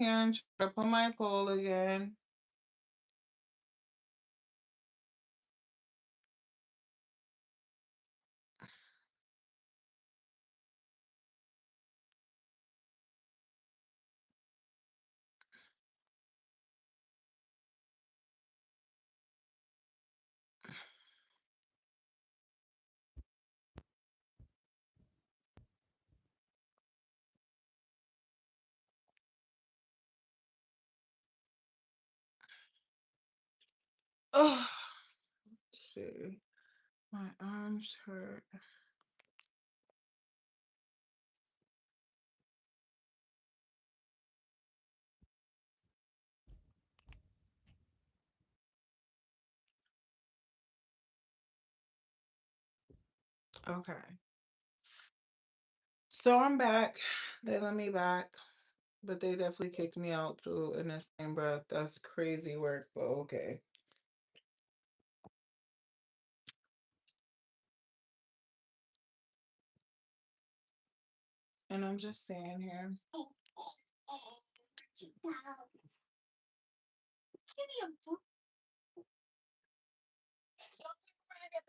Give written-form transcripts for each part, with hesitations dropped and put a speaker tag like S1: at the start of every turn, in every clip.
S1: here and try to put my poll again. Oh, shit. My arms hurt. Okay. So I'm back. They let me back, but they definitely kicked me out too in the same breath. That's crazy work, but okay. And I'm just saying here.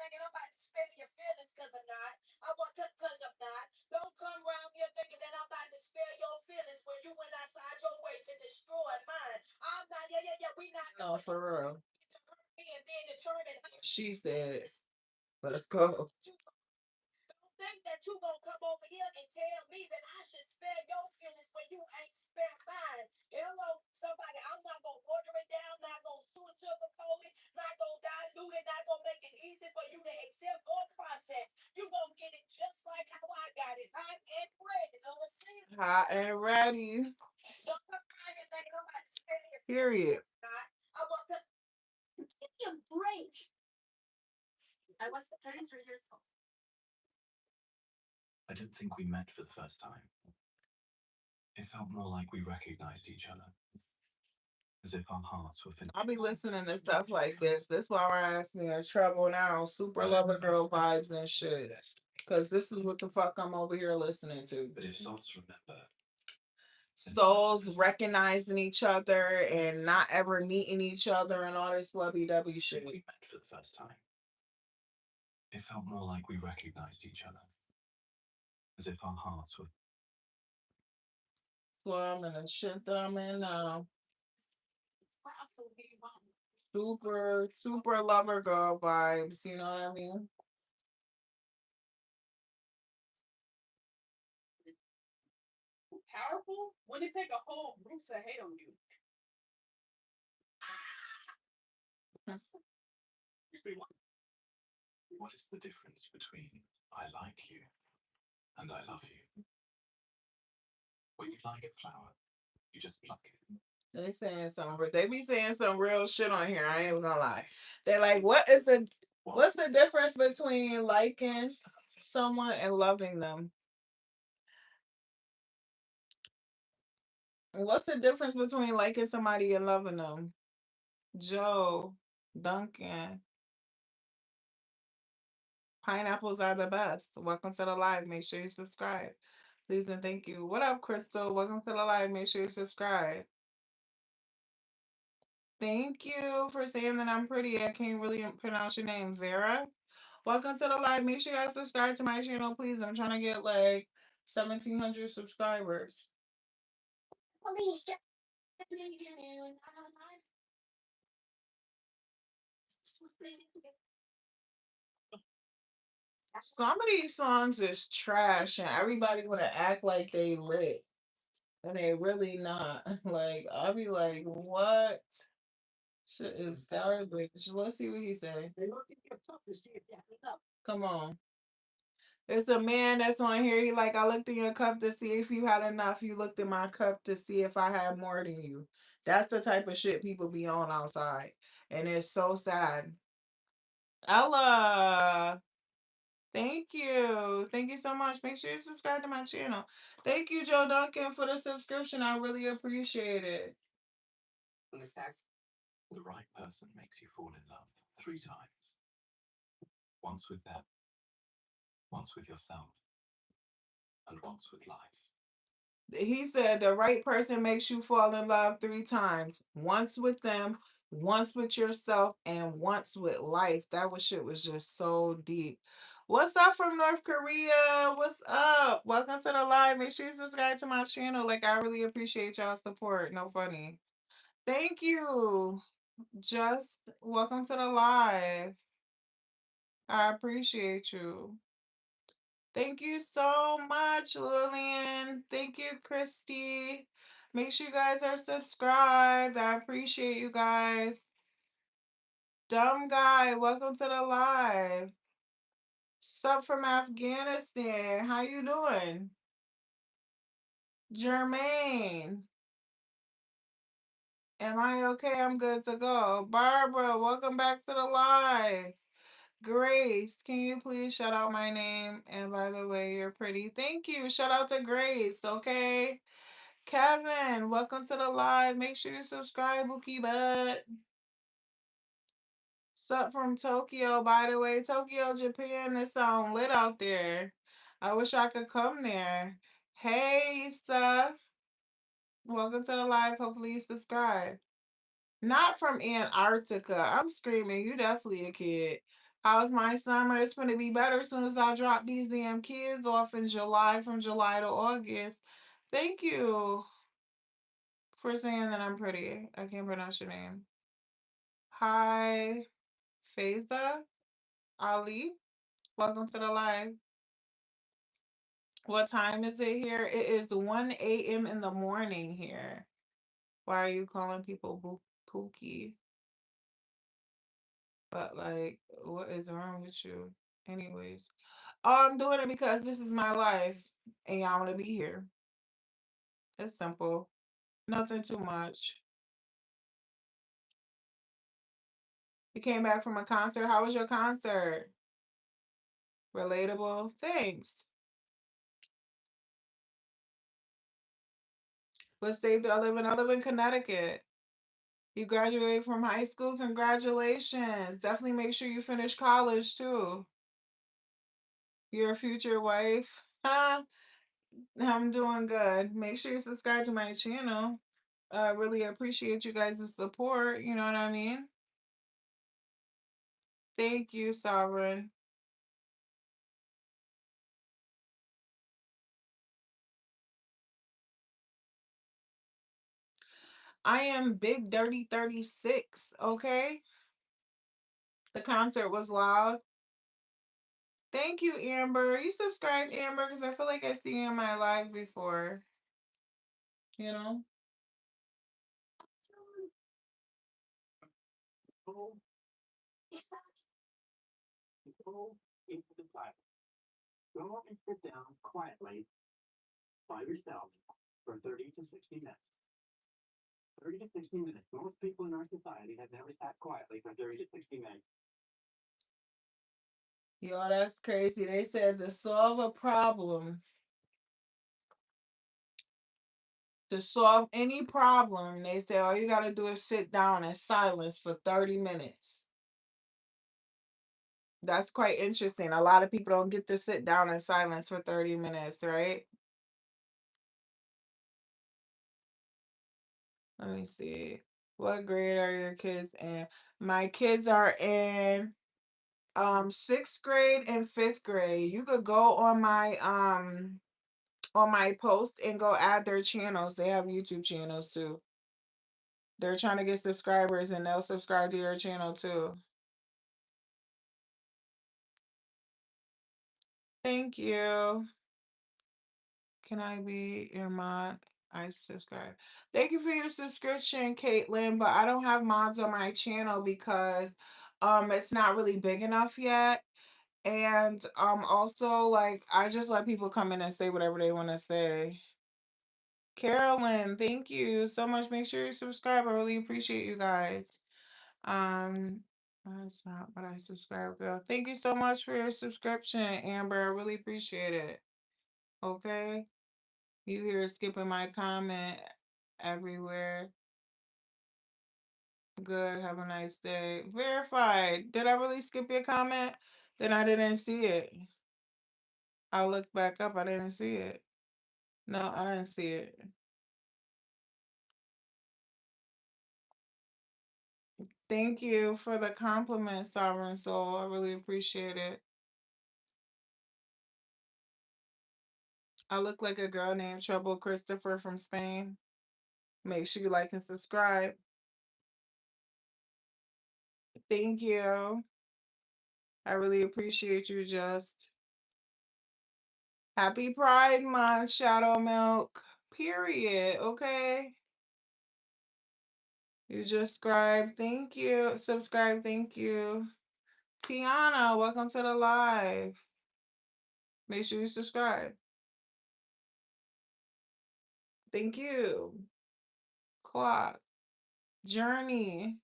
S1: Thinking I'm about to spare your feelings because I'm not. I want because I'm not. Don't come around here thinking that I'm about to spare your feelings when you went outside your way to destroy mine. I'm not, yeah, we not. No, for real. She said, let's go. Think that you gonna come over here and tell me that I should spare your feelings when you ain't spare mine. Hello, somebody, I'm not gonna water it down, not gonna sugarcoat it, not gonna dilute it, not gonna make it easy for you to accept or process. You gonna get it just like how I got it, hot and ready. Understand? Hot and ready. Don't come around here thinking I'm about to spare your period. I want to give me a break. I was 33 years old.
S2: I didn't think we met for the first time. It felt more like we recognized each other. As if our hearts were finished.
S1: I'll be listening to stuff like this. This why I asked me in trouble now. Super lover girl vibes and shit. Cause this is what the fuck I'm over here listening to.
S2: But if souls remember.
S1: Souls recognizing each other and not ever meeting each other and all this lovey dovey shit.
S2: We met for the first time. It felt more like we recognized each other. As if our hearts were.
S1: So I'm in the shit that I'm in now. Super lover girl vibes, you know what I mean?
S3: Powerful when it take a whole group to hate on you.
S2: What is the difference between I like you and I love you? When you like a flower, you just pluck it.
S1: They saying something, they be saying some real shit on here. I ain't even gonna lie. They're like, what's the difference between liking someone and loving them? What's the difference between liking somebody and loving them? Joe, Duncan, pineapples are the best. Welcome to the live. Make sure you subscribe. Please and thank you. What up, Crystal? Welcome to the live. Make sure you subscribe. Thank you for saying that I'm pretty. I can't really pronounce your name, Vera. Welcome to the live. Make sure you guys subscribe to my channel, please. I'm trying to get like 1,700 subscribers. Some of these songs is trash, and everybody wanna act like they lit, and they really not. Like I'll be like, what? Shit is garbage. Let's see what he say. Come on. It's the man that's on here. He like, I looked in your cup to see if you had enough. You looked in my cup to see if I had more than you. That's the type of shit people be on outside. And it's so sad. Ella, thank you. Thank you so much. Make sure you subscribe to my channel. Thank you, Joe Duncan, for the subscription. I really appreciate it.
S2: The right person makes you fall in love 3 times. Once with them, once with yourself, and once with life.
S1: He said the right person makes you fall in love 3 times. Once with them, once with yourself, and once with life. That was shit was just so deep. What's up from North Korea? What's up? Welcome to the live. Make sure you subscribe to my channel. Like I really appreciate y'all support. No funny. Thank you. Just welcome to the live. I appreciate you. Thank you so much, Lillian. Thank you, Christy. Make sure you guys are subscribed. I appreciate you guys. Dumb guy, welcome to the live. Sup from Afghanistan. How you doing? Jermaine. Am I okay? I'm good to go. Barbara, welcome back to the live. Grace, can you please shout out my name? And by the way, you're pretty. Thank you. Shout out to Grace, okay? Kevin, welcome to the live. Make sure you subscribe, Bookie Butt. Sup from Tokyo, by the way. Tokyo, Japan, it sound lit out there. I wish I could come there. Hey, Issa. Welcome to the live. Hopefully you subscribe. Not from Antarctica. I'm screaming. You definitely a kid. How's my summer? It's gonna be better as soon as I drop these damn kids off in July, from July to August. Thank you for saying that I'm pretty. I can't pronounce your name. Hi, Faiza Ali. Welcome to the live. What time is it here? It is 1 a.m. in the morning here. Why are you calling people Pookie? But like, what is wrong with you? Anyways, I'm doing it because this is my life and y'all want to be here. It's simple. Nothing too much. You came back from a concert. How was your concert? Relatable. Thanks. What state do I live in? I live in Connecticut. You graduated from high school. Congratulations. Definitely make sure you finish college too. Your future wife. I'm doing good. Make sure you subscribe to my channel. I really appreciate you guys' support. You know what I mean? Thank you, Sovereign. I am Big Dirty 36, okay? The concert was loud. Thank you, Amber. You subscribed, Amber, because I feel like I see you in my live before. You know?
S2: Go into the fire. Go and sit down quietly by yourself for 30 to 60 minutes. 30 to 60 minutes. Most people in our society have never sat quietly for 30 to 60 minutes.
S1: Yo, that's crazy. They said to solve any problem, they say all you gotta do is sit down in silence for 30 minutes. That's quite interesting. A lot of people don't get to sit down in silence for 30 minutes, right? Let me see. What grade are your kids in? My kids are in 6th grade and 5th grade. You could go on my post and go add their channels. They have YouTube channels too. They're trying to get subscribers and they'll subscribe to your channel too. Thank you. Can I be your mod? I subscribe. Thank you for your subscription, Caitlin, but I don't have mods on my channel because it's not really big enough yet. And also like I just let people come in and say whatever they want to say. Carolyn, thank you so much. Make sure you subscribe. I really appreciate you guys. Um, that's not what I subscribe, girl. Thank you so much for your subscription, Amber. I really appreciate it. Okay. You here skipping my comment everywhere. Good. Have a nice day. Verified. Did I really skip your comment? Then I didn't see it. I looked back up. I didn't see it. No, I didn't see it. Thank you for the compliment, Sovereign Soul. I really appreciate it. I look like a girl named Trouble Christopher from Spain. Make sure you like and subscribe. Thank you. I really appreciate you, Just. Happy Pride Month, Shadow Milk. Period. Okay. You just subscribe. Thank you. Subscribe. Thank you. Tiana, welcome to the live. Make sure you subscribe. Thank you. Clock. Journey.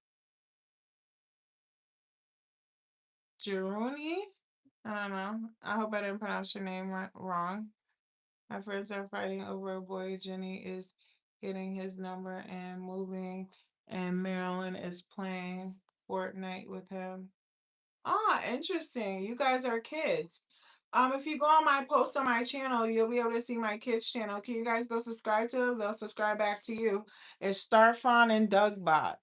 S1: Jeruni? I don't know. I hope I didn't pronounce your name wrong. My friends are fighting over a boy. Jenny is getting his number and moving, and Marilyn is playing Fortnite with him. Ah, interesting. You guys are kids. If you go on my post on my channel, you'll be able to see my kids' channel. Can you guys go subscribe to them? They'll subscribe back to you. It's Starfawn and Dougbot.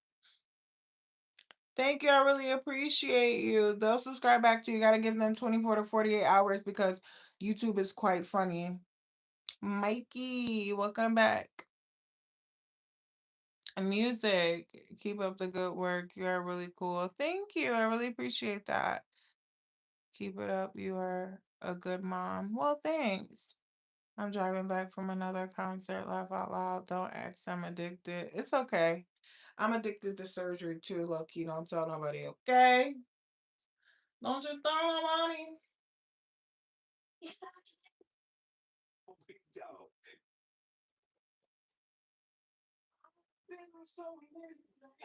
S1: Thank you. I really appreciate you. They'll subscribe back to you. You gotta give them 24 to 48 hours because YouTube is quite funny. Mikey, welcome back. Music, keep up the good work. You are really cool. Thank you. I really appreciate that. Keep it up. You are a good mom. Well, thanks. I'm driving back from another concert. Laugh out loud. Don't ask. I'm addicted. It's okay. I'm addicted to surgery too. Low key, don't tell nobody, okay? Don't you tell nobody.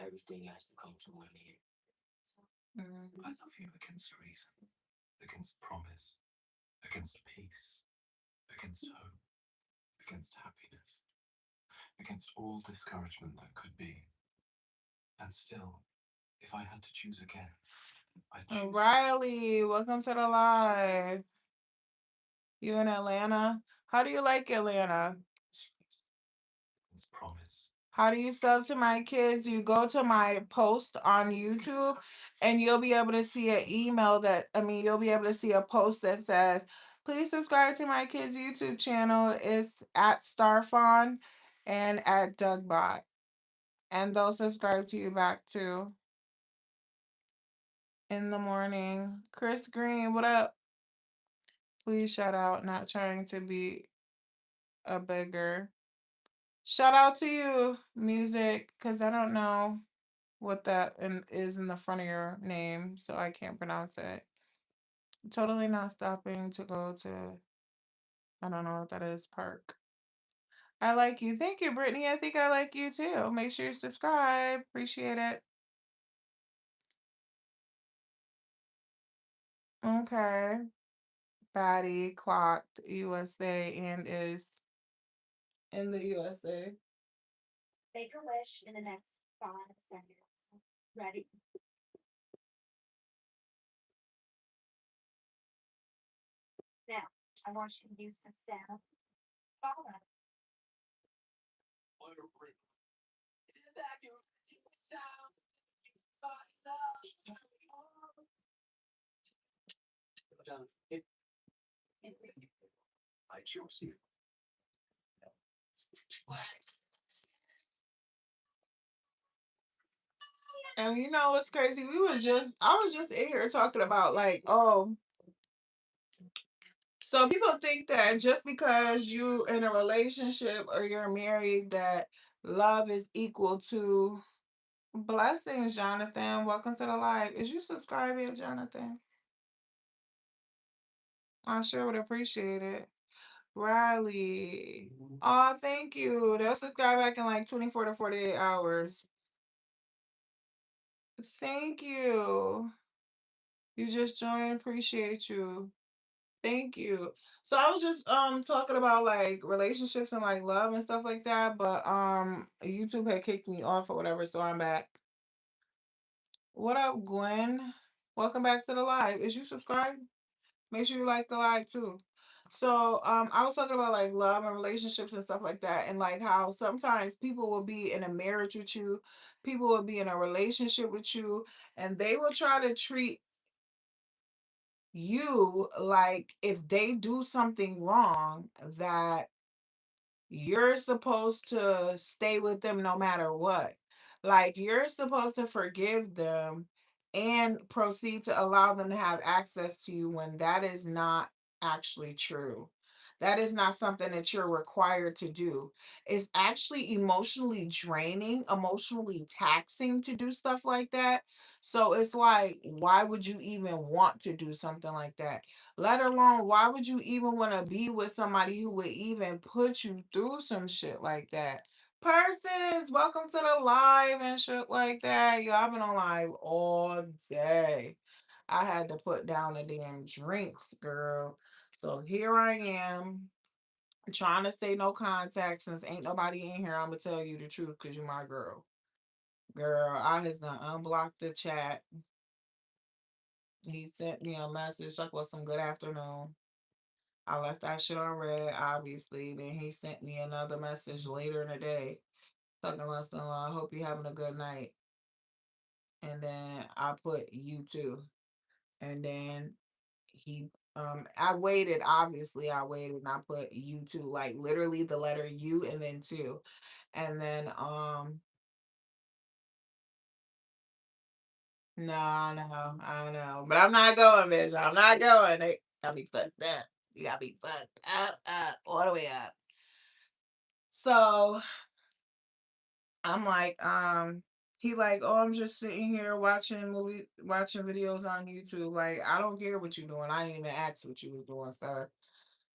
S2: Everything has to come to an end.
S1: Mm.
S2: I love you against reason, against promise, against peace, against hope, against happiness, against all discouragement that could be. And still, if I had to choose again, I'd choose
S1: Riley, welcome to the live. You in Atlanta? How do you like Atlanta?
S2: promise.
S1: How do you sub to my kids? You go to my post on YouTube and you'll be able to see an email you'll be able to see a post that says, please subscribe to my kids' YouTube channel. It's at Starfawn and at Dougbot. And they'll subscribe to you back too. In the morning. Chris Green, what up? Please shout out, not trying to be a beggar. Shout out to you, music, because I don't know what that is in the front of your name, so I can't pronounce it. Totally not stopping to go to, I don't know what that is, park. I like you. Thank you, Brittany. I think I like you too. Make sure you subscribe. Appreciate it. Okay. Batty clocked USA and is in the USA.
S4: Make a wish in the next 5 seconds. Ready? Now, I want you to use the sound. Follow.
S2: I choose you.
S1: And you know what's crazy? I was just in here talking about like, oh, so people think that just because you in a relationship or you're married that love is equal to blessings, Jonathan. Welcome to the live. Is you subscribed yet, Jonathan? I sure would appreciate it. Riley. Oh, thank you. They'll subscribe back in like 24 to 48 hours. Thank you. You just joined. Appreciate you. Thank you. So I was just talking about like relationships and like love and stuff like that, but YouTube had kicked me off or whatever, so I'm back. What up, Gwen? Welcome back to the live. Is you subscribed? Make sure you like the live too. So I was talking about like love and relationships and stuff like that, and like how sometimes people will be in a marriage with you, people will be in a relationship with you, and they will try to treat you like if they do something wrong that you're supposed to stay with them no matter what. Like you're supposed to forgive them and proceed to allow them to have access to you when that is not actually true. That is not something that you're required to do. It's actually emotionally draining, emotionally taxing to do stuff like that. So it's like, why would you even want to do something like that? Let alone, why would you even want to be with somebody who would even put you through some shit like that? Persons, welcome to the live and shit like that. Yo, I've been on live all day. I had to put down the damn drinks, girl. So here I am, trying to stay no contact since ain't nobody in here. I'm gonna tell you the truth because you my girl. Girl, I has done unblocked the chat. He sent me a message like, "What's some good afternoon?" I left that shit on red, obviously. Then he sent me another message later in the day talking about some, I hope you're having a good night. And then I put you too. And then I waited, obviously I waited and I put you too, like literally the letter U and then two. And then no, I know. But I'm not going, bitch. I'm not going. They got me fucked up. You got me fucked up, all the way up. So I'm like, he like, oh, I'm just sitting here watching videos on YouTube. Like, I don't care what you're doing. I didn't even ask what you was doing, sir.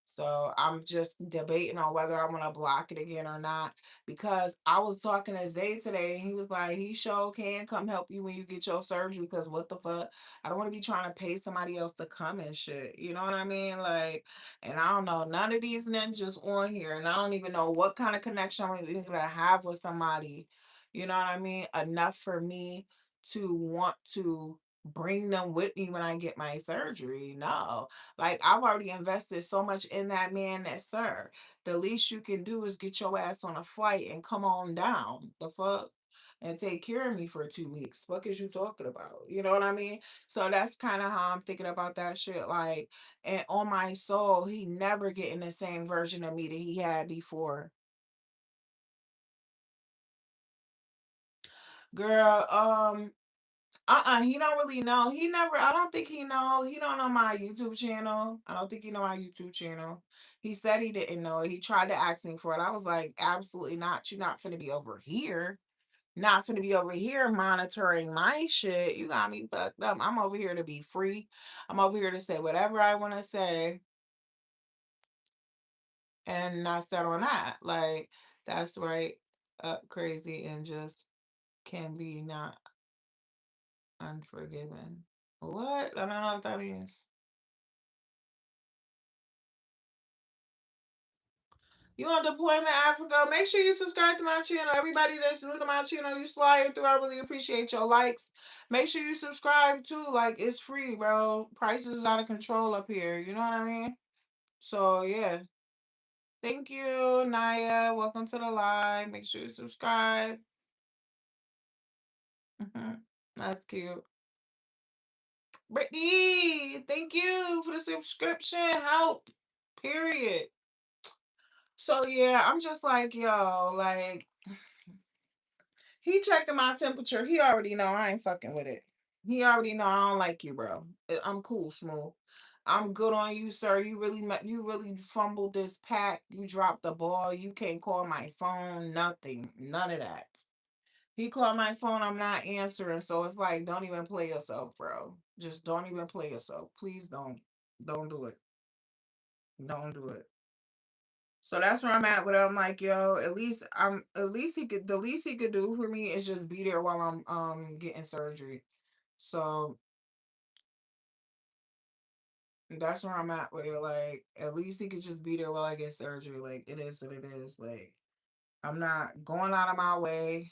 S1: So I'm just debating on whether I want to block it again or not. Because I was talking to Zay today and he was like, he sure can come help you when you get your surgery. Because what the fuck? I don't want to be trying to pay somebody else to come and shit. You know what I mean? Like, and I don't know none of these ninjas on here. And I don't even know what kind of connection I'm even gonna have with somebody. You know what I mean? Enough for me to want to bring them with me when I get my surgery. No. Like I've already invested so much in that man that sir. The least you can do is get your ass on a flight and come on down. The fuck? And take care of me for 2 weeks. What is you talking about? You know what I mean? So that's kind of how I'm thinking about that shit. Like, and on my soul, he never getting the same version of me that he had before. Girl, he don't really know. He never, I don't think he know. He don't know my YouTube channel. I don't think he know my YouTube channel. He said he didn't know it. He tried to ask me for it. I was like, absolutely not. You're not finna be over here. Not finna be over here monitoring my shit. You got me fucked up. I'm over here to be free. I'm over here to say whatever I want to say and not settle on that. Like, that's right up crazy and just can be not unforgiven. What? I don't know what that means. You on Deployment Africa? Make sure you subscribe to my channel. Everybody that's new to my channel, you sliding through. I really appreciate your likes. Make sure you subscribe too. Like it's free, bro. Prices is out of control up here. You know what I mean? So yeah. Thank you, Naya. Welcome to the live. Make sure you subscribe. That's cute. Brittany, thank you for the subscription. Help. Period. So yeah, I'm just like, yo, like he checking my temperature. He already know I ain't fucking with it. He already know I don't like you, bro. I'm cool, smooth. I'm good on you, sir. You really fumbled this pack. You dropped the ball. You can't call my phone. Nothing. None of that. He called my phone. I'm not answering. So it's like, don't even play yourself, bro. Just don't even play yourself. Please don't. Don't do it. Don't do it. So that's where I'm at with it. I'm like, yo, at least he could the least he could do for me is just be there while I'm getting surgery. So that's where I'm at with it. Like, at least he could just be there while I get surgery. Like, it is what it is. Like, I'm not going out of my way.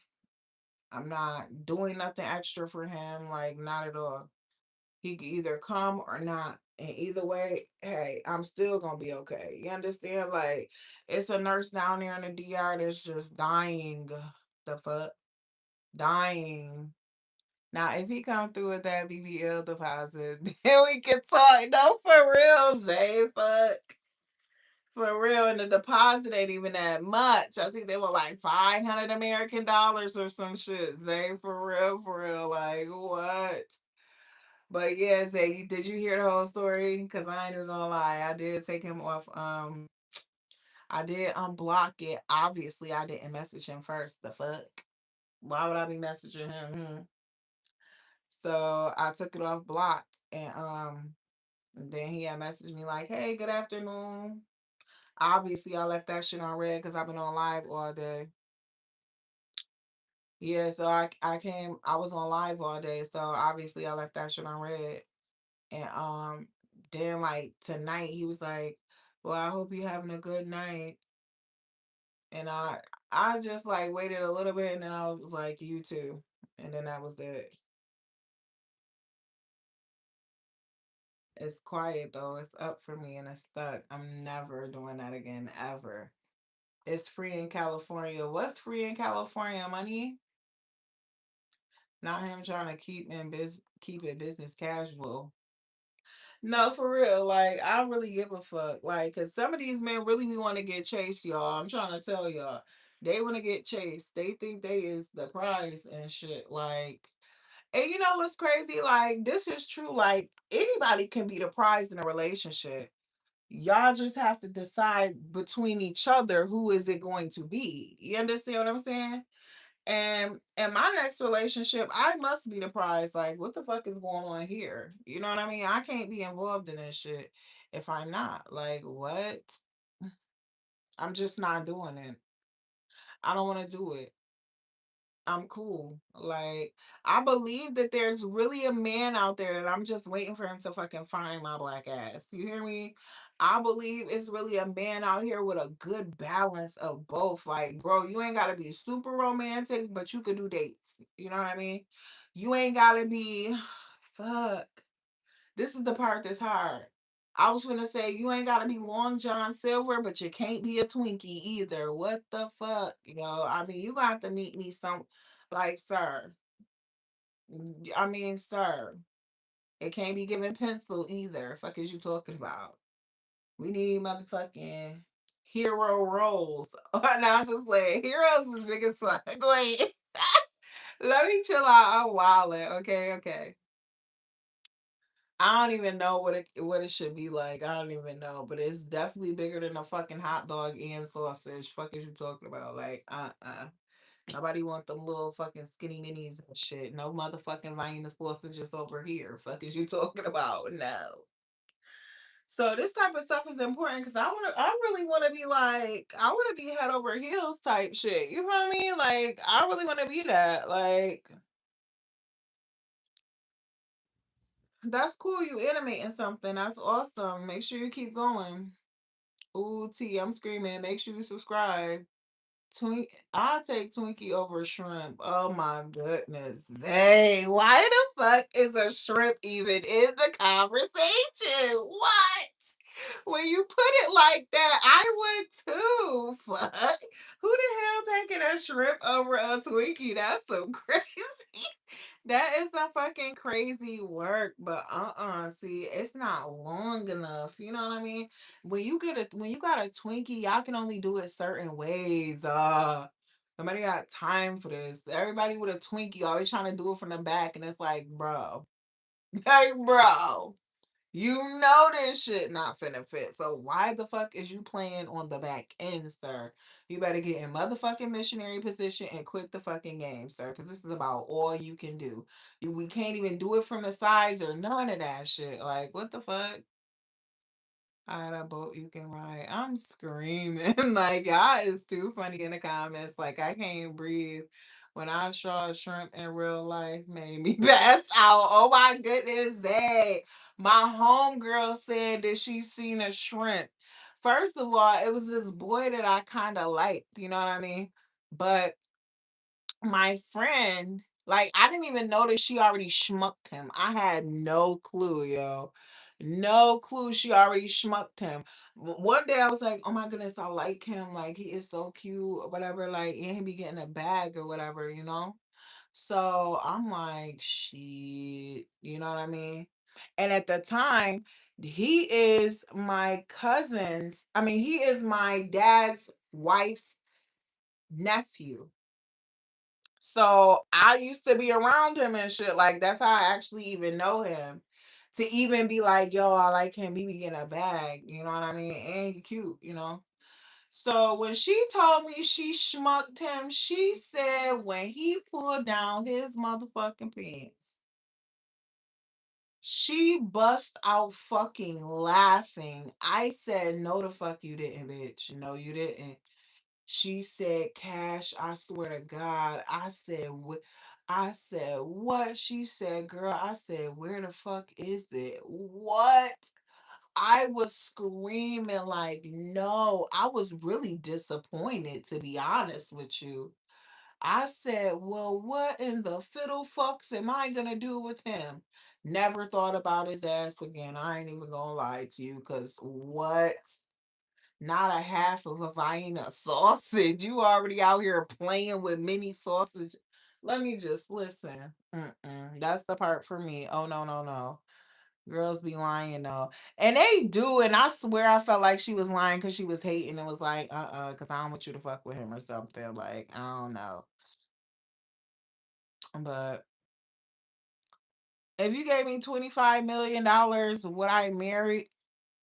S1: I'm not doing nothing extra for him. Like, not at all. He could either come or not. And either way, hey, I'm still gonna be okay. You understand? Like, it's a nurse down there in the DR that's just dying. The fuck? Dying. Now, if he come through with that BBL deposit, then we can talk. No, for real, Zay. Fuck. For real. And the deposit ain't even that much. I think they were like 500 American dollars or some shit. Zay, for real, for real. Like, what? But yeah, Zay, did you hear the whole story? Because I ain't even gonna lie. I did take him off. I did unblock it. Obviously, I didn't message him first. The fuck? Why would I be messaging him? So I took it off blocked, and then he had messaged me like, "Hey, good afternoon." Obviously, I left that shit on red because I've been on live all day. Yeah, so I was on live all day, so obviously I left that shit on red. And then like tonight he was like, "Well, I hope you're having a good night." And I just like waited a little bit, and then I was like, "You too." And then that was it. It's quiet though. It's up for me and it's stuck. I'm never doing that again ever. It's free in California. What's free in California, money? Not him trying to keep it business casual. No, for real. Like, I really give a fuck. Like, cause some of these men really be want to get chased, y'all. I'm trying to tell y'all. They want to get chased. They think they is the prize and shit. Like, and you know what's crazy? Like, this is true. Like, anybody can be the prize in a relationship. Y'all just have to decide between each other who is it going to be. You understand what I'm saying? And in my next relationship, I must be the prize. Like, what the fuck is going on here? You know what I mean? I can't be involved in this shit if I'm not. Like, what? I'm just not doing it. I don't want to do it. I'm cool. Like, I believe that there's really a man out there that I'm just waiting for him to fucking find my black ass. You hear me? I believe it's really a man out here with a good balance of both. Like, bro, you ain't gotta be super romantic, but you could do dates. You know what I mean? You ain't gotta be fuck. This is the part that's hard. I was gonna say you ain't gotta be Long John Silver, but you can't be a Twinkie either. What the fuck? You know, I mean, you got to meet me some like, sir. I mean, sir. It can't be given pencil either. Fuck is you talking about? We need motherfucking hero roles. Now I'm just like heroes is big as fuck. Wait. Let me chill out. I'm wildin'. Okay, okay. I don't even know what it should be like. I don't even know, but it's definitely bigger than a fucking hot dog and sausage. Fuck is you talking about? Like, nobody want them little fucking skinny minis and shit. No motherfucking Vienna sausages over here. Fuck is you talking about? No. So this type of stuff is important because I really want to be like, I want to be head over heels type shit. You know what I mean? Like, I really want to be that. Like, that's cool. You animating something. That's awesome. Make sure you keep going. Ooh, T, I'm screaming. Make sure you subscribe. I'll take Twinkie over shrimp. Oh my goodness. Hey, why the fuck is a shrimp even in the conversation? What? When you put it like that, I would too. Fuck. Who the hell taking a shrimp over a Twinkie? That's so crazy. That is some fucking crazy work, but see, it's not long enough. You know what I mean? When you got a Twinkie, y'all can only do it certain ways. Nobody got time for this. Everybody with a Twinkie always trying to do it from the back, and it's like, bro, like, bro. You know this shit not finna fit. So why the fuck is you playing on the back end, sir? You better get in motherfucking missionary position and quit the fucking game, sir. Because this is about all you can do. We can't even do it from the sides or none of that shit. Like, what the fuck? I had a boat you can ride. I'm screaming. Like, y'all is too funny in the comments. Like, I can't breathe. When I saw a shrimp in real life, made me pass out. Oh my goodness, day. My homegirl said that she seen a shrimp. First of all, it was this boy that I kind of liked. You know what I mean? But my friend, like, I didn't even notice she already schmucked him. I had no clue, yo. No clue. She already schmucked him. One day I was like, oh my goodness, I like him. Like, he is so cute or whatever. Like, and he be getting a bag or whatever, you know? So I'm like, shit. You know what I mean? And at the time, he is my cousin's, I mean, he is my dad's wife's nephew. So I used to be around him and shit. Like, that's how I actually even know him. To even be like, yo, I like him. He be getting a bag. You know what I mean? And he cute, you know? So when she told me she schmucked him, she said when he pulled down his motherfucking pants, she bust out fucking laughing. I said, no, the fuck you didn't, bitch. No, you didn't. She said, Cash, I swear to God. I said, what? I said, what? She said, girl, I said, where the fuck is it? What? I was screaming like, no. I was really disappointed, to be honest with you. I said, well, what in the fiddle fucks am I gonna do with him? Never thought about his ass again. I ain't even gonna lie to you, because what? Not a half of a Vienna sausage. You already out here playing with mini sausage. Let me just listen. That's the part for me. Oh, no, no, no. Girls be lying though. And they do. And I swear I felt like she was lying because she was hating and was like, because I don't want you to fuck with him or something. Like, I don't know. But if you gave me $25 million, would I marry?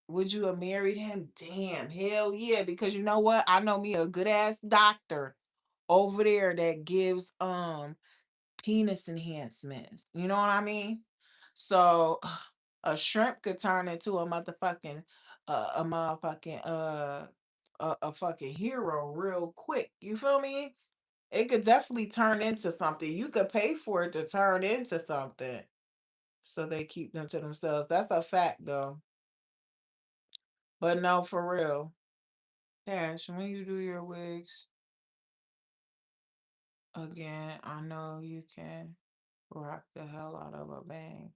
S1: Would you have married him? Damn, hell yeah. Because you know what? I know me a good ass doctor over there that gives penis enhancements. You know what I mean? So a shrimp could turn into a motherfucking a motherfucking a fucking hero real quick. You feel me? It could definitely turn into something. You could pay for it to turn into something. So they keep them to themselves. That's a fact though. But no, for real. Dash, when you do your wigs again, I know you can rock the hell out of a bang.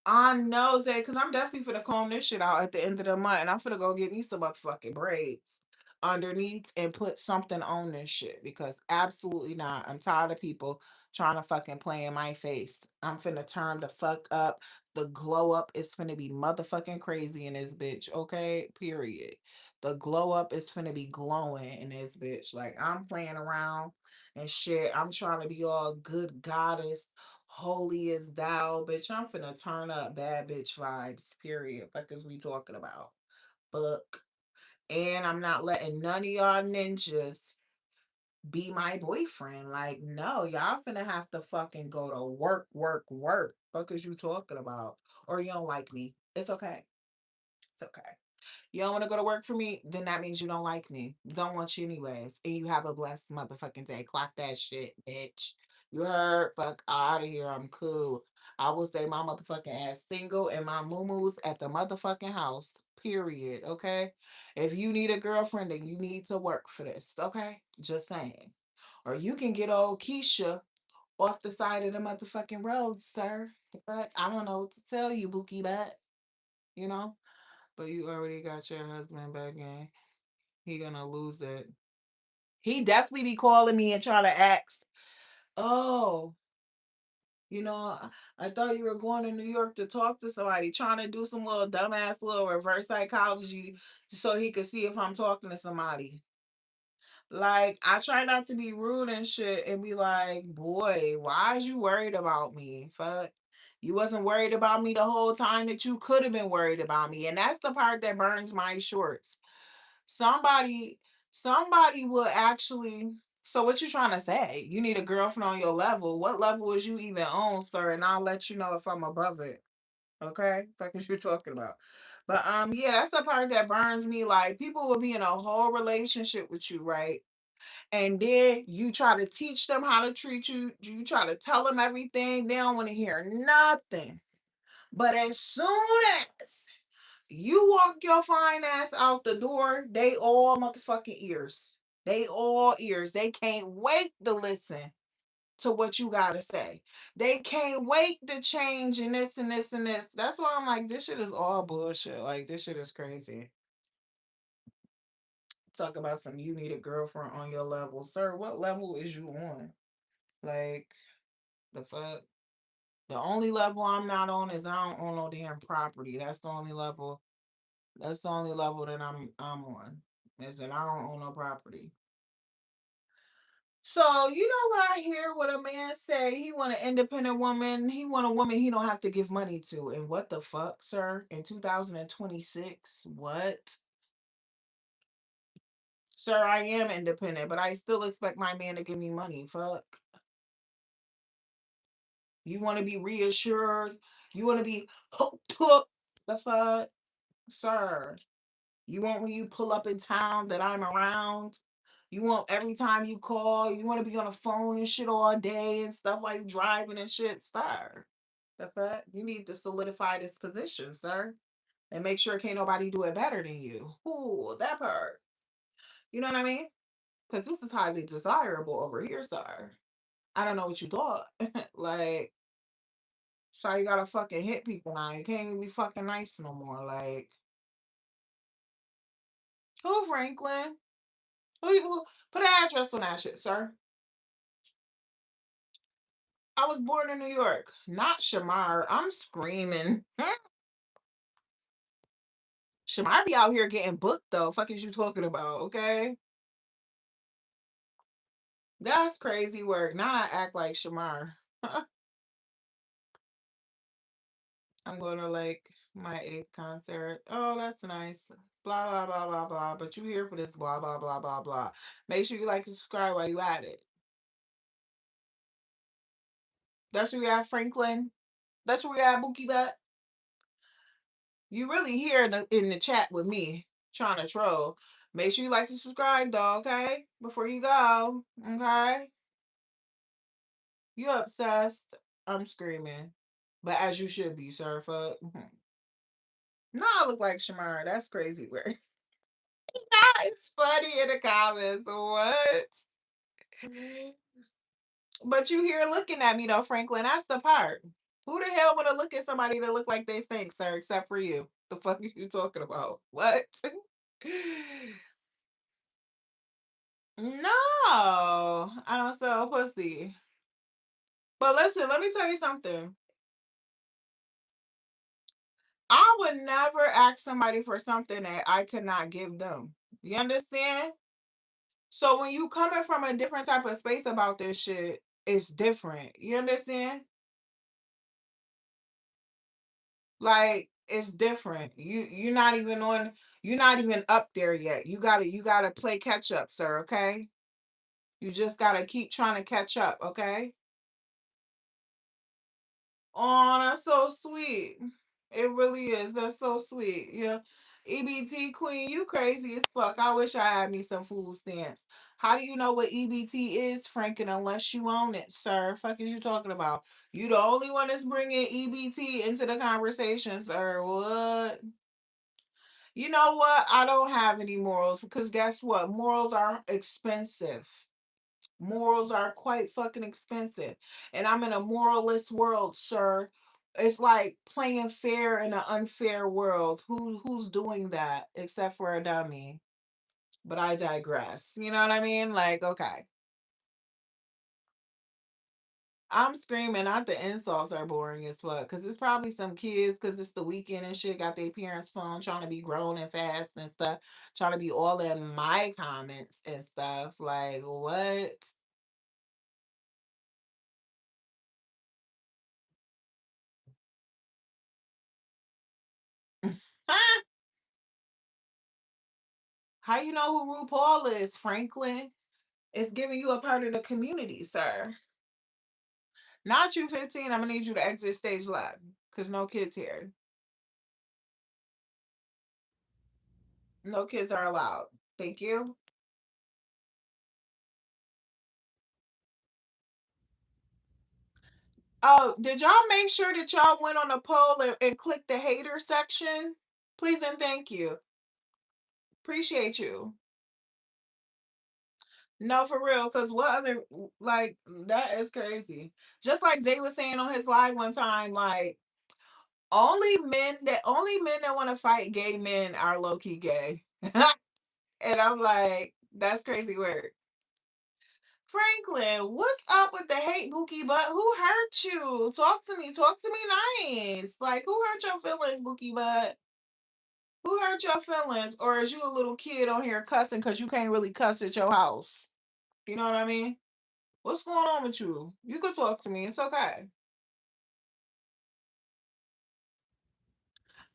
S1: I know, Zay, because I'm definitely finna comb this shit out at the end of the month, and I'm finna go get me some motherfucking braids underneath and put something on this shit because absolutely not. I'm tired of people trying to fucking play in my face. I'm finna turn the fuck up. The glow up is finna be motherfucking crazy in this bitch, okay? Period. The glow up is finna be glowing in this bitch. Like, I'm playing around and shit. I'm trying to be all good goddess, holy as thou, bitch. I'm finna turn up bad bitch vibes, period. Fuck is we talking about? Fuck. And I'm not letting none of y'all ninjas be my boyfriend. Like, no, y'all finna have to fucking go to work, work, work. Fuck is you talking about? Or you don't like me. It's okay. It's okay. You don't want to go to work for me, then that means you don't like me. Don't want you anyways. And you have a blessed motherfucking day. Clock that shit, bitch. You heard? Fuck out of here. I'm cool. I will stay my motherfucking ass single and my moo at the motherfucking house. Period. Okay? If you need a girlfriend, then you need to work for this. Okay? Just saying. Or you can get old Keisha off the side of the motherfucking road, sir. But I don't know what to tell you, Bookie Bat. You know? But you already got your husband back in. He gonna lose it. He definitely be calling me and trying to ask, oh, you know, I thought you were going to New York to talk to somebody, trying to do some little dumbass little reverse psychology so he could see if I'm talking to somebody. Like, I try not to be rude and shit and be like, boy, why is you worried about me? Fuck. You wasn't worried about me the whole time that you could have been worried about me. And that's the part that burns my shorts. Somebody, somebody will actually. So what you trying to say? You need a girlfriend on your level. What level is you even on, sir? And I'll let you know if I'm above it. Okay? That's what you're talking about. But yeah, that's the part that burns me. Like, people will be in a whole relationship with you, right? And then you try to teach them how to treat you. You try to tell them everything. They don't want to hear nothing. But as soon as you walk your fine ass out the door, they all motherfucking ears. They all ears. They can't wait to listen to what you gotta say. They can't wait to change and this and this and this. That's why I'm like, this shit is all bullshit. Like, this shit is crazy. Talk about some you need a girlfriend on your level. Sir, what level is you on? Like, the fuck? The only level I'm not on is I don't own no damn property. That's the only level. That's the only level that I'm on. Is that I don't own no property. So you know what I hear what a man say? He want an independent woman. He want a woman he don't have to give money to. And what the fuck, sir? In 2026, what? Sir, I am independent, but I still expect my man to give me money. Fuck. You want to be reassured? You want to be hooked up? The fuck, sir? You want when you pull up in town that I'm around? You want every time you call, you want to be on the phone and shit all day and stuff while you driving and shit, sir. The fuck? You need to solidify this position, sir. And make sure can't nobody do it better than you. Ooh, that part. You know what I mean? Because this is highly desirable over here, sir. I don't know what you thought. Like, so you gotta fucking hit people now. You can't even be fucking nice no more. Like, who, Franklin? Who put an address on that shit, sir? I was born in New York, not Shamar. I'm screaming. Shamar be out here getting booked though. Fuck is you talking about? Okay, that's crazy work. Now I act like Shamar. I'm going to like my eighth concert. Oh, that's nice. Blah blah blah blah blah. But you here for this blah blah blah blah blah. Make sure you like and subscribe while you at it. That's where we at, Franklin. That's where we at, Bookie Butt. You really here in the chat with me trying to troll. Make sure you like to subscribe though, okay? Before you go, okay? You obsessed. I'm screaming. But as you should be, sir. Fuck. No, I look like Shamar. That's crazy work. It's funny in the comments. What? But you here looking at me though, Franklin. That's the part. Who the hell would to look at somebody that look like they stink, sir, except for you? The fuck are you talking about? What? No, I don't sell pussy. But listen, let me tell you something. I would never ask somebody for something that I could not give them. You understand? So when you coming from a different type of space about this shit, it's different. You understand? Like it's different. You're not even up there yet. You gotta play catch up, sir, okay? You just gotta keep trying to catch up, okay? Oh, that's so sweet. It really is. That's so sweet. Yeah. EBT queen, you crazy as fuck. I wish I had me some food stamps. How do you know what EBT is, Franken, unless you own it, sir? Fuck is you talking about? You the only one that's bringing EBT into the conversation, sir. What? You know what? I don't have any morals because guess what? Morals are expensive. Morals are quite fucking expensive. And I'm in a moralist world, sir. It's like playing fair in an unfair world. Who's doing that except for a dummy? But I digress. You know what I mean? Like, okay. I'm screaming, not the insults are boring as fuck. Cause it's probably some kids, cause it's the weekend and shit, got their parents' phone trying to be grown and fast and stuff, trying to be all in my comments and stuff. Like, what? How you know who RuPaul is, Franklin? It's giving you a part of the community, sir. Not you 15. I'm gonna need you to exit stage left. Cause no kids here. No kids are allowed. Thank you. Oh, did y'all make sure that y'all went on a poll and clicked the hater section? Please and thank you. Appreciate you. No, for real. Cause what other like that is crazy. Just like Zay was saying on his live one time, like only men that want to fight gay men are low key gay. And I'm like, that's crazy work. Franklin, what's up with the hate, Bookie? But who hurt you? Talk to me. Talk to me nice. Like, who hurt your feelings, Bookie? But who hurt your feelings? Or is you a little kid on here cussing because you can't really cuss at your house? You know what I mean? What's going on with you? You could talk to me. It's okay.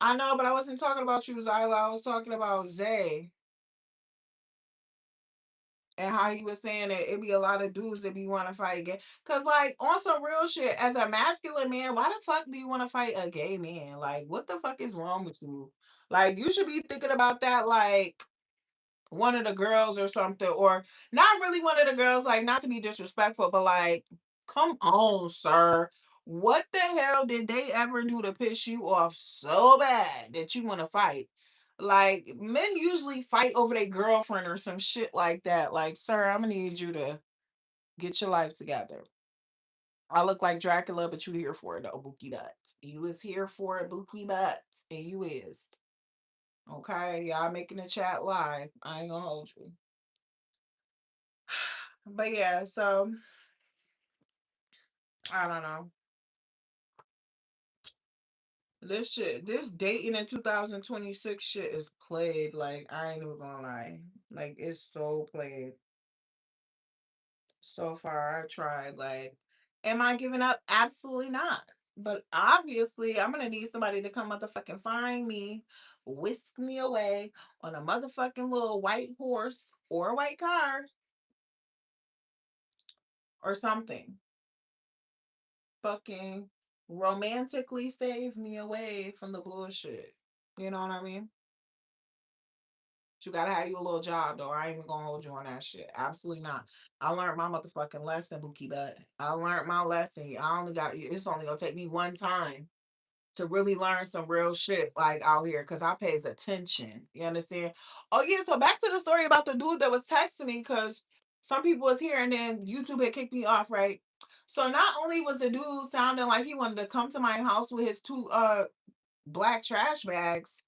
S1: I know, but I wasn't talking about you, Zyla. I was talking about Zay and how he was saying that it be a lot of dudes that be want to fight gay. Cause like on some real shit, as a masculine man, why the fuck do you want to fight a gay man? Like, what the fuck is wrong with you? Like, you should be thinking about that. Like, one of the girls or something, or not really one of the girls, like not to be disrespectful, but like, come on, sir. What the hell did they ever do to piss you off so bad that you want to fight? Like, men usually fight over their girlfriend or some shit like that. Like, sir, I'm gonna need you to get your life together. I look like Dracula, but you here for it though, Bookie Butts. You is here for it, Bookie Butts, and you is. Okay, y'all making the chat live. I ain't gonna hold you. But yeah, so I don't know. This shit, this dating in 2026 shit is played. Like, I ain't even gonna lie. Like, it's so played. So far, I tried. Like, am I giving up? Absolutely not. But obviously, I'm gonna need somebody to come motherfucking find me, whisk me away on a motherfucking little white horse or a white car or something. Fucking romantically save me away from the bullshit. You know what I mean? But you gotta have you a little job though. I ain't even gonna hold you on that shit. Absolutely not. I learned my motherfucking lesson, Bookie Butt. I learned my lesson. I only got it's only gonna take me one time to really learn some real shit like out here because I pays attention. You understand? Oh yeah, so back to the story about the dude that was texting me because some people was here and then YouTube had kicked me off, right? So not only was the dude sounding like he wanted to come to my house with his two black trash bags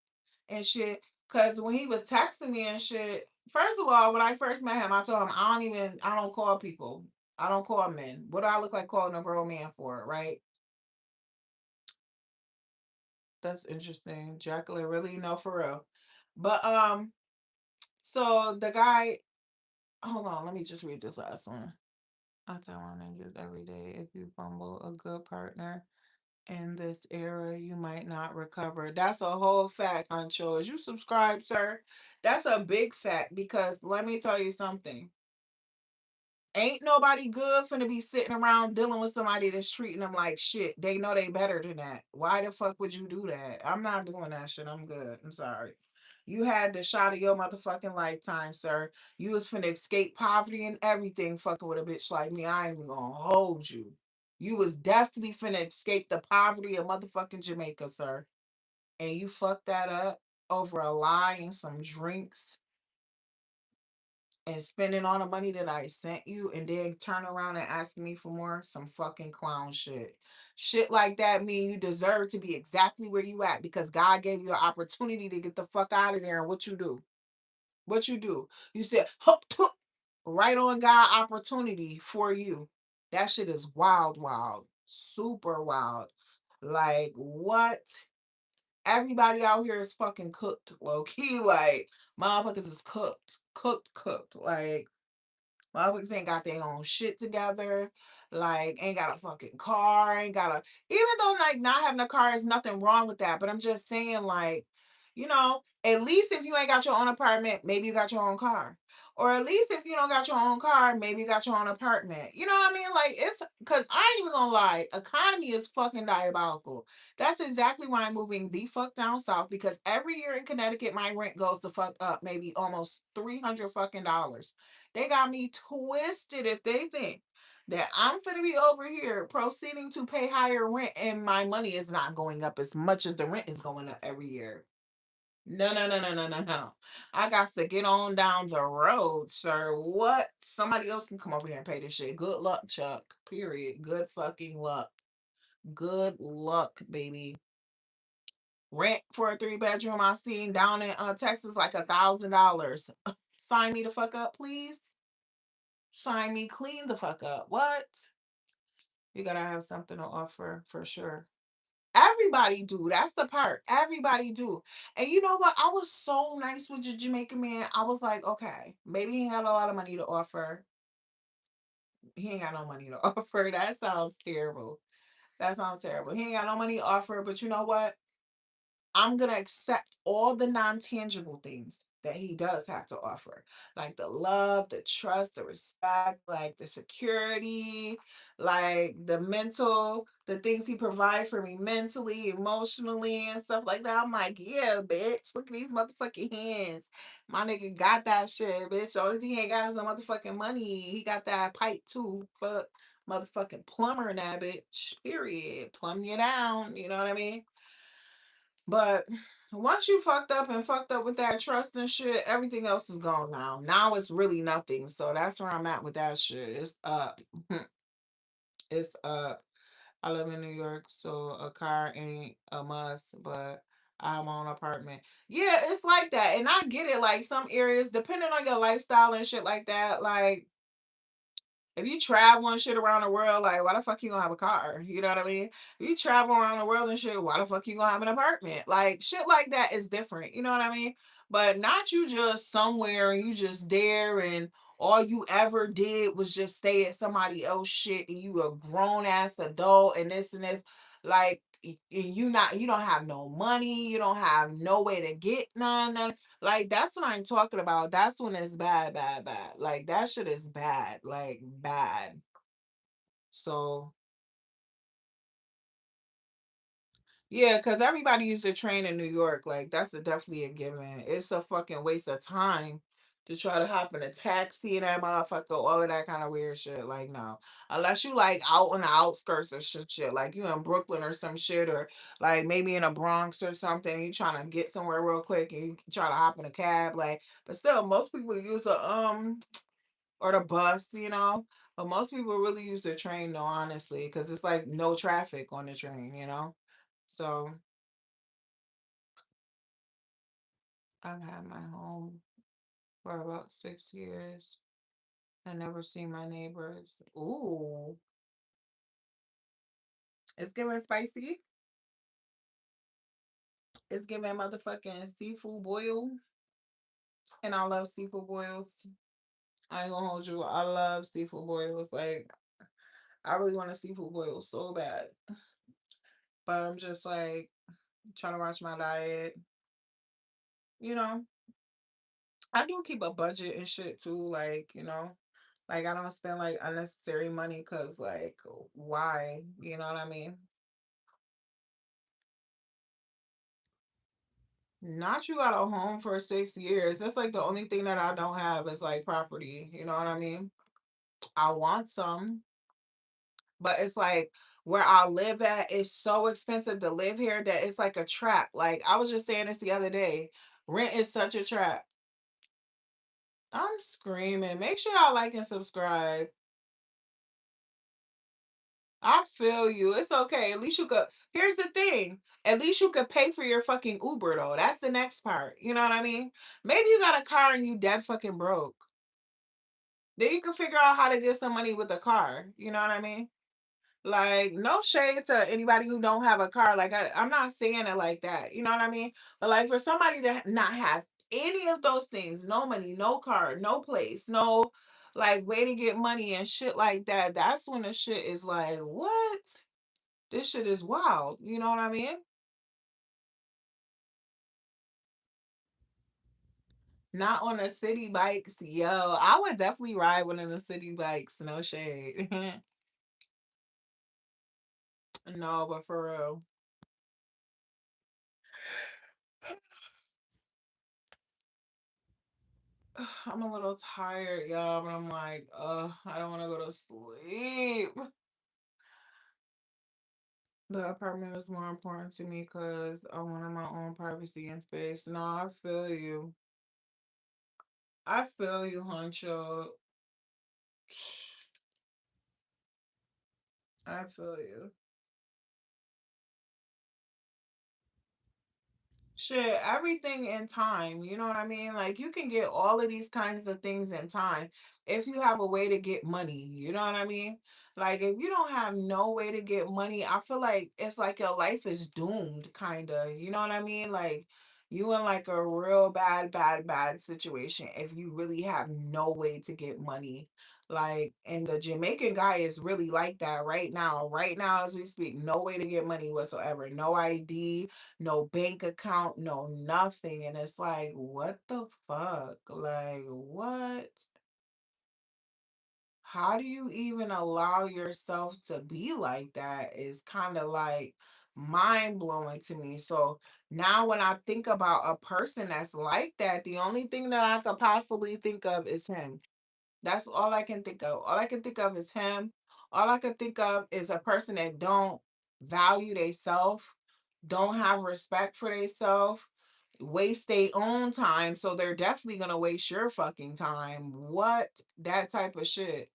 S1: and shit, because when he was texting me and shit, first of all, when I first met him, I told him I don't call people. I don't call men. What do I look like calling a grown man for, right? That's interesting. Jacqueline, really? No, for real. But so the guy, hold on, let me just read this last one. I tell my niggas every day, if you fumble a good partner in this era, you might not recover. That's a whole fact, Ancho. Is you subscribe, sir? That's a big fact because let me tell you something. Ain't nobody good finna be sitting around dealing with somebody that's treating them like shit. They know they better than that. Why the fuck would you do that? I'm not doing that shit. I'm good. I'm sorry. You had the shot of your motherfucking lifetime, sir. You was finna escape poverty and everything fucking with a bitch like me. I ain't even gonna hold you. You was definitely finna escape the poverty of motherfucking Jamaica, sir. And you fucked that up over a lie and some drinks and spending all the money that I sent you and then turn around and ask me for more, some fucking clown shit. Shit like that mean you deserve to be exactly where you at because God gave you an opportunity to get the fuck out of there. And what you do? What you do? You said, "Hup, tup," right on God opportunity for you. That shit is wild, wild. Super wild. Like, what? Everybody out here is fucking cooked, low key. Like, motherfuckers is cooked. Cooked, cooked. Like, motherfuckers ain't got their own shit together. Like, ain't got a fucking car. Ain't got a. Even though, like, not having a car is nothing wrong with that. But I'm just saying, like, at least if you ain't got your own apartment, maybe you got your own car. Or at least if you don't got your own car, maybe you got your own apartment. You know what I mean? Like, it's because I ain't even gonna lie, economy is fucking diabolical. That's exactly why I'm moving the fuck down south because every year in Connecticut, my rent goes the fuck up, maybe almost $300 fucking dollars. They got me twisted if they think that I'm gonna be over here proceeding to pay higher rent and my money is not going up as much as the rent is going up every year. No, no, no, no, no, no, no. I got to get on down the road, sir. What? Somebody else can come over here and pay this shit. Good luck, Chuck. Period. Good fucking luck. Good luck, baby. Rent for a 3 bedroom I seen down in Texas like $1,000. Sign me the fuck up, please. Sign me clean the fuck up. What? You gotta have something to offer for sure. Everybody do. That's the part. Everybody do. And you know what? I was so nice with the Jamaican man. I was like, okay, maybe he ain't got a lot of money to offer. He ain't got no money to offer. That sounds terrible. That sounds terrible. He ain't got no money to offer, but you know what? I'm going to accept all the non tangible things that he does have to offer, like the love, the trust, the respect, like the security, like the mental, the things he provides for me mentally, emotionally, and stuff like that. I'm like, yeah, bitch, look at these motherfucking hands. My nigga got that shit, bitch. The only thing he ain't got is the motherfucking money. He got that pipe too. Fuck motherfucking plumber in that bitch. Period. Plumb you down. You know what I mean? But once you fucked up with that trust and shit, everything else is gone now. Now it's really nothing. So that's where I'm at with that shit. It's up. It's up. I live in New York, so a car ain't a must, but I have my own apartment. Yeah, it's like that. And I get it. Like some areas, depending on your lifestyle and shit like that, like if you travel and shit around the world, like why the fuck you gonna have a car? You know what I mean? If you travel around the world and shit, why the fuck you gonna have an apartment? Like shit like that is different. You know what I mean? But not you just somewhere and you just there and all you ever did was just stay at somebody else shit and you a grown ass adult and this and this. Like you don't have no money, you don't have no way to get none. Like that's what I'm talking about. That's when it's bad, bad, bad. Like that shit is bad, like bad. So yeah, because everybody used to train in New York. Like that's definitely a given. It's a fucking waste of time to try to hop in a taxi and that motherfucker, all of that kind of weird shit. Like no, unless you like out on the outskirts or shit, like you in Brooklyn or some shit, or like maybe in the Bronx or something. You trying to get somewhere real quick and you try to hop in a cab, like. But still, most people use a or the bus, you know. But most people really use the train, though, honestly, because it's like no traffic on the train, you know. So I've had my home for about 6 years. I never seen my neighbors. Ooh, it's giving spicy. It's giving motherfucking seafood boil, and I love seafood boils. I ain't gonna hold you. I love seafood boils. Like I really want a seafood boil so bad, but I'm just like trying to watch my diet. You know, I do keep a budget and shit too, like, you know. Like I don't spend like unnecessary money cuz like why? You know what I mean? Not you got a home for 6 years. That's like the only thing that I don't have is like property. You know what I mean? I want some, but it's like where I live at is so expensive to live here that it's like a trap. Like I was just saying this the other day. Rent is such a trap. I'm screaming. Make sure y'all like and subscribe. I feel you. It's okay. At least you could. Here's the thing. At least you could pay for your fucking Uber though. That's the next part. You know what I mean? Maybe you got a car and you dead fucking broke. Then you can figure out how to get some money with a car. You know what I mean? Like no shade to anybody who don't have a car. Like I'm not saying it like that. You know what I mean? But like for somebody to not have any of those things, no money, no car, no place, no like way to get money and shit like that, that's when the shit is like, what? This shit is wild. You know what I mean? Not on the city bikes. Yo, I would definitely ride one of the city bikes. No shade. No, but for real. I'm a little tired, y'all, but I'm like, I don't want to go to sleep. The apartment is more important to me because I wanted my own privacy and space. No, I feel you. I feel you, Honcho. I feel you. Shit, everything in time. You know what I mean? Like, you can get all of these kinds of things in time if you have a way to get money. You know what I mean? Like, if you don't have no way to get money, I feel like it's like your life is doomed, kind of. You know what I mean? Like, you in like a real bad, bad, bad situation if you really have no way to get money. Like, and the Jamaican guy is really like that right now. Right now, as we speak, no way to get money whatsoever. No ID, no bank account, no nothing. And it's like, what the fuck? Like, what? How do you even allow yourself to be like that? Is kind of like mind blowing to me. So now when I think about a person that's like that, the only thing that I could possibly think of is him. That's all I can think of. All I can think of is him. All I can think of is a person that don't value themselves, don't have respect for themselves, waste their own time. So they're definitely gonna waste your fucking time. What? That type of shit.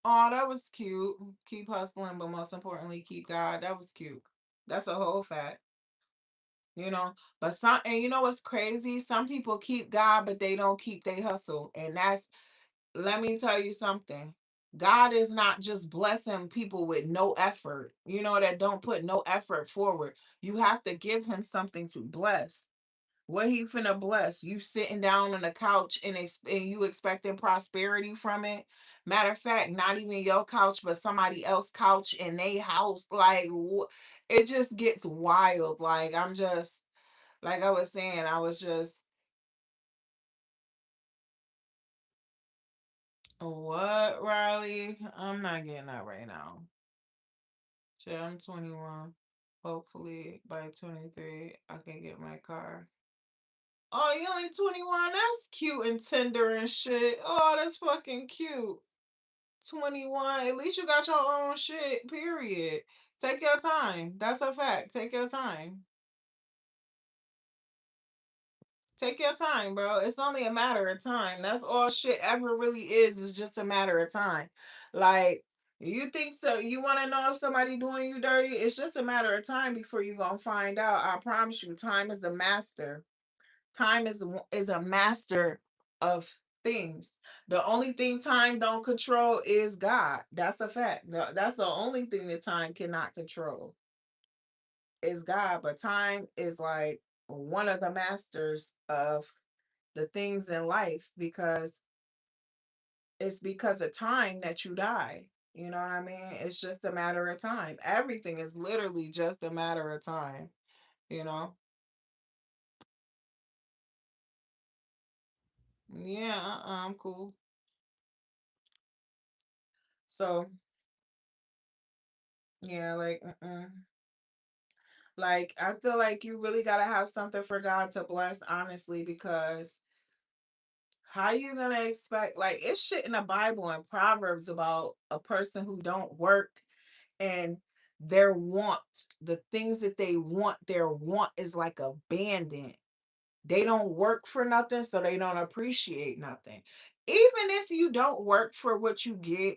S1: Oh, that was cute. Keep hustling, but most importantly, keep God. That was cute. That's a whole fact. You know, but some, and you know what's crazy? Some people keep God, but they don't keep their hustle. And that's, let me tell you something. God is not just blessing people with no effort, you know, that don't put no effort forward. You have to give him something to bless. What he finna bless? You sitting down on the couch and, and you expecting prosperity from it? Matter of fact, not even your couch, but somebody else couch in their house. Like, it just gets wild. Like, I'm just, like I was saying, I was just, what, Riley? I'm not getting that right now. Shit, I'm 21. Hopefully by 23, I can get my car. Oh, you only 21? That's cute and tender and shit. Oh, that's fucking cute. 21. At least you got your own shit, period. Take your time. That's a fact. Take your time. Take your time, bro. It's only a matter of time. That's all shit ever really is just a matter of time. Like, you think so? You want to know if somebody doing you dirty? It's just a matter of time before you gonna find out. I promise you, time is the master. Time is a master of things. The only thing time don't control is God. That's a fact. That's the only thing that time cannot control is God. But time is like one of the masters of the things in life because it's because of time that you die. You know what I mean? It's just a matter of time. Everything is literally just a matter of time, you know? Yeah, I'm cool. So, yeah, like, like, I feel like you really got to have something for God to bless, honestly, because how you gonna expect, like, it's shit in the Bible and Proverbs about a person who don't work and their want, the things that they want, their want is like abandoned. They don't work for nothing, so they don't appreciate nothing. Even if you don't work for what you get,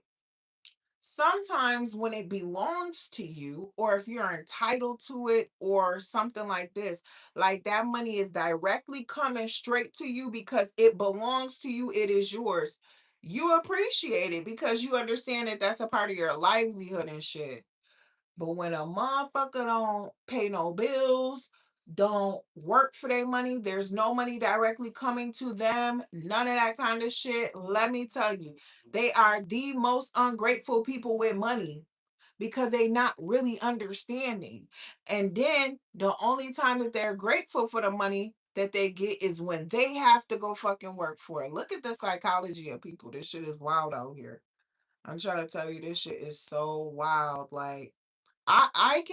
S1: sometimes when it belongs to you, or if you're entitled to it, or something like this, like that money is directly coming straight to you because it belongs to you, it is yours. You appreciate it because you understand that that's a part of your livelihood and shit. But when a motherfucker don't pay no bills, don't work for their money, there's no money directly coming to them, none of that kind of shit. Let me tell you, they are the most ungrateful people with money because they not really understanding. And then the only time that they're grateful for the money that they get is when they have to go fucking work for it. Look at the psychology of people. This shit is wild out here. I'm trying to tell you, this shit is so wild. Like, I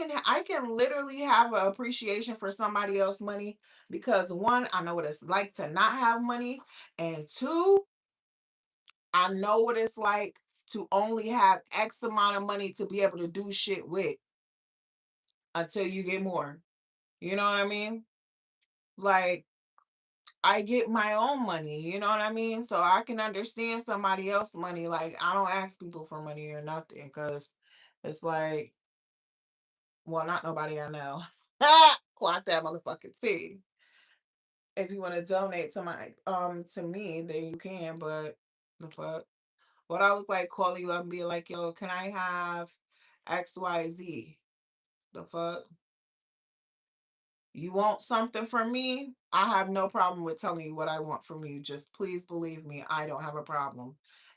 S1: can literally have an appreciation for somebody else's money because one, I know what it's like to not have money, and two, I know what it's like to only have X amount of money to be able to do shit with until you get more. You know what I mean? Like, I get my own money, you know what I mean? So I can understand somebody else's money. Like, I don't ask people for money or nothing because it's like, well, not nobody I know. Clock that motherfucking T. If you want to donate to my to me, then you can, but the fuck? What I look like calling you up and being like, yo, can I have XYZ? The fuck? You want something from me? I have no problem with telling you what I want from you. Just please believe me, I don't have a problem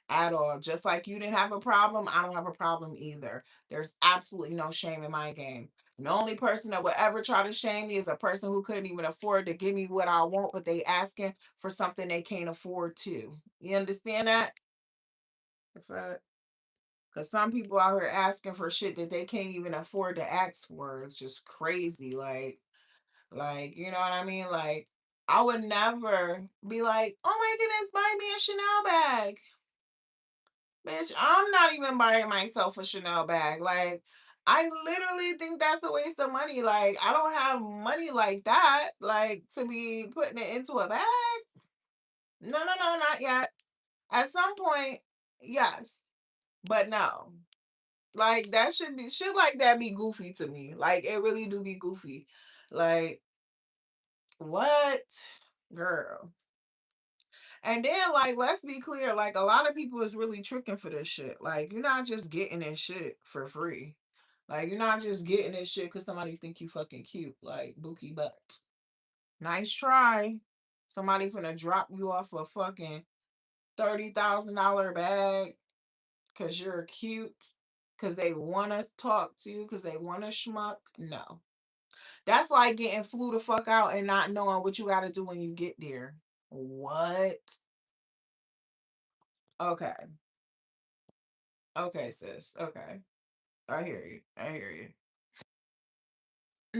S1: at all. Just like you didn't have a problem, I don't have a problem either. There's absolutely no shame in my game. The only person that would ever try to shame me is a person who couldn't even afford to give me what I want, but they asking for something they can't afford to. You understand that? The fuck? Because some people out here asking for shit that they can't even afford to ask for. It's just crazy. Like, you know what I mean? Like, I would never be like, oh my goodness, buy me a Chanel bag. Bitch, I'm not even buying myself a Chanel bag. Like, I literally think that's a waste of money. Like, I don't have money like that, like, to be putting it into a bag. No, no, no, not yet. At some point, yes, but no. Like, that should be, shit like that be goofy to me. Like, it really do be goofy. Like, what? Girl. And then, like, let's be clear, like, a lot of people is really tricking for this shit. Like, you're not just getting this shit for free. Like, you're not just getting this shit because somebody think you fucking cute. Like, Bookie butt. Nice try. Somebody finna drop you off a fucking $30,000 bag because you're cute. Because they want to talk to you. Because they want to schmuck. No. That's like getting flew the fuck out and not knowing what you got to do when you get there. What? Okay. Okay, sis. Okay. I hear you. I hear you.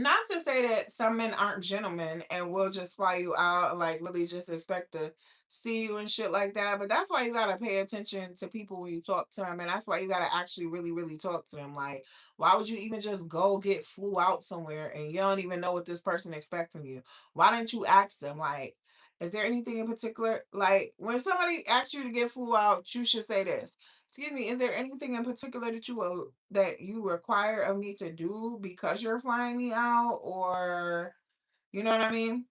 S1: Not to say that some men aren't gentlemen and will just fly you out and like really just expect to see you and shit like that. But that's why you gotta pay attention to people when you talk to them, and that's why you gotta actually really, really talk to them. Like, why would you even just go get flew out somewhere and you don't even know what this person expect from you? Why didn't you ask them like? Is there anything in particular? Like when somebody asks you to get flew out, you should say this. Excuse me, is there anything in particular that you require of me to do because you're flying me out, or you know what I mean?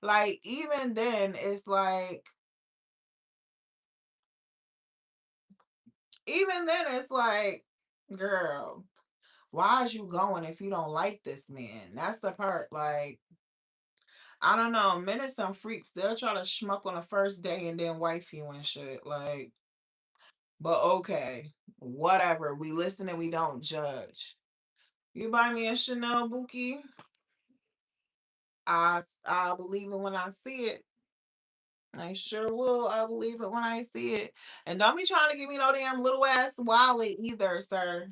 S1: Like even then it's like even then it's like, girl, why is you going if you don't like this man? That's the part. Like, I don't know, men are some freaks. They'll try to schmuck on the first day and then wife you and shit. Like, but okay, whatever. We listen and we don't judge. You buy me a Chanel bouquet, I believe it when I see it. I sure will. I believe it when I see it. And don't be trying to give me no damn little ass wallet either, sir.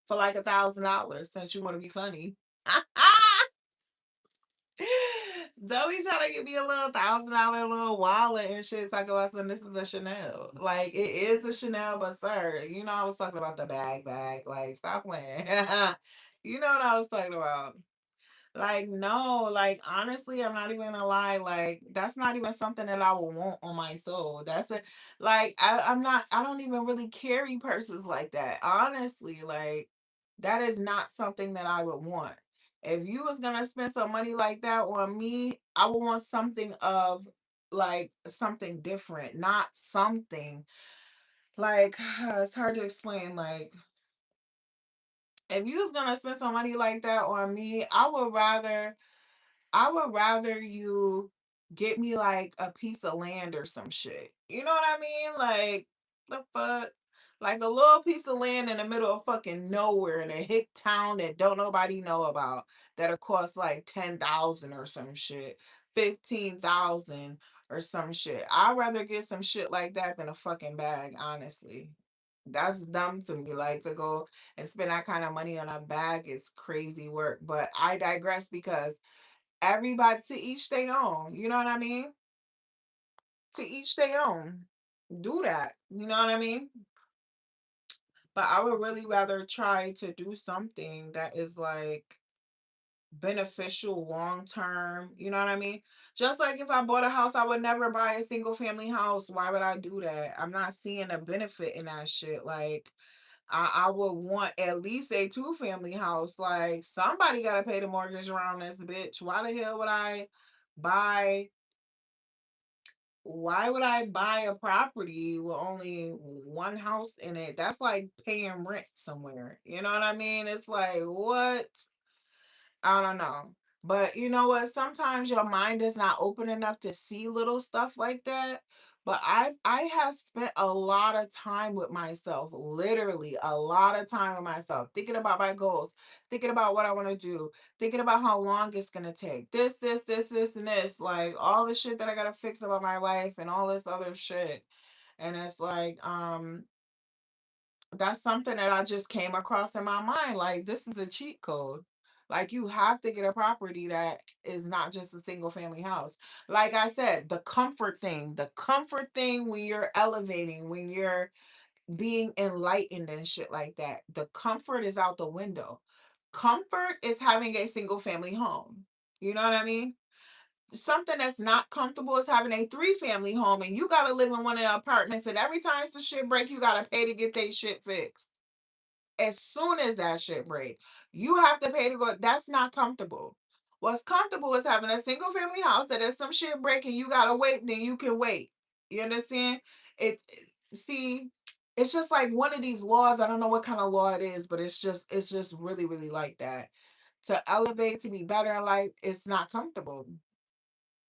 S1: For like $1,000 since you want to be funny. Don't be trying to give me a little $1,000 little wallet and shit. Talk about something. This is a Chanel. Like it is a Chanel, but sir, you know I was talking about the bag. Like stop playing. You know what I was talking about. Like, no, like honestly, I'm not even gonna lie. Like, that's not even something that I would want on my soul. That's a like I'm not I don't even really carry purses like that. Honestly, like that is not something that I would want. If you was gonna spend some money like that on me, I would want something of like something different, not something like it's hard to explain. Like if you was gonna spend some money like that on me, I would rather you get me like a piece of land or some shit. You know what I mean? Like the fuck? Like a little piece of land in the middle of fucking nowhere in a hick town that don't nobody know about that'll cost like 10,000 or some shit. 15,000 or some shit. I'd rather get some shit like that than a fucking bag, honestly. That's dumb to me. Like to go and spend that kind of money on a bag is crazy work. But I digress because everybody to each their own. You know what I mean? To each their own. Do that. You know what I mean? But I would really rather try to do something that is like beneficial long term. You know what I mean? Just like if I bought a house, I would never buy a single family house. Why would I do that? I'm not seeing a benefit in that shit. Like I would want at least a two-family house. Like somebody gotta pay the mortgage around this bitch. Buy why would I buy a property with only one house in it? That's like paying rent somewhere. You know what I mean? It's like, what? I don't know. But you know what? Sometimes your mind is not open enough to see little stuff like that. But I have spent a lot of time with myself, literally a lot of time with myself, thinking about my goals, thinking about what I want to do, thinking about how long it's gonna take. This, and this, like all the shit that I gotta fix about my life and all this other shit. And it's like, that's something that I just came across in my mind. Like, this is a cheat code. Like, you have to get a property that is not just a single family house. Like I said, the comfort thing when you're elevating, when you're being enlightened and shit like that, the comfort is out the window. Comfort is having a single family home. You know what I mean? Something that's not comfortable is having a three-family home and you gotta live in one of the apartments, and every time some shit break, you gotta pay to get that shit fixed. As soon as that shit break, you have to pay to go. That's not comfortable. What's comfortable is having a single family house that if some shit break and you gotta wait, then you can wait. You understand? See, it's just like one of these laws. I don't know what kind of law it is, but it's just really, really like that. To elevate, to be better in life, it's not comfortable.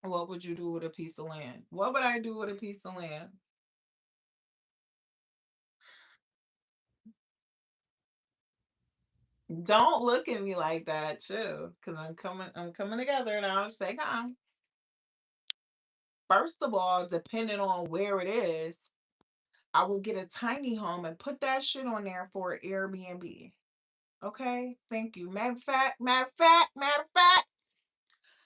S1: What would you do with a piece of land? What would I do with a piece of land? Don't look at me like that, too, because I'm coming together now. Say calm. First of all, depending on where it is, I would get a tiny home and put that shit on there for Airbnb. Okay, thank you. Matter of fact,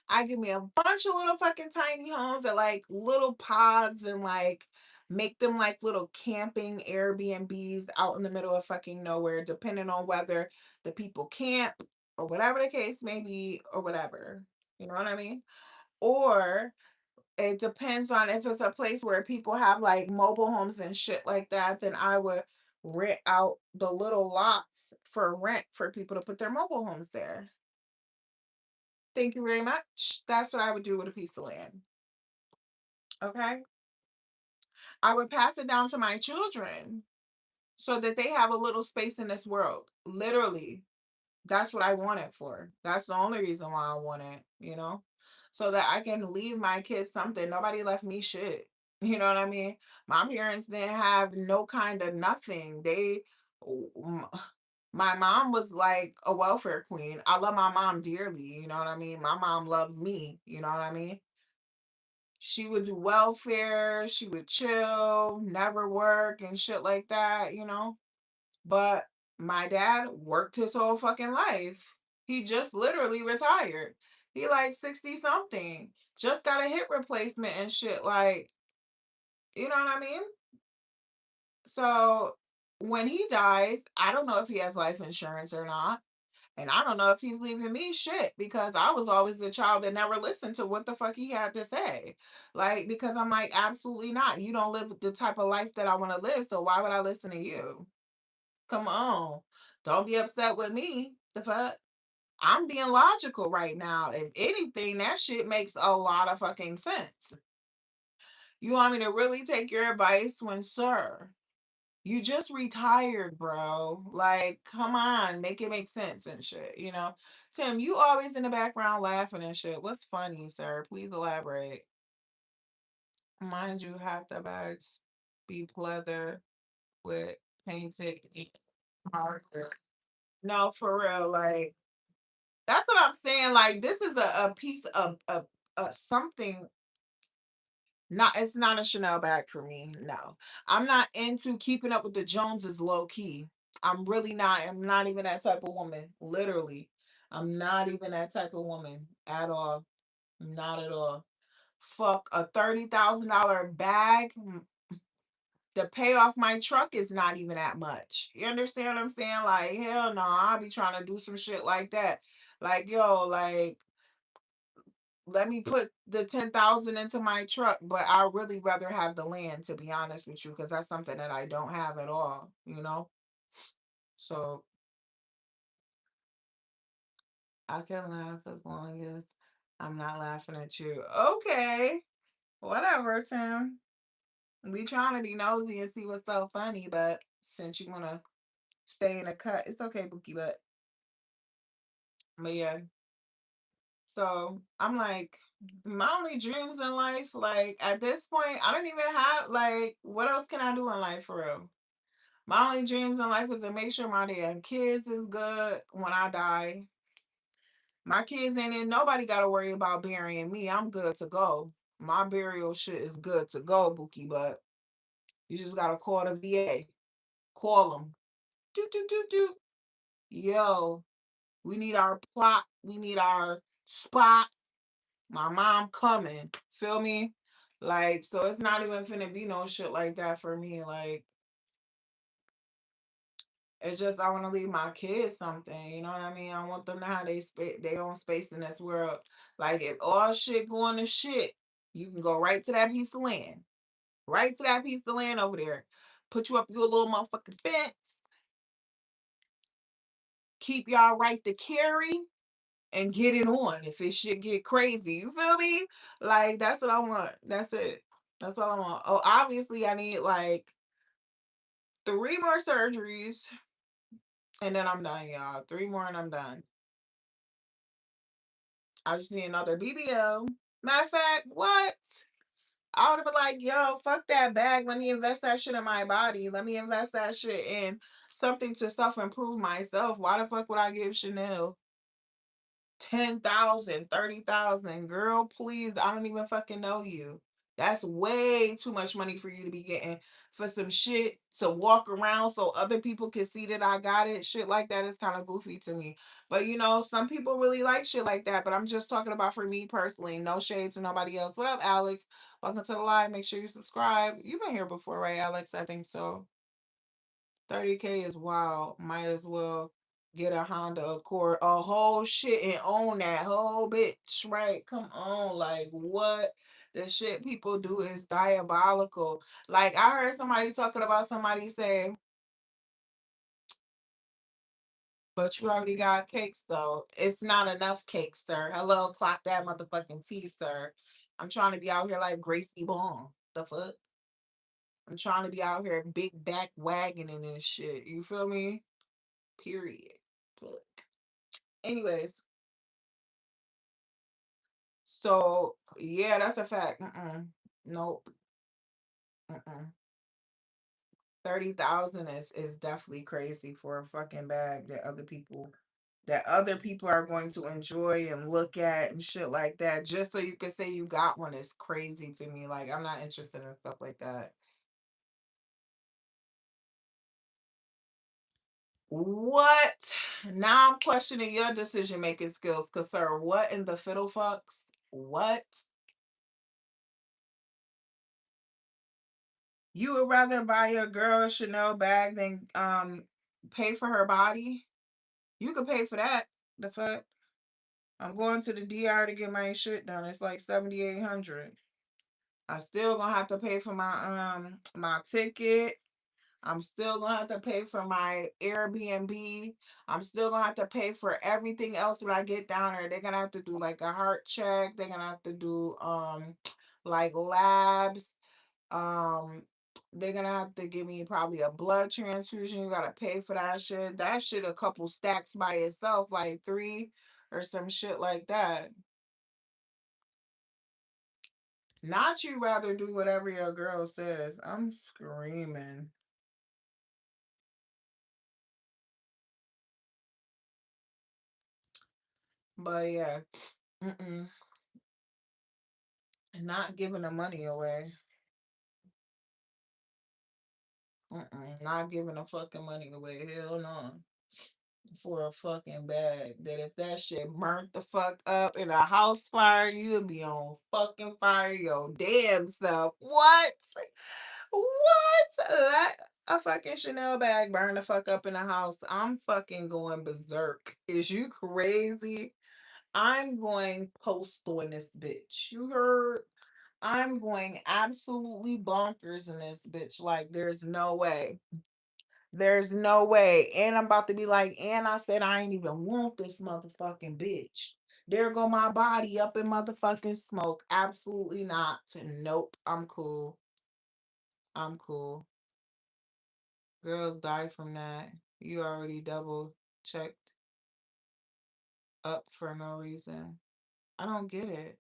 S1: I give me a bunch of little fucking tiny homes that like little pods and like make them like little camping Airbnbs out in the middle of fucking nowhere, depending on whether the people camp or whatever the case may be or whatever. You know what I mean? Or it depends on if it's a place where people have like mobile homes and shit like that, then I would rent out the little lots for rent for people to put their mobile homes there. Thank you very much. That's what I would do with a piece of land. Okay. I would pass it down to my children so that they have a little space in this world. Literally, that's what I want it for. That's the only reason why I want it. So that I can leave my kids something. Nobody left me shit. You know what I mean? My parents didn't have no kind of nothing. My mom was like a welfare queen. I love my mom dearly. You know what I mean? My mom loved me. You know what I mean? She would do welfare, she would chill, never work and shit like that. But my dad worked his whole fucking life. He just literally retired. He like 60 something. Just got a hip replacement and shit. Like, you know what I mean? So when he dies, I don't know if he has life insurance or not. And I don't know if he's leaving me shit because I was always the child that never listened to what the fuck he had to say. Like, because I'm like, absolutely not. You don't live the type of life that I want to live. So why would I listen to you? Come on. Don't be upset with me. The fuck? I'm being logical right now. If anything, that shit makes a lot of fucking sense. You want me to really take your advice when, sir? You just retired, bro. Like, come on, make it make sense and shit. Tim, you always in the background laughing and shit. What's funny, sir? Please elaborate. Mind you, half the bags be pleather with painted marker. No, for real. Like, that's what I'm saying. Like, this is a piece of something. Not it's not a Chanel bag for me. No. I'm not into keeping up with the Joneses low key. I'm really not. I'm not even that type of woman. Literally. I'm not even that type of woman at all. Not at all. Fuck a $30,000 bag. the pay off my truck is not even that much. You understand what I'm saying? Like, hell no, I'll be trying to do some shit like that. Like, yo, like, let me put the 10,000 into my truck, but I really rather have the land, to be honest with you, because that's something that I don't have at all, you know? So I can laugh as long as I'm not laughing at you. Okay. Whatever, Tim. We trying to be nosy and see what's so funny, but since you wanna stay in a cut, it's okay, Bookie. But yeah. So I'm like, my only dreams in life, like at this point, I don't even have like what else can I do in life for real? My only dreams in life is to make sure my damn kids is good when I die. My kids ain't in nobody gotta worry about burying me. I'm good to go. My burial shit is good to go, Bookie, but you just gotta call the VA. Call them. Do do do do. Yo, we need our plot. We need our spot. My mom coming. Feel me? Like, so it's not even finna be no shit like that for me. Like, it's just I want to leave my kids something. You know what I mean? I want them to have their own space in this world. Like, if all shit going to shit, you can go right to that piece of land. Right to that piece of land over there. Put you up your little motherfucking fence. Keep y'all right to carry and get it on if it should get crazy. You feel me? Like that's what I want. That's it. That's all I want. Oh, obviously I need like 3 more surgeries and then I'm done, y'all. 3 more and I'm done. I just need another BBL. Matter of fact, what? I would have been like, yo, fuck that bag. Let me invest that shit in my body. Let me invest that shit in something to self improve myself. Why the fuck would I give Chanel 10,000, 30,000, girl, please, I don't even fucking know you. That's way too much money for you to be getting for some shit to walk around so other people can see that I got it. Shit like that is kind of goofy to me. But you know, some people really like shit like that. But I'm just talking about for me personally. No shade to nobody else. What up, Alex? Welcome to the live. Make sure you subscribe. You've been here before, right, Alex? I think so. 30K is wild. Might as well get a Honda Accord, a whole shit, and own that whole bitch, right? Come on, like what the shit people do is diabolical. Like I heard somebody talking about somebody say, but you already got cakes though. It's not enough cakes, sir. Hello, clock that motherfucking tea, sir. I'm trying to be out here like Gracie Bond. The fuck? I'm trying to be out here big back wagoning and shit. You feel me? Period. Look. Anyways, so yeah, that's a fact. Nope. Mm-mm. 30,000 is definitely crazy for a fucking bag that other people are going to enjoy and look at and shit like that. Just so you can say you got one is crazy to me. Like I'm not interested in stuff like that. What? Now I'm questioning your decision making skills, cause sir, what in the fiddle fucks? What? You would rather buy your girl a Chanel bag than pay for her body? You could pay for that. The fuck? I'm going to the DR to get my shit done. It's like 7,800. I still gonna have to pay for my ticket. I'm still gonna have to pay for my Airbnb. I'm still gonna have to pay for everything else when I get down there. They're gonna have to do like a heart check. They're gonna have to do like labs. Um, they're gonna have to give me probably a blood transfusion. You gotta pay for that shit. That shit a couple stacks by itself, like three or some shit like that. Not you rather do whatever your girl says. I'm screaming. But yeah, mm-mm. Not giving the money away. Not giving the fucking money away. Hell no. For a fucking bag. That if that shit burnt the fuck up in a house fire, you'd be on fucking fire your damn self. What? What? Let a fucking Chanel bag burn the fuck up in the house. I'm fucking going berserk. Is you crazy? I'm going postal in this bitch. You heard? I'm going absolutely bonkers in this bitch. Like, there's no way. There's no way. And I'm about to be like, and I said I ain't even want this motherfucking bitch. There go my body up in motherfucking smoke. Absolutely not. Nope. I'm cool. I'm cool. Girls die from that. You already double checked up for no reason. I don't get it.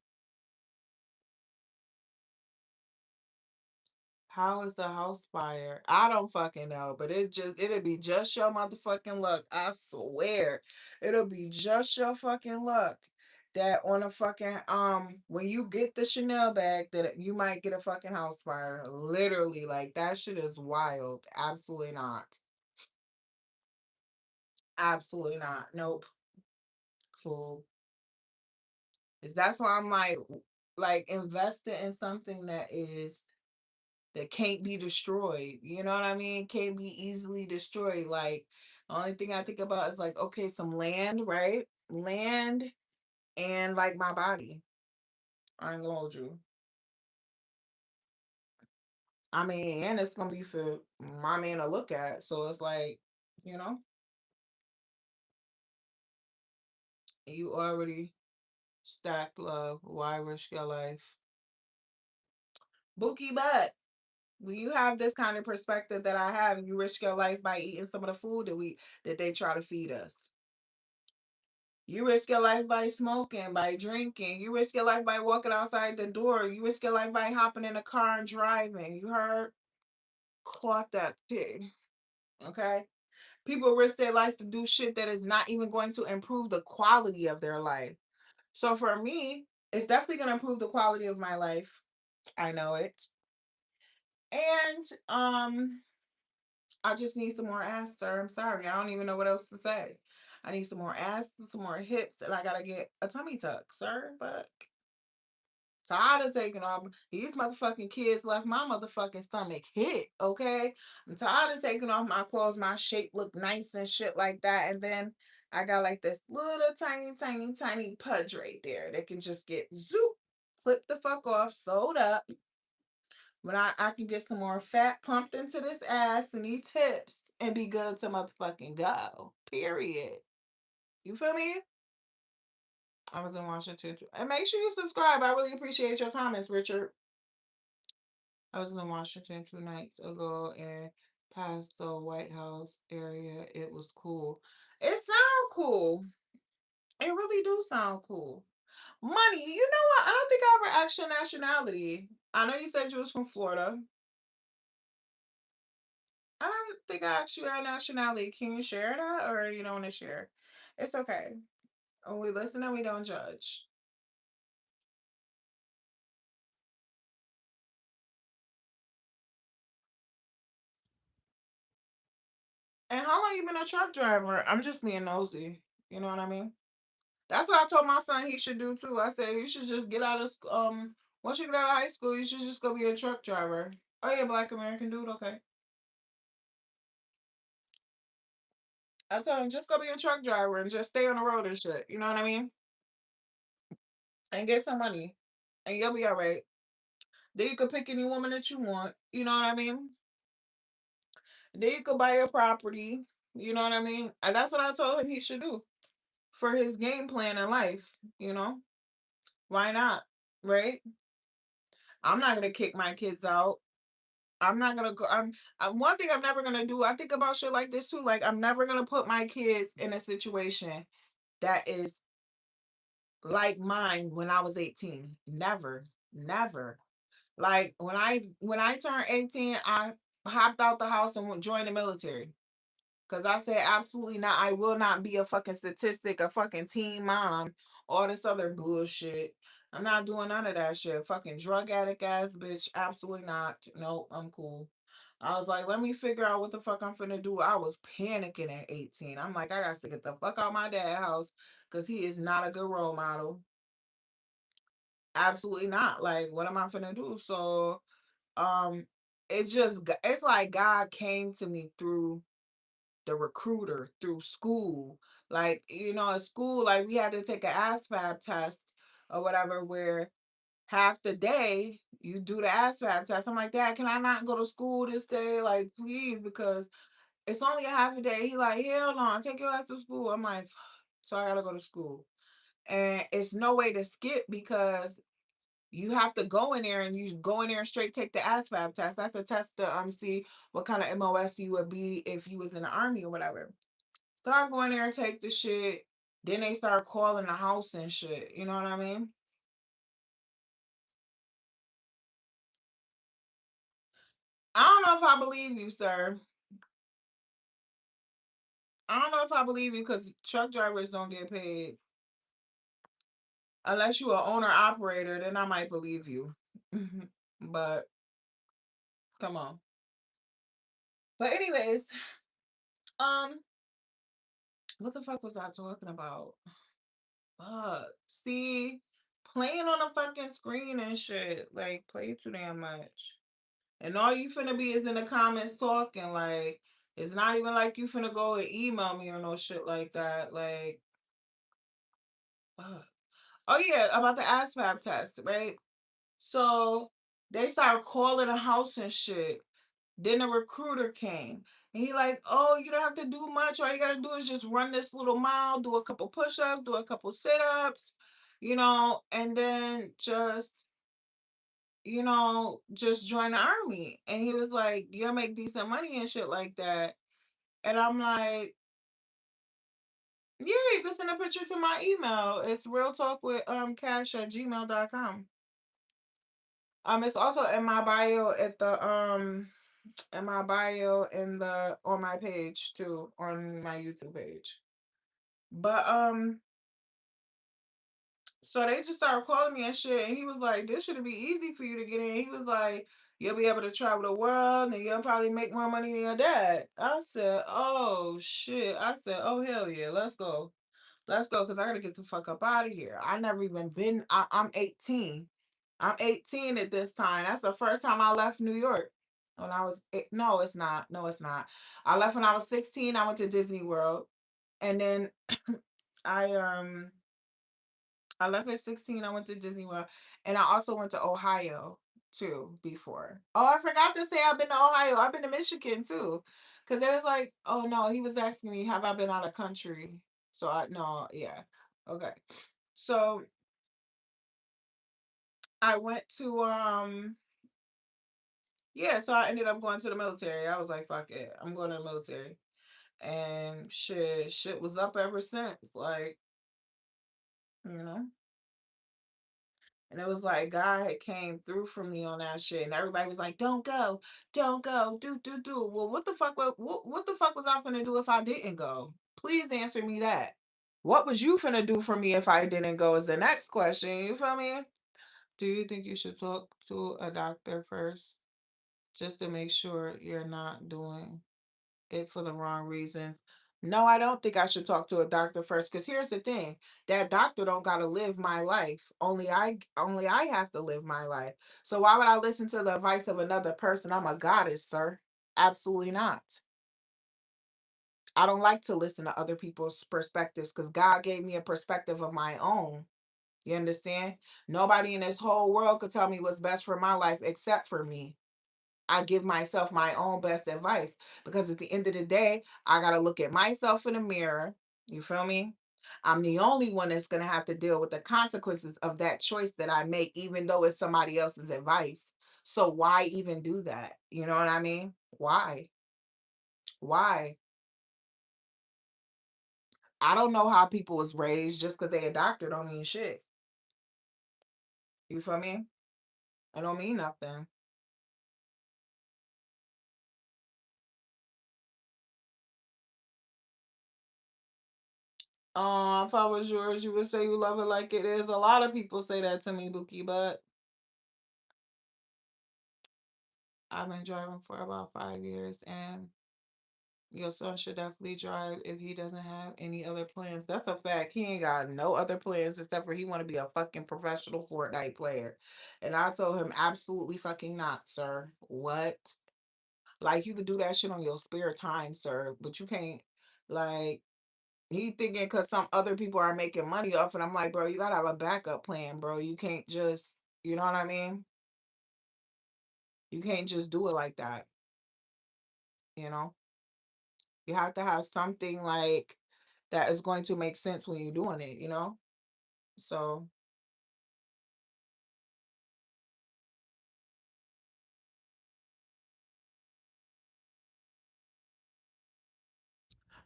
S1: How is the house fire? I don't fucking know, but it'll be just your motherfucking luck. I swear. It'll be just your fucking luck that on a fucking when you get the Chanel bag that you might get a fucking house fire. Literally, like that shit is wild. Absolutely not. Absolutely not. Nope. Cool. Is that's why I'm like invested in something that can't be destroyed. You know what I mean? Can't be easily destroyed. Like the only thing I think about is like, okay, some land, right? Land and like my body. I ain't gonna hold you. I mean, and it's gonna be for my man to look at. So it's like, you know, you already stacked love. Why risk your life? Bookie butt. When you have this kind of perspective that I have, you risk your life by eating some of the food that they try to feed us. You risk your life by smoking, by drinking. You risk your life by walking outside the door. You risk your life by hopping in a car and driving. You heard? Clock that shit. Okay? People risk their life to do shit that is not even going to improve the quality of their life. So for me, it's definitely going to improve the quality of my life. I know it. And I just need some more ass, sir. I'm sorry. I don't even know what else to say. I need some more ass, some more hips, and I gotta get a tummy tuck, sir. But tired of taking off. These motherfucking kids left my motherfucking stomach hit, okay? I'm tired of taking off my clothes. My shape look nice and shit like that. And then I got like this little tiny, tiny, tiny pudge right there that can just get zoop, clip the fuck off, sewed up. When I can get some more fat pumped into this ass and these hips and be good to motherfucking go. Period. You feel me? I was in Washington too. And make sure you subscribe. I really appreciate your comments, Richard. I was in Washington 2 nights ago and past the White House area. It was cool. It sound cool. It really do sound cool. Money, you know what? I don't think I ever asked your nationality. I know you said you was from Florida. I don't think I asked you your nationality. Can you share that or you don't want to share? It's okay. We listen and we don't judge. And how long you been a truck driver? I'm just being nosy. You know what I mean? That's what I told my son he should do too. I said you should just get out of once you get out of high school, you should just go be a truck driver. Oh yeah, Black American dude. Okay. I told him just go be a truck driver and just stay on the road and shit. You know what I mean? And get some money, and you'll be all right. Then you can pick any woman that you want. You know what I mean? Then you could buy a property. You know what I mean? And that's what I told him he should do for his game plan in life. You know, why not? Right? I'm not gonna kick my kids out. I'm not gonna go. One thing I'm never gonna do. I think about shit like this too. Like I'm never gonna put my kids in a situation that is like mine when I was 18. Never, never. Like when I turned 18, I hopped out the house and joined the military. Cause I said absolutely not. I will not be a fucking statistic, a fucking teen mom, all this other bullshit. I'm not doing none of that shit. Fucking drug addict ass bitch. Absolutely not. Nope, I'm cool. I was like, let me figure out what the fuck I'm finna do. I was panicking at 18. I'm like, I got to get the fuck out my dad's house because he is not a good role model. Absolutely not. Like, what am I finna do? So, um, it's like God came to me through the recruiter, through school. Like, at school, like we had to take an ASVAB test or whatever, where half the day you do the ASVAB test. I'm like, Dad, can I not go to school this day? Like, please, because it's only a half a day. He like, hell no, take your ass to school. I'm like, so I gotta go to school. And it's no way to skip because you have to go in there and you go in there and straight take the ASVAB test. That's a test to see what kind of MOS you would be if you was in the army or whatever. So I go in there and take the shit. Then they start calling the house and shit. You know what I mean? I don't know if I believe you, sir. I don't know if I believe you because truck drivers don't get paid. Unless you are owner operator, then I might believe you. But come on. But anyways, um, what the fuck was I talking about? Fuck. See, playing on a fucking screen and shit. Like, play too damn much. And all you finna be is in the comments talking. Like, it's not even like you finna go and email me or no shit like that. Like, fuck. Oh yeah, about the ASVAB test, right? So they started calling the house and shit. Then the recruiter came. And he like, oh, you don't have to do much. All you gotta do is just run this little mile, do a couple push-ups, do a couple sit-ups, and then just join the army. And he was like, you'll make decent money and shit like that. And I'm like, yeah, you can send a picture to my email. It's real talk with cash@gmail.com. It's also in my bio at the in my bio in the on my page too, on my YouTube page. But so they just started calling me and shit, and he was like, this should be easy for you to get in. He was like, you'll be able to travel the world and you'll probably make more money than your dad. I said, oh shit. I said, oh hell yeah, let's go. Let's go, because I gotta get the fuck up out of here. I never even been I'm 18. I'm 18 at this time. That's the first time I left New York. When I was no, it's not. No, it's not. I left when I was 16. I went to Disney World. And then I I left at 16. I went to Disney World. And I also went to Ohio too before. Oh, I forgot to say I've been to Ohio. I've been to Michigan too. Cause it was like, oh no, he was asking me, have I been out of country? So I no, yeah. Okay. So I went to yeah, so I ended up going to the military. I was like, fuck it. I'm going to the military. And shit was up ever since. Like, you know. And it was like God had came through for me on that shit. And everybody was like, don't go, do. Well, what the fuck was I finna do if I didn't go? Please answer me that. What was you finna do for me if I didn't go is the next question. You feel me? Do you think you should talk to a doctor first just to make sure you're not doing it for the wrong reasons? No, I don't think I should talk to a doctor first because here's the thing. That doctor don't got to live my life. Only I have to live my life. So why would I listen to the advice of another person? I'm a goddess, sir. Absolutely not. I don't like to listen to other people's perspectives because God gave me a perspective of my own. You understand? Nobody in this whole world could tell me what's best for my life except for me. I give myself my own best advice because at the end of the day, I got to look at myself in the mirror. You feel me? I'm the only one that's going to have to deal with the consequences of that choice that I make, even though it's somebody else's advice. So why even do that? You know what I mean? Why? Why? I don't know how people was raised just because they a doctor don't mean shit. You feel me? I don't mean nothing. If I was yours, you would say you love it like it is. A lot of people say that to me, Bookie, but I've been driving for about 5 years, and your son should definitely drive if he doesn't have any other plans. That's a fact. He ain't got no other plans except for he want to be a fucking professional Fortnite player. And I told him absolutely fucking not, sir. What? Like you could do that shit on your spare time, sir, but you can't like he thinking because some other people are making money off it. I'm like, bro, you gotta have a backup plan, bro. You can't just, you know what I mean? You can't just do it like that, you know? You have to have something like that is going to make sense when you're doing it, you know? So,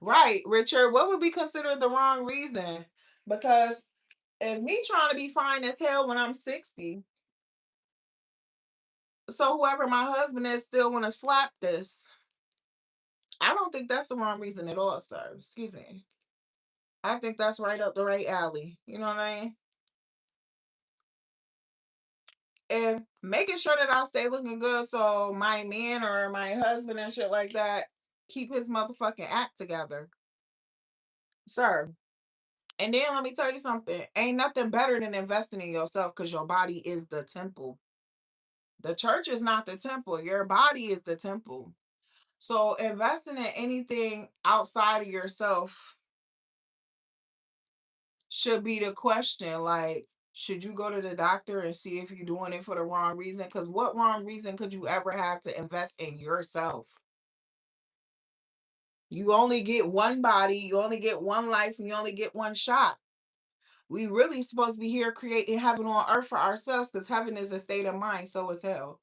S1: right, Richard, what would be considered the wrong reason? Because if me trying to be fine as hell when I'm 60, so whoever my husband is still want to slap this, I don't think that's the wrong reason at all, sir. Excuse me. I think that's right up the right alley. You know what I mean? And making sure that I stay looking good so my man or my husband and shit like that keep his motherfucking act together, sir. And then let me tell you something. Ain't nothing better than investing in yourself because your body is the temple. The church is not the temple. Your body is the temple. So investing in anything outside of yourself should be the question. Like, should you go to the doctor and see if you're doing it for the wrong reason? Because what wrong reason could you ever have to invest in yourself? You only get one body, you only get one life, and you only get one shot. We really supposed to be here creating heaven on earth for ourselves because heaven is a state of mind, so is hell.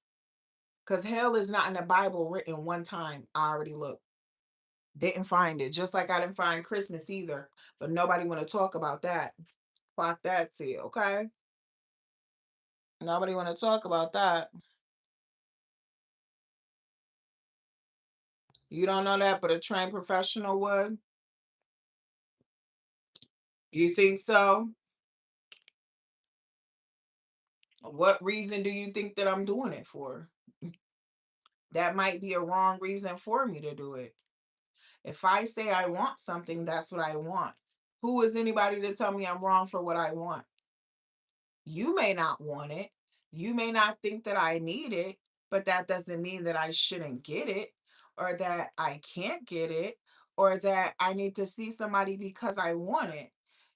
S1: Because hell is not in the Bible written one time. I already looked. Didn't find it. Just like I didn't find Christmas either. But nobody want to talk about that. Clock that till, okay? Nobody want to talk about that. You don't know that, but a trained professional would. You think so? What reason do you think that I'm doing it for? That might be a wrong reason for me to do it. If I say I want something, that's what I want. Who is anybody to tell me I'm wrong for what I want? You may not want it. You may not think that I need it, but that doesn't mean that I shouldn't get it or that I can't get it or that I need to see somebody because I want it.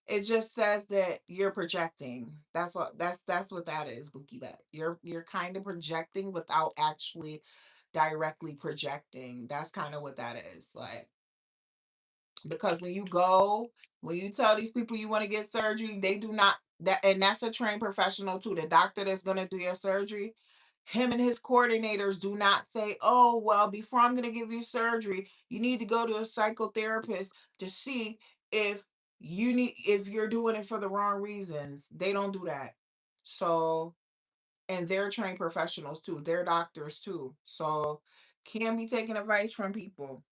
S1: It just says that you're projecting. That's what that is, Bookie. That you're kind of projecting without actually directly projecting. That's kind of what that is. Like because when you tell these people you want to get surgery, they do not that and that's a trained professional too. The doctor that's gonna do your surgery, him and his coordinators do not say, oh well, before I'm gonna give you surgery, you need to go to a psychotherapist to see if if you're doing it for the wrong reasons. They don't do that. So and they're trained professionals too. They're doctors too. So can be taking advice from people.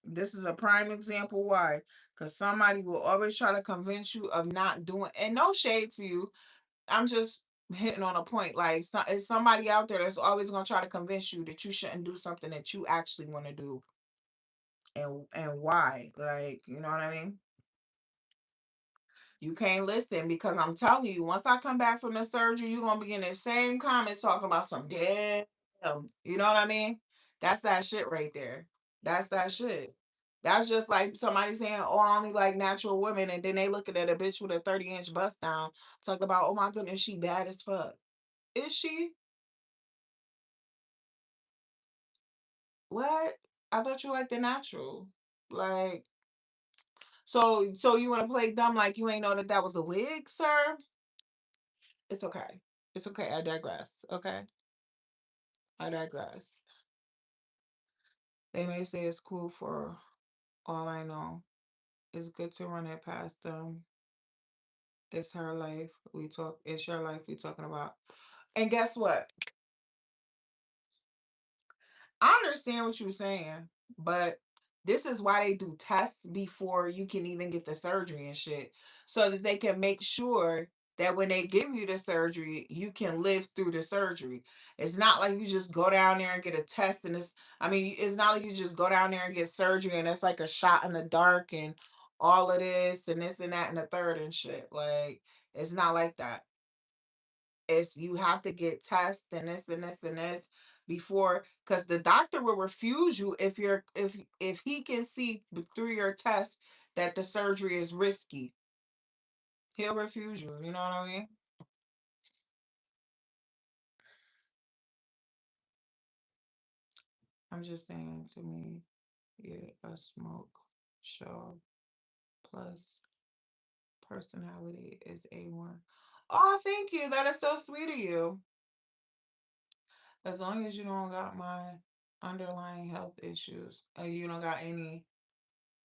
S1: This is a prime example why. Because somebody will always try to convince you of not doing, and no shade to you. I'm just hitting on a point. Like, it's somebody out there that's always going to try to convince you that you shouldn't do something that you actually want to do. And why? Like, you know what I mean? You can't listen because I'm telling you, once I come back from the surgery, you're gonna be in the same comments talking about some damn. You know what I mean? That's that shit right there. That's that shit. That's just like somebody saying, "Oh, I only like natural women," and then they looking at a bitch with a 30-inch bust down, talk about, "Oh my goodness, she bad as fuck." Is she? What? I thought you liked the natural. Like, so you want to play dumb like you ain't know that that was a wig, sir? It's okay. It's okay. I digress. Okay. I digress. They may say it's cool for all I know. It's good to run it past them. It's her life. It's your life we talking about. And guess what? I understand what you're saying, but this is why they do tests before you can even get the surgery and shit. So that they can make sure that when they give you the surgery, you can live through the surgery. It's not like you just go down there and get a test and it's not like you just go down there and get surgery and it's like a shot in the dark and all of this and that and the third and shit. Like, it's not like that. It's you have to get tests and this and this and this before, because the doctor will refuse you if you're if he can see through your test that the surgery is risky. He'll refuse you. You know what I mean? I'm just saying, to me, yeah, a smoke show plus personality is A1. Oh, thank you. That is so sweet of you. As long as you don't got my underlying health issues, you don't got any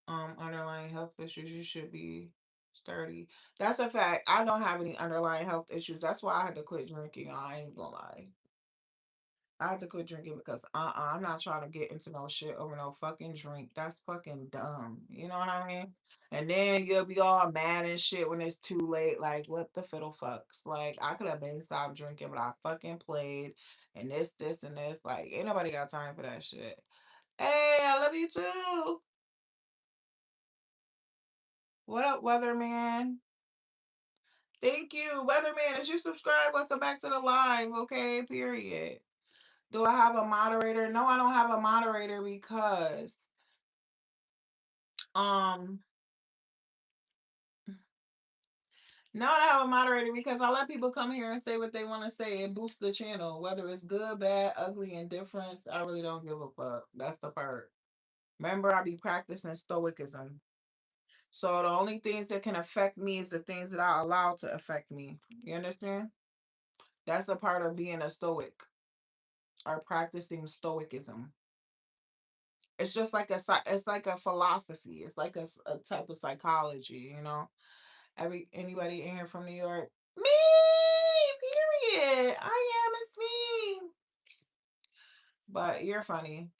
S1: underlying health issues, you should be sturdy. That's a fact. I don't have any underlying health issues. That's why I had to quit drinking. I ain't gonna lie. I had to quit drinking because I'm not trying to get into no shit over no fucking drink. That's fucking dumb. You know what I mean? And then you'll be all mad and shit when it's too late. Like, what the fiddle fucks? Like, I could have been stopped drinking, but I fucking played and this, and this. Like, ain't nobody got time for that shit. Hey, I love you too. What up, weatherman? Thank you, weatherman. As you subscribe, welcome back to the live. Okay, period. Do I have a moderator? No, I don't have a moderator because um no, I don't have a moderator because I let people come here and say what they want to say. It boosts the channel, whether it's good, bad, ugly, indifference. I really don't give a fuck. That's the part. Remember, I be practicing stoicism. So the only things that can affect me is the things that I allow to affect me. You understand? That's a part of being a stoic or practicing stoicism. It's just like it's like a philosophy. It's like a type of psychology, you know. Anybody in here from New York? Me, period. I am. It's me. But you're funny.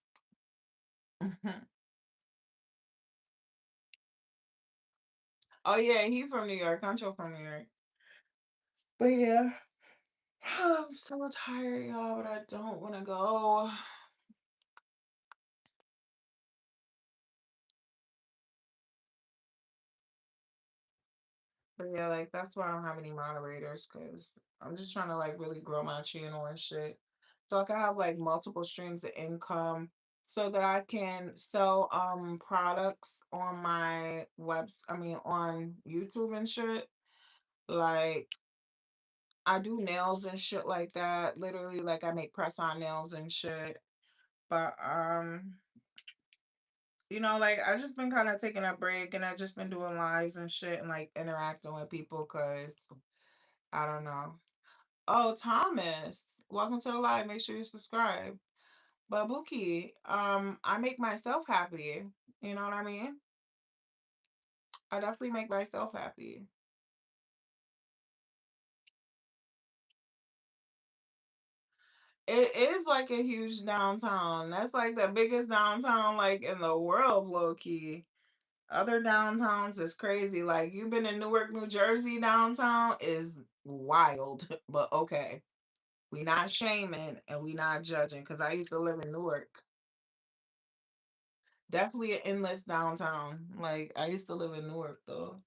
S1: Oh yeah, he from New York. Concho from New York. But yeah, I'm so tired, y'all. But I don't want to go. But yeah, like that's why I don't have any moderators because I'm just trying to like really grow my channel and shit. So I can have like multiple streams of income so that I can sell products on my on YouTube and shit. Like I do nails and shit like that. Literally like I make press on nails and shit. But like I just been kind of taking a break and I just been doing lives and shit and like interacting with people because I don't know. Oh, Thomas, welcome to the live. Make sure you subscribe. But Buki, I make myself happy. You know what I mean? I definitely make myself happy. It is like a huge downtown. That's like the biggest downtown like in the world, low key. Other downtowns is crazy. Like you've been in Newark, New Jersey downtown is wild. But okay. We not shaming and we not judging because I used to live in Newark. Definitely an endless downtown. Like I used to live in Newark though.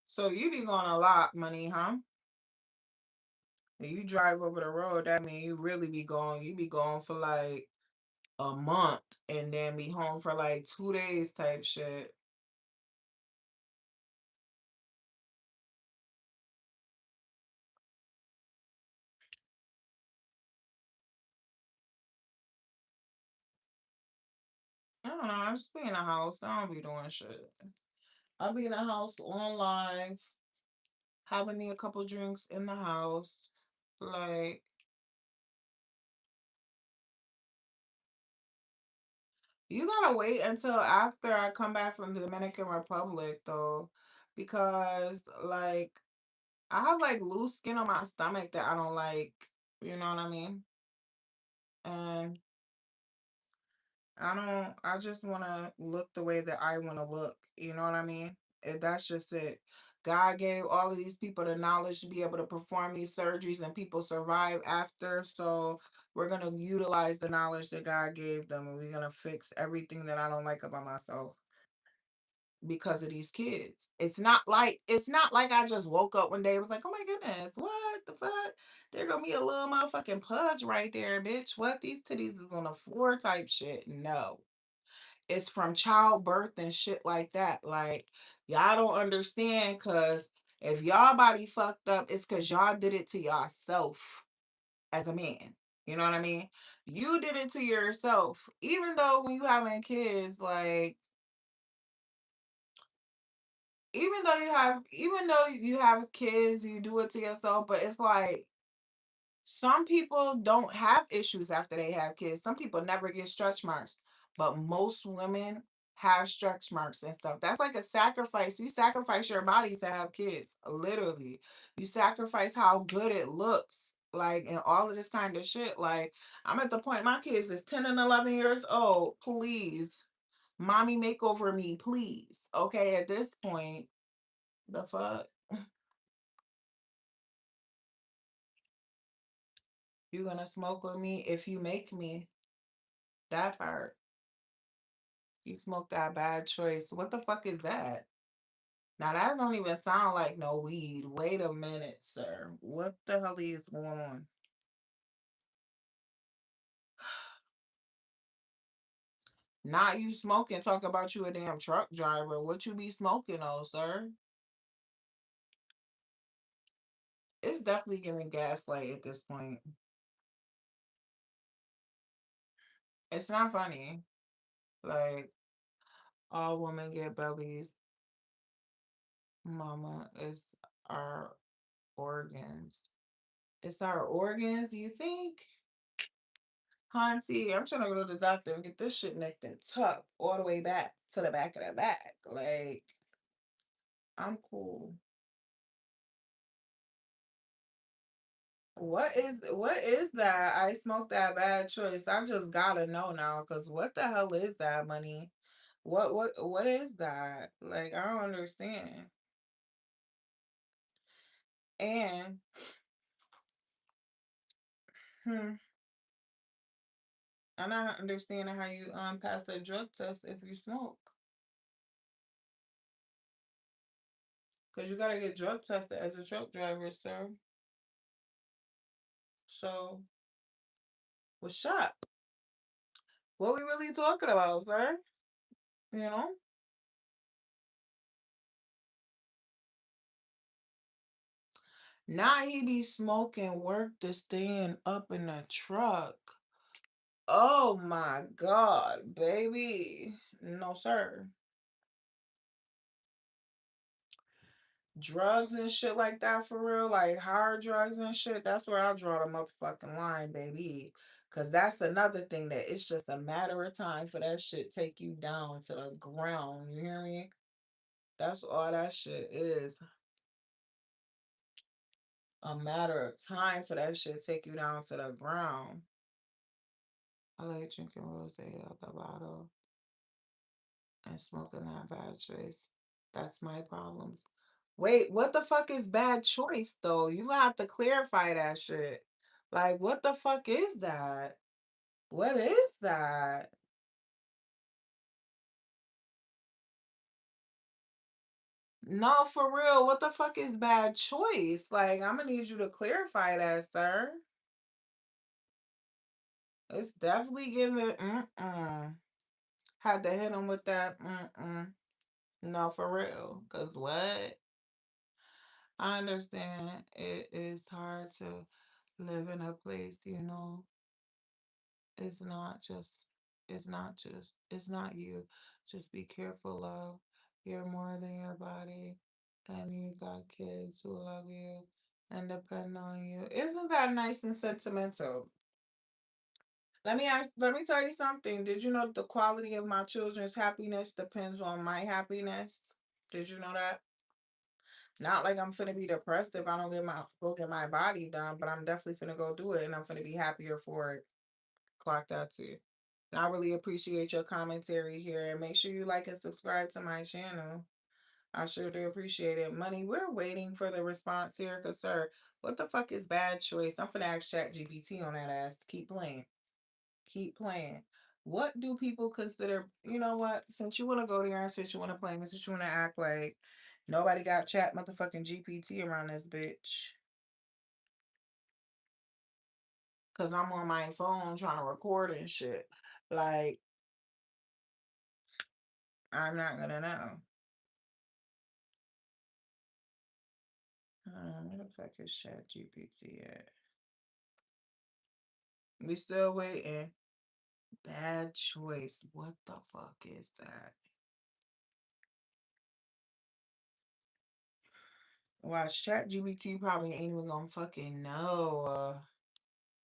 S1: So you be going a lot, money, huh? When you drive over the road, that mean you really be going. You be going for like a month and then be home for like 2 days type shit. I don't know. I just be in the house. I don't be doing shit. I'll be in the house on live, having me a couple drinks in the house. Like, you gotta wait until after I come back from the Dominican Republic though. Because like I have like loose skin on my stomach that I don't like. You know what I mean? And I just want to look the way that I want to look. You know what I mean? And that's just it. God gave all of these people the knowledge to be able to perform these surgeries and people survive after. So we're going to utilize the knowledge that God gave them and we're going to fix everything that I don't like about myself. because of these kids. It's not like I just woke up one day and was like, oh my goodness, what the fuck? There gonna be a little motherfucking pudge right there, bitch. What, these titties is on the floor type shit. No. It's from childbirth and shit like that. Like, y'all don't understand, cause if y'all body fucked up, it's cause y'all did it to yourself as a man. You know what I mean? You did it to yourself. Even though when you having kids, like, even though you have kids, you do it to yourself, but it's like some people don't have issues after they have kids. Some people never get stretch marks, but most women have stretch marks and stuff. That's like a sacrifice. You sacrifice your body to have kids, literally. You sacrifice how good it looks, like, and all of this kind of shit. Like, I'm at the point, my kids is 10 and 11 years old. Please, mommy makeover me, please. Okay, at this point, the fuck? You gonna smoke with me if you make me. That part. You smoked that bad choice. What the fuck is that? Now that don't even sound like no weed. Wait a minute, sir. What the hell is going on? Not you smoking, talk about you a damn truck driver. What you be smoking on, sir? It's definitely giving gaslight at this point. It's not funny. Like, all women get bellies. Mama, it's our organs. It's our organs, you think? Auntie, I'm trying to go to the doctor and get this shit nicked and tucked all the way back to the back of the back. Like, I'm cool. What is that? I smoked that bad choice. I just gotta know now, cause what the hell is that, money? What is that? Like, I don't understand. And hmm, I'm not understanding how you pass a drug test if you smoke. Cause you gotta get drug tested as a truck driver, sir. So what's up? What we really talking about, sir? You know? Not he be smoking work to staying up in the truck. Oh my God, baby. No, sir. Drugs and shit like that for real, like hard drugs and shit, that's where I draw the motherfucking line, baby. Cause that's another thing that it's just a matter of time for that shit take you down to the ground. You hear me? That's all that shit is. A matter of time for that shit take you down to the ground. I like drinking rosé out the bottle and smoking that bad choice. That's my problems. Wait, what the fuck is bad choice though? You gonna have to clarify that shit. Like, what the fuck is that? What is that? No, for real. What the fuck is bad choice? Like, I'm gonna need you to clarify that, sir. It's definitely giving. Had to hit him with that. No, for real. Cause what? I understand it is hard to live in a place, it's not just, it's not you. Just be careful, love. You're more than your body, and you got kids who love you and depend on you. Isn't that nice and sentimental? Let me tell you something. Did you know that the quality of my children's happiness depends on my happiness? Did you know that? Not like I'm finna be depressed if I don't get my body done, but I'm definitely finna go do it and I'm finna be happier for it. Clock that too. And I really appreciate your commentary here and make sure you like and subscribe to my channel. I sure do appreciate it. Money, we're waiting for the response here, cause sir, what the fuck is bad choice? I'm finna ask Chat GPT on that ass. Keep playing. Keep playing. What do people consider? You know what? Since you want to go there and since you want to play me, since you want to act like nobody got chat motherfucking GPT around this bitch. Cause I'm on my phone trying to record and shit. Like, I'm not gonna know. Where the fuck is chat GPT at? We still waiting. Bad choice. What the fuck is that? Watch, ChatGPT probably ain't even gonna fucking know.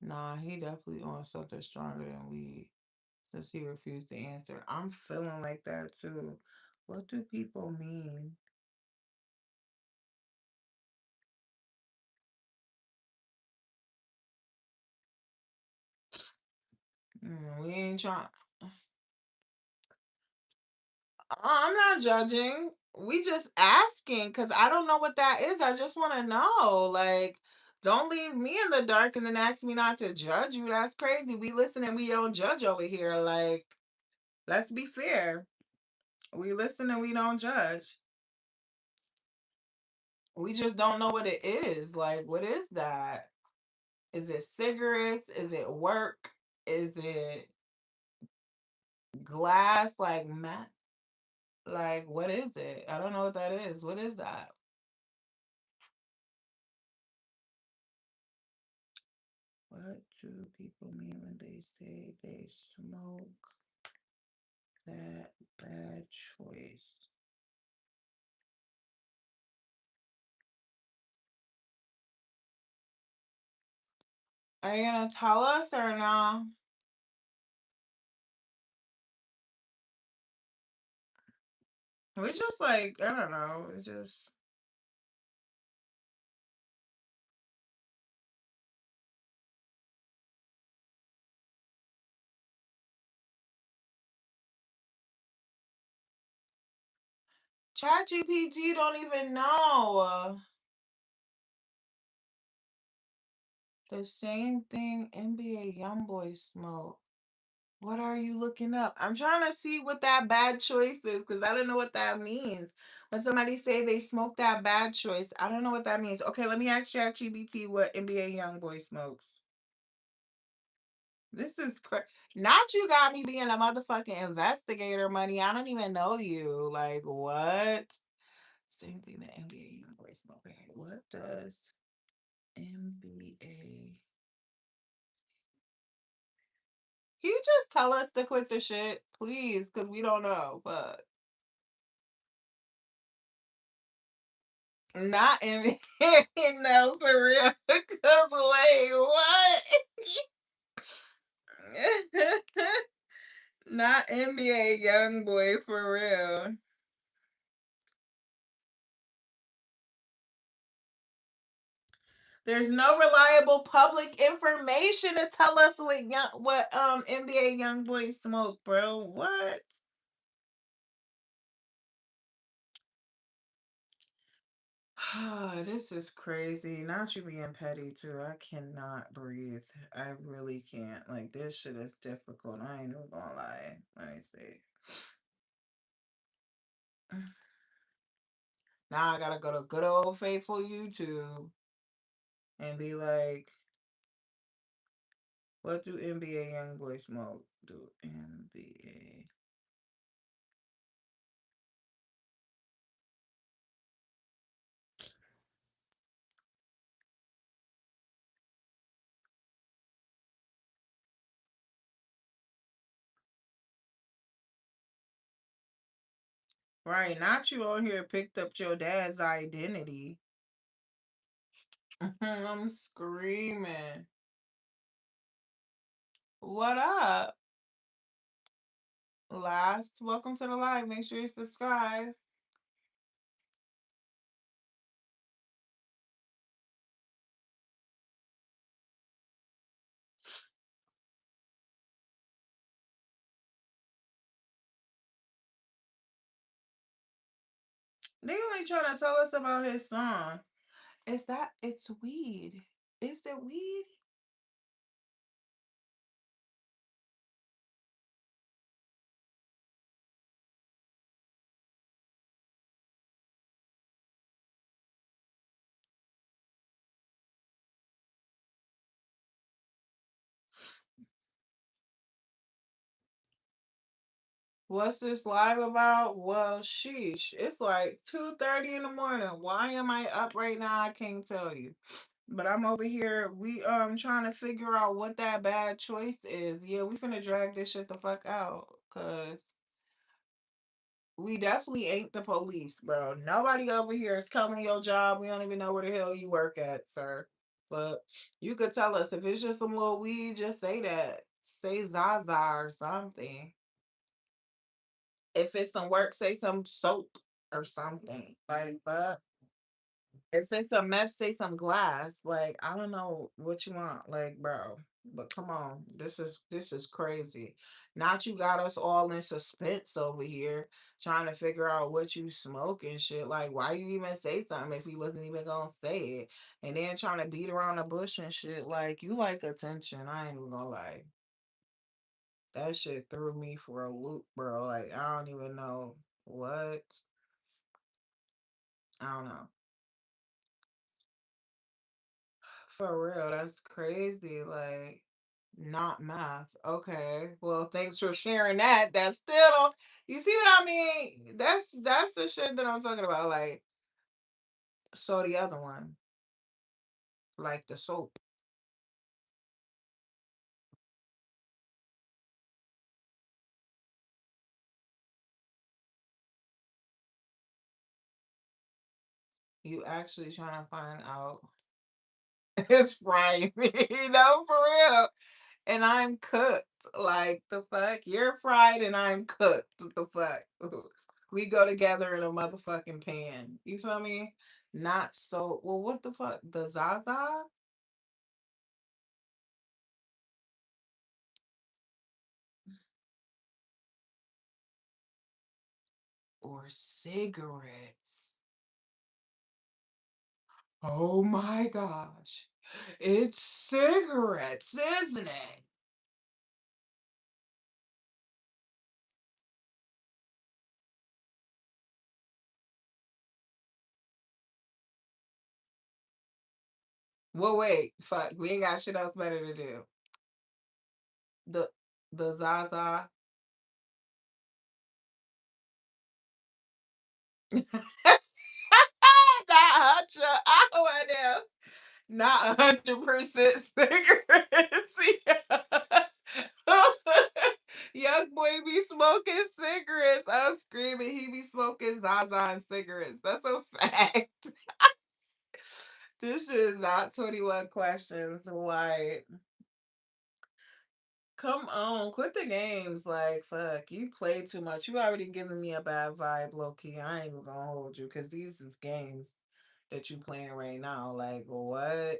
S1: Nah, he definitely on something stronger than we since he refused to answer. I'm feeling like that too. What do people mean? We ain't trying. I'm not judging. We just asking because I don't know what that is. I just want to know. Like, don't leave me in the dark and then ask me not to judge you. That's crazy. We listen and we don't judge over here. Like, let's be fair. We listen and we don't judge. We just don't know what it is. Like, what is that? Is it cigarettes? Is it work? Is it glass? Like, matte? Like, what is it? I don't know what that is. What is that? What do people mean when they say they smoke that bad choice? Are you gonna tell us or no? We just like, I don't know. It just ChatGPT don't even know. The same thing NBA YoungBoy smoke. What are you looking up? I'm trying to see what that bad choice is because I don't know what that means. When somebody say they smoke that bad choice, I don't know what that means. Okay, let me ask ChatGPT what NBA YoungBoy smokes. This is crazy. Not you got me being a motherfucking investigator money. I don't even know you. Like what? Same thing that NBA YoungBoy smoke. Okay, what does NBA? Can you just tell us to quit the shit, please? Because we don't know. But not NBA. No, for real. Because wait, what? Not NBA YoungBoy for real. There's no reliable public information to tell us what NBA YoungBoy smoke, bro. What? This is crazy. Not you being petty too. I cannot breathe. I really can't. Like this shit is difficult. I ain't even gonna lie. Let me see. Now I gotta go to good old faithful YouTube and be like, what do NBA YoungBoy smoke? Do NBA? Right, not you on here picked up your dad's identity. I'm screaming. What up? Last, welcome to the live. Make sure you subscribe. They only trying to tell us about his song. It's weed. Is it weed? What's this live about? Well, sheesh. It's like 2:30 in the morning. Why am I up right now? I can't tell you. But I'm over here. We trying to figure out what that bad choice is. Yeah, we finna drag this shit the fuck out. Cause we definitely ain't the police, bro. Nobody over here is telling your job. We don't even know where the hell you work at, sir. But you could tell us if it's just some little weed, just say that. Say Zaza or something. If it's some work, say some soap or something. Like, but if it's a mess, say some glass. Like, I don't know what you want, like, bro. But come on, this is crazy. Not you got us all in suspense over here, trying to figure out what you smoke and shit. Like, why you even say something if he wasn't even gonna say it? And then trying to beat around the bush and shit. Like, you like attention. I ain't even gonna lie. That shit threw me for a loop, bro. Like, I don't even know what. I don't know. For real, that's crazy. Like, not math. Okay. Well, thanks for sharing that. That still don't. You see what I mean? That's the shit that I'm talking about. Like, so the other one, like the soap, you actually trying to find out. It's frying me, for real. And I'm cooked. Like the fuck, you're fried and I'm cooked. What the fuck? We go together in a motherfucking pan. You feel me? Not so. Well, what the fuck? The Zaza or cigarettes? Oh my gosh, it's cigarettes, isn't it? Well, wait, fuck. We ain't got shit else better to do. The the Zaza. Not Hutcha. I want them. Not 100% cigarettes. Young boy be smoking cigarettes. I'm screaming. He be smoking Zaza and cigarettes. That's a fact. This shit is not 21 questions. Why? Come on, quit the games. Like, fuck, you play too much. You already giving me a bad vibe, low key. I ain't even gonna hold you because these is games that you playing right now. Like, what?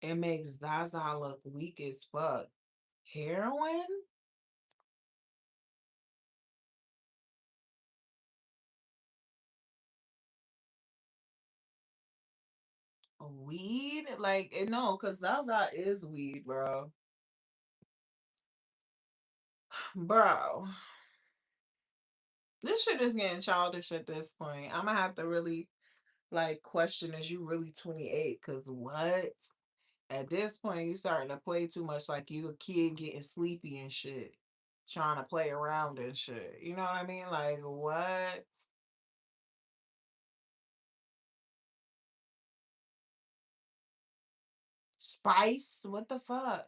S1: It makes Zaza look weak as fuck. Heroin? Weed? Like, no, because Zaza is weed, bro. Bro, this shit is getting childish at this point. I'm gonna have to really, like, question is you really 28? Because what? At this point, you starting to play too much like you a kid getting sleepy and shit. Trying to play around and shit. You know what I mean? Like, what? Spice? What the fuck?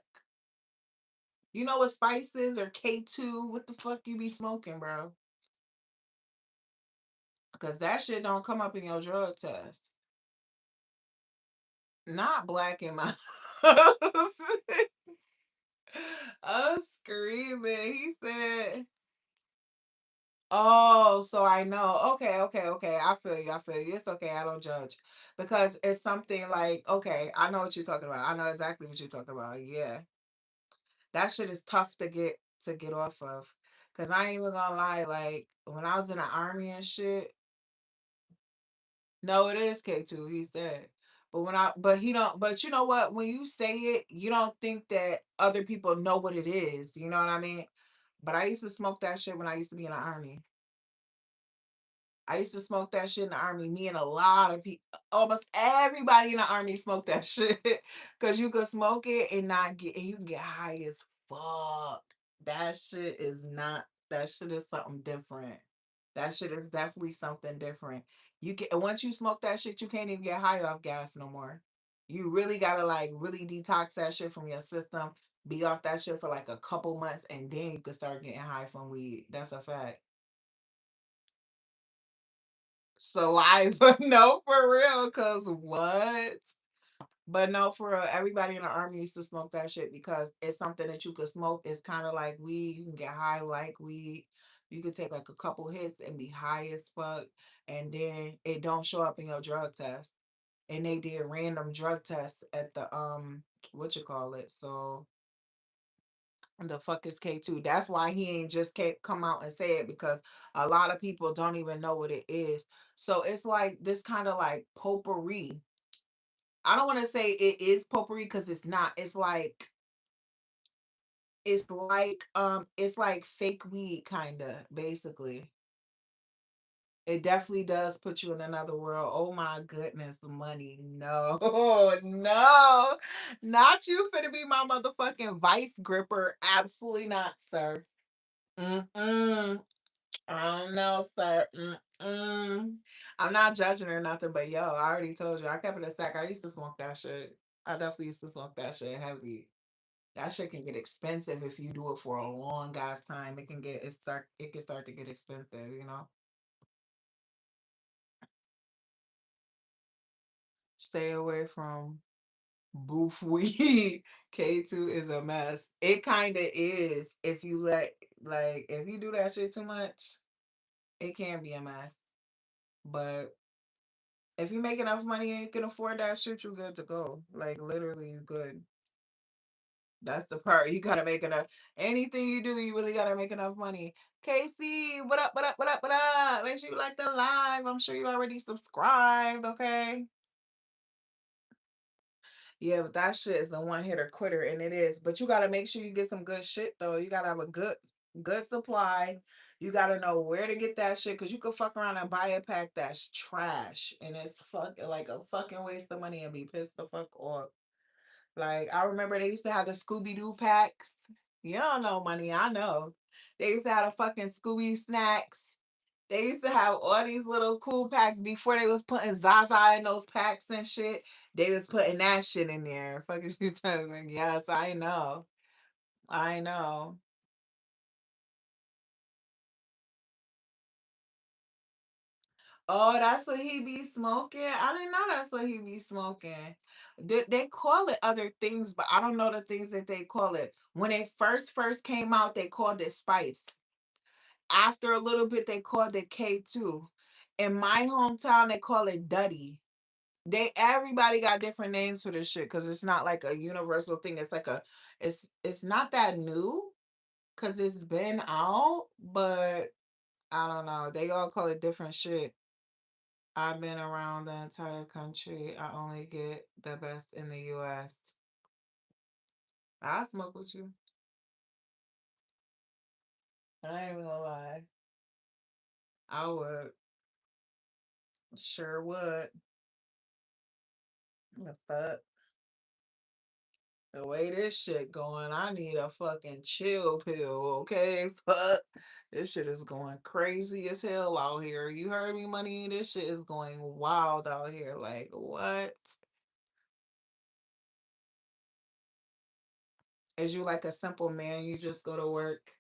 S1: You know what spice is or K2? What the fuck you be smoking, bro? Because that shit don't come up in your drug test. Not black in my house. I'm screaming. He said, oh, so I know. Okay, okay, okay. I feel you. I feel you. It's okay. I don't judge. Because it's something like, okay, I know what you're talking about. I know exactly what you're talking about. Yeah. That shit is tough to get off of. Cause I ain't even gonna lie, like when I was in the army and shit, no, it is K2, he said. But he don't, but you know what? When you say it, you don't think that other people know what it is. You know what I mean? But I used to smoke that shit when I used to be in the army. I used to smoke that shit in the army. Me and a lot of people, almost everybody in the army smoked that shit. Cause you could smoke it and not get, and you can get high as fuck. That shit is not. That shit is something different. That shit is definitely something different. You can once you smoke that shit, you can't even get high off gas no more. You really gotta like really detox that shit from your system. Be off that shit for like a couple months, and then you can start getting high from weed. That's a fact. Saliva, no, for real. Cause what? But no, for real, everybody in the army used to smoke that shit because it's something that you could smoke. It's kind of like weed. You can get high like weed. You could take like a couple hits and be high as fuck, and then it don't show up in your drug test. And they did random drug tests at the what you call it. So the fuck is K2? That's why he ain't just can't come out and say it because a lot of people don't even know what it is. So it's like this kind of like potpourri. I don't want to say it is potpourri because it's not. It's like fake weed kind of basically. It definitely does put you in another world. Oh my goodness, the money. No, no, not you finna be my motherfucking vice gripper. Absolutely not, sir. Mm-mm. I don't know, sir. Mm-mm. I'm not judging or nothing, but yo, I already told you. I kept it a stack. I used to smoke that shit. I definitely used to smoke that shit heavy. That shit can get expensive if you do it for a long ass time. It can start to get expensive, you know. Stay away from booth weed. K2 is a mess. It kinda is if you if you do that shit too much, it can be a mess. But if you make enough money and you can afford that shit, you're good to go. Like literally you good. That's the part. You gotta make enough. Anything you do, you really gotta make enough money. Casey, what up, what up, what up, what up? Make sure you like the live. I'm sure you already subscribed, okay? Yeah, but that shit is a one hitter quitter, and it is. But you gotta make sure you get some good shit though. You gotta have a good supply. You gotta know where to get that shit because you could fuck around and buy a pack that's trash and it's fucking like a fucking waste of money and be pissed the fuck off. Like I remember they used to have the Scooby Doo packs. You don't know money, I know. They used to have the fucking Scooby snacks. They used to have all these little cool packs before they was putting Zaza in those packs and shit. They was putting that shit in there. Fuck is you talking? Yes, I know. I know. Oh, that's what he be smoking. I didn't know that's what he be smoking. They call it other things, but I don't know the things that they call it. When it first came out, they called it Spice. After a little bit, they called it K2. In my hometown, they call it Duddy. They everybody got different names for this shit because it's not like a universal thing. It's not that new because it's been out, but I don't know. They all call it different shit. I've been around the entire country. I only get the best in the US. I smoke with you. I ain't even gonna lie. I would. Sure would. The fuck? The way this shit going, I need a fucking chill pill, okay? Fuck. This shit is going crazy as hell out here. You heard me, money? This shit is going wild out here. Like, what? Is you like a simple man? You just go to work,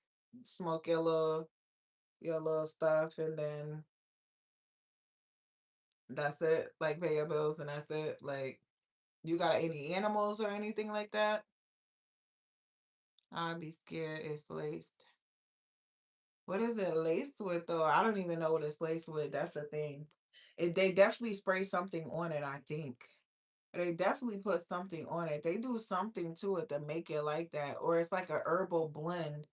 S1: smoke your little stuff, and then that's it. Like pay your bills and that's it. Like you got any animals or anything like that? I'd be scared it's laced. What is it laced with though? I don't even know what it's laced with. That's the thing. They definitely spray something on it, I think. They definitely put something on it. They do something to it to make it like that. Or it's like a herbal blend.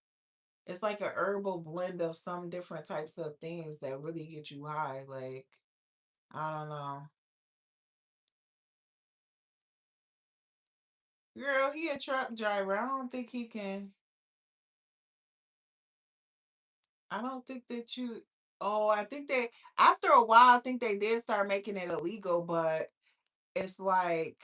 S1: It's like a herbal blend of some different types of things that really get you high. Like, I don't know. Girl, he a truck driver. I don't think he can. I don't think that you. Oh, I think they after a while. I think they did start making it illegal, but it's like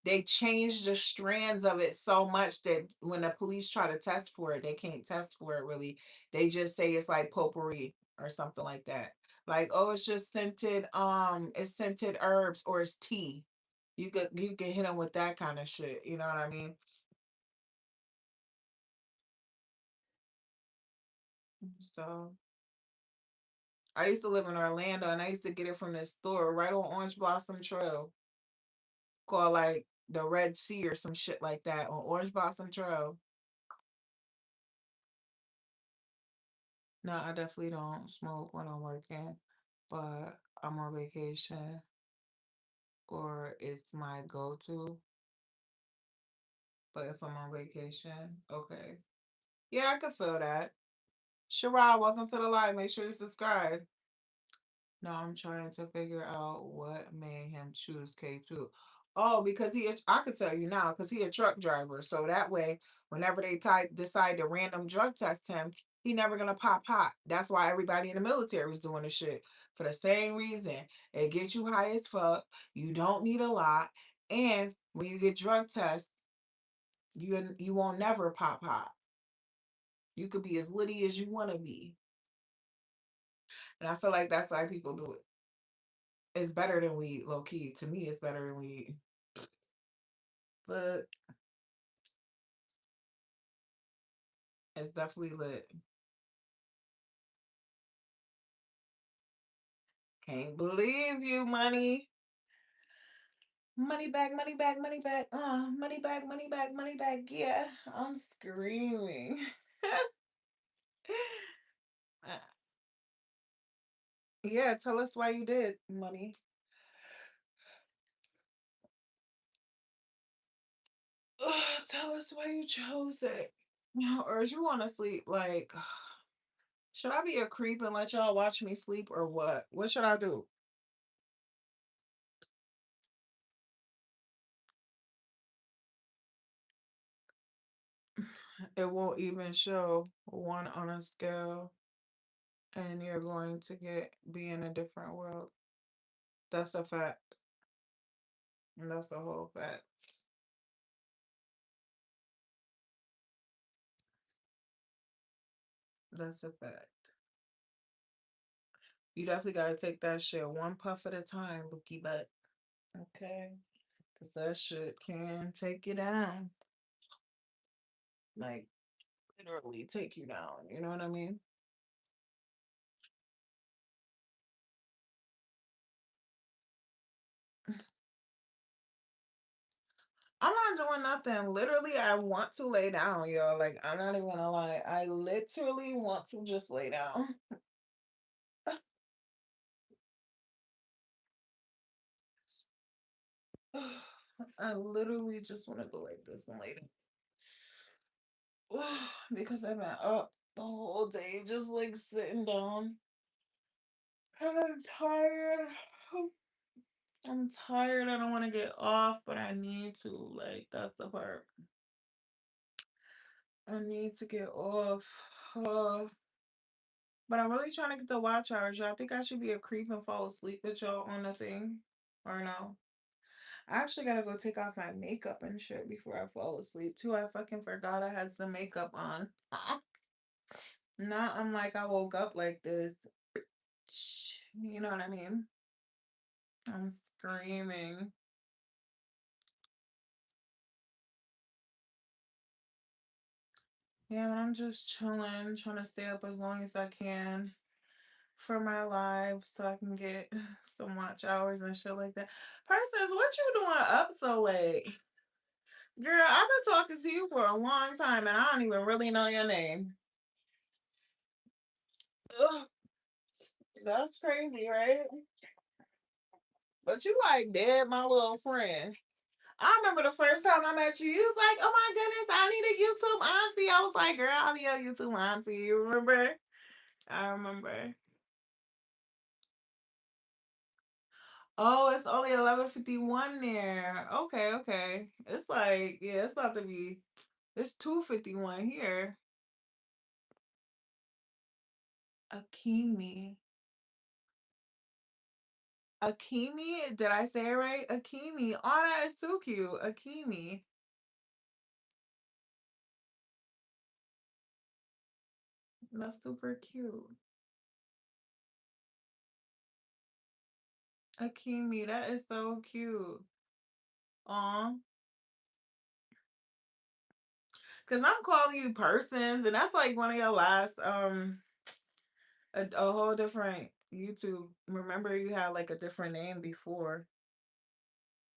S1: they changed the strands of it so much that when the police try to test for it, they can't test for it really. They just say it's like potpourri or something like that. Like, oh, it's just it's scented herbs or it's tea. You could hit them with that kind of shit. You know what I mean? So I used to live in Orlando and I used to get it from this store right on Orange Blossom Trail called like the Red Sea or some shit like that on Orange Blossom Trail. No, I definitely don't smoke when I'm working, but I'm on vacation or it's my go-to. But if I'm on vacation, okay. Yeah, I can feel that. Sherrod, welcome to the live. Make sure you subscribe. No, I'm trying to figure out what made him choose K2. Oh, because I could tell you now, because he a truck driver. So that way, whenever they decide to random drug test him, he never gonna pop hot. That's why everybody in the military is doing this shit. For the same reason. It gets you high as fuck. You don't need a lot. And when you get drug test, you won't never pop hot. You could be as litty as you wanna be. And I feel like that's why people do it. It's better than weed, low key. To me, it's better than weed. But it's definitely lit. Can't believe you, money. Money back, money back, money back. Money back, money back, money back. Yeah, I'm screaming. Yeah, tell us why you did, money. Tell us why you chose it. Or is you want to sleep? Like, should I be a creep and let y'all watch me sleep or what? What should I do? It won't even show one on a scale, and you're going to be in a different world. That's a fact. And that's a whole fact. That's a fact. You definitely gotta take that shit one puff at a time, Bookie Butt. Okay? Because that shit can take you down. Like, literally take you down. You know what I mean? I'm not doing nothing. Literally, I want to lay down, yo. Like, I'm not even gonna lie. I literally want to just lay down. I literally just want to go like this and lay down. Because I've been up the whole day, just like sitting down. And I'm tired. I'm tired. I don't want to get off, but I need to. Like, that's the part. I need to get off. Uh, but I'm really trying to get the watch hours. Y'all think I should be a creep and fall asleep with y'all on the thing? Or no? I actually gotta go take off my makeup and shit before I fall asleep too. I fucking forgot I had some makeup on. Not I'm like I woke up like this. You know what I mean? I'm screaming. Yeah, but I'm just chilling, trying to stay up as long as I can for my live so I can get some watch hours and shit like that. Persons, what you doing up so late? Girl, I've been talking to you for a long time and I don't even really know your name. Ugh, that's crazy, right? But you like dead, my little friend. I remember the first time I met you, you was like, oh my goodness, I need a YouTube auntie. I was like, girl, I'll be a YouTube auntie. You remember? I remember. Oh, it's only 11:51 there. Okay, okay. It's like, yeah, it's about to be, it's 2:51 here. Akimi. Akimi, did I say it right? Akimi. Oh, that is so cute. Akimi. That's super cute. Akimi, that is so cute. Aw. Cause I'm calling you persons, and that's like one of your last a whole different YouTube. Remember you had like a different name before.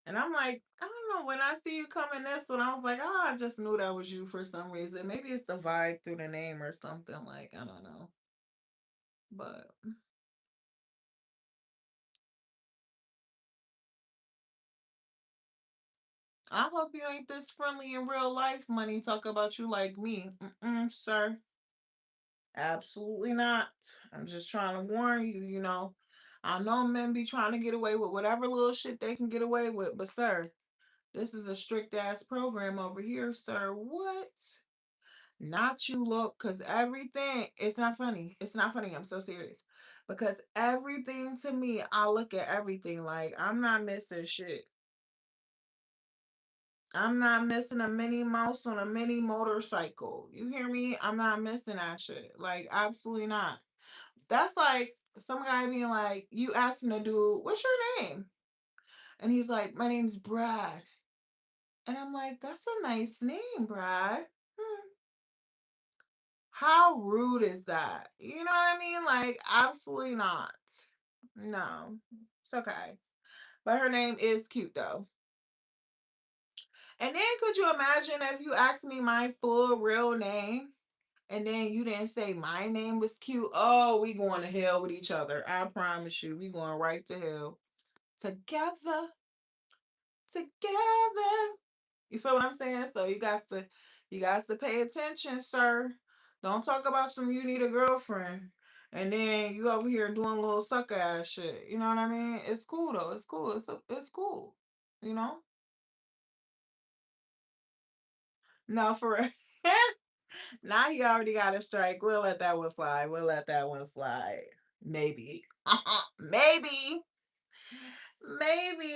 S1: And I'm like, I don't know. When I see you come in this one, I was like, oh, I just knew that was you for some reason. Maybe it's the vibe through the name or something. Like, I don't know. But I hope you ain't this friendly in real life, money. Talk about you like me. Mm-mm, sir. Absolutely not. I'm just trying to warn you, you know. I know men be trying to get away with whatever little shit they can get away with, but sir, this is a strict ass program over here, sir. What? Not you look, because everything, it's not funny. It's not funny. I'm so serious. Because everything to me, I look at everything like I'm not missing shit. I'm not missing a Minnie Mouse on a mini motorcycle. You hear me? I'm not missing that shit. Like, absolutely not. That's like some guy being like, you asking a dude, what's your name? And he's like, my name's Brad. And I'm like, that's a nice name, Brad. Hmm. How rude is that? You know what I mean? Like, absolutely not. No, it's okay. But her name is cute though. And then could you imagine if you asked me my full real name and then you didn't say my name was cute? Oh, we going to hell with each other. I promise you. We going right to hell. Together. Together. You feel what I'm saying? So you got to pay attention, sir. Don't talk about some you need a girlfriend. And then you over here doing little sucker ass shit. You know what I mean? It's cool though. It's cool. It's cool. You know? No, for real. Now he already got a strike. We'll let that one slide. We'll let that one slide. Maybe. Maybe. Maybe.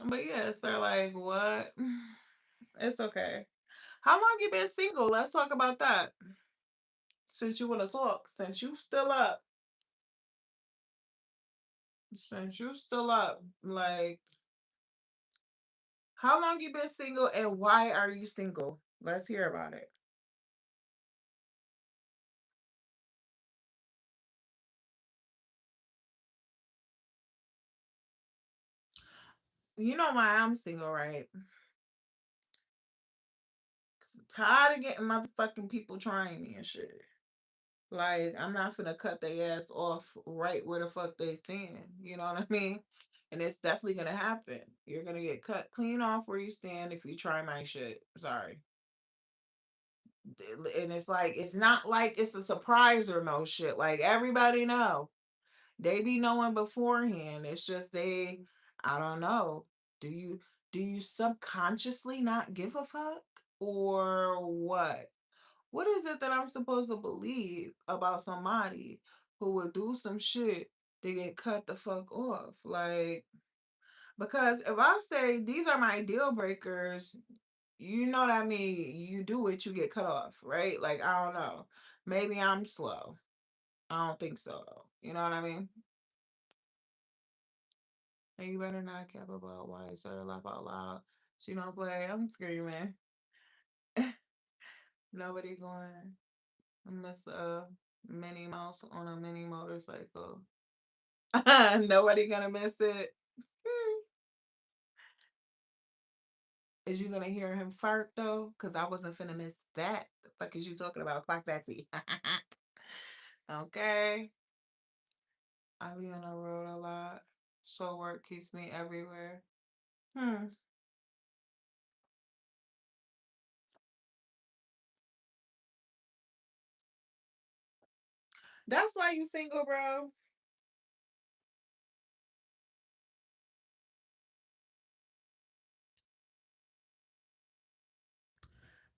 S1: But yeah, sir, like what? It's okay. How long you been single? Let's talk about that. Since you want to talk, since you still up, like how long you been single and why are you single? Let's hear about it. You know why I'm single, right? 'Cause I'm tired of getting motherfucking people trying me and shit. Like I'm not finna cut their ass off right where the fuck they stand. You know what I mean? And it's definitely gonna happen. You're gonna get cut clean off where you stand if you try my shit. Sorry. And it's like it's not like it's a surprise or no shit. Like everybody know. They be knowing beforehand. It's just I don't know. Do you do you subconsciously not give a fuck? Or what? What is it that I'm supposed to believe about somebody who would do some shit to get cut the fuck off? Like, because if I say these are my deal breakers, you know what I mean? You do it, you get cut off, right? Like, I don't know. Maybe I'm slow. I don't think so, though. You know what I mean? And you better not cap about why I started laugh out loud. She don't play. I'm screaming. Nobody going. Miss Minnie Mouse on a mini motorcycle. Nobody gonna miss it. Is you gonna hear him fart though? Cause I wasn't finna miss that. The fuck is you talking about? Clock that tea. Okay. I be on the road a lot. So work keeps me everywhere. Hmm. That's why you single, bro.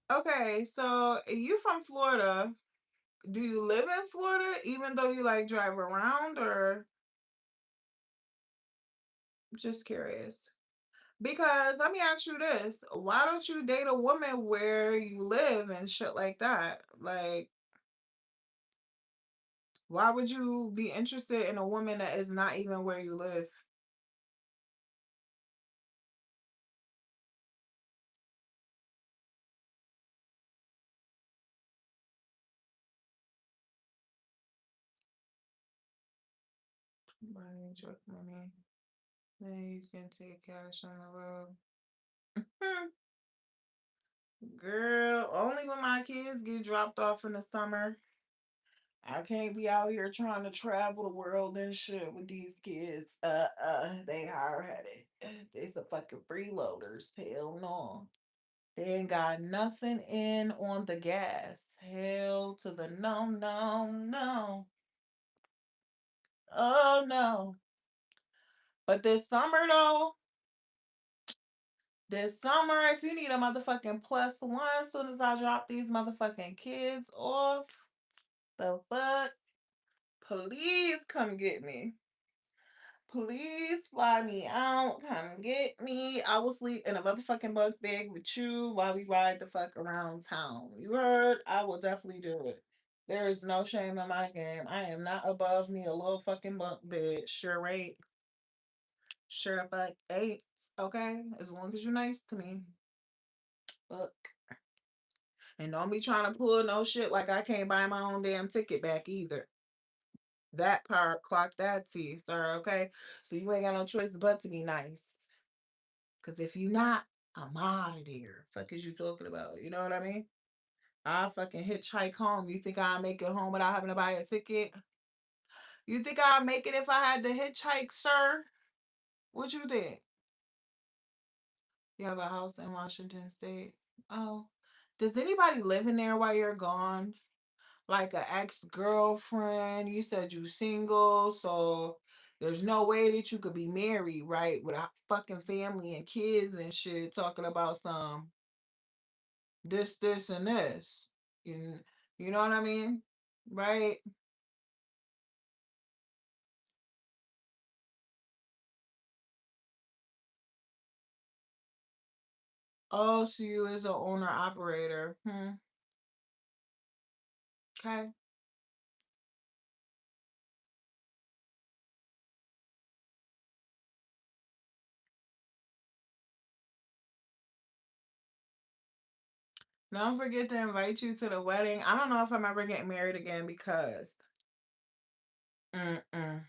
S1: Okay, so you from Florida. Do you live in Florida even though you like drive around, or just curious? Because let me ask you this. Why don't you date a woman where you live and shit like that? Like, why would you be interested in a woman that is not even where you live? Money, truck money. Then you can take cash on the road. Girl, only when my kids get dropped off in the summer. I can't be out here trying to travel the world and shit with these kids. They hard headed. They some fucking freeloaders. Hell no. They ain't got nothing in on the gas. Hell to the no, no, no. Oh no. But this summer, if you need a motherfucking plus one, as soon as I drop these motherfucking kids off, the fuck? Please come get me. Please fly me out. Come get me. I will sleep in a motherfucking bunk bag with you while we ride the fuck around town. You heard? I will definitely do it. There is no shame in my game. I am not above me a little fucking bunk bed. Sure ain't. Sure the fuck ain't. Okay? As long as you're nice to me. Fuck. And don't be trying to pull no shit like I can't buy my own damn ticket back either. That part, clock that T, sir, okay? So you ain't got no choice but to be nice. Cause if you not, I'm out of there. Fuck is you talking about? You know what I mean? I fucking hitchhike home. You think I'll make it home without having to buy a ticket? You think I'll make it if I had to hitchhike, sir? What you think? You have a house in Washington State. Oh. Does anybody live in there while you're gone? Like an ex-girlfriend? You said you single, so there's no way that you could be married, right? With a fucking family and kids and shit, talking about some this, and this. You, you know what I mean? Right? Oh, so you is a owner operator. Hmm. Okay. Don't forget to invite you to the wedding. I don't know if I'm ever getting married again because mm-mm.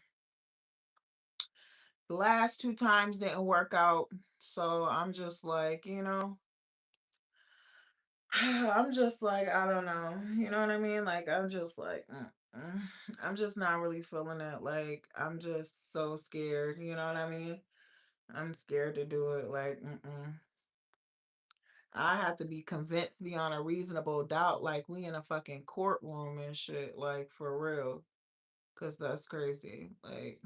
S1: The last two times didn't work out. So I'm just like, I'm just like, I don't know. You know what I mean? Like, I'm just like, mm-mm. I'm just not really feeling it. Like, I'm just so scared. You know what I mean? I'm scared to do it. Like, mm-mm. I have to be convinced beyond a reasonable doubt, like we in a fucking courtroom and shit, like for real. Cause that's crazy. Like,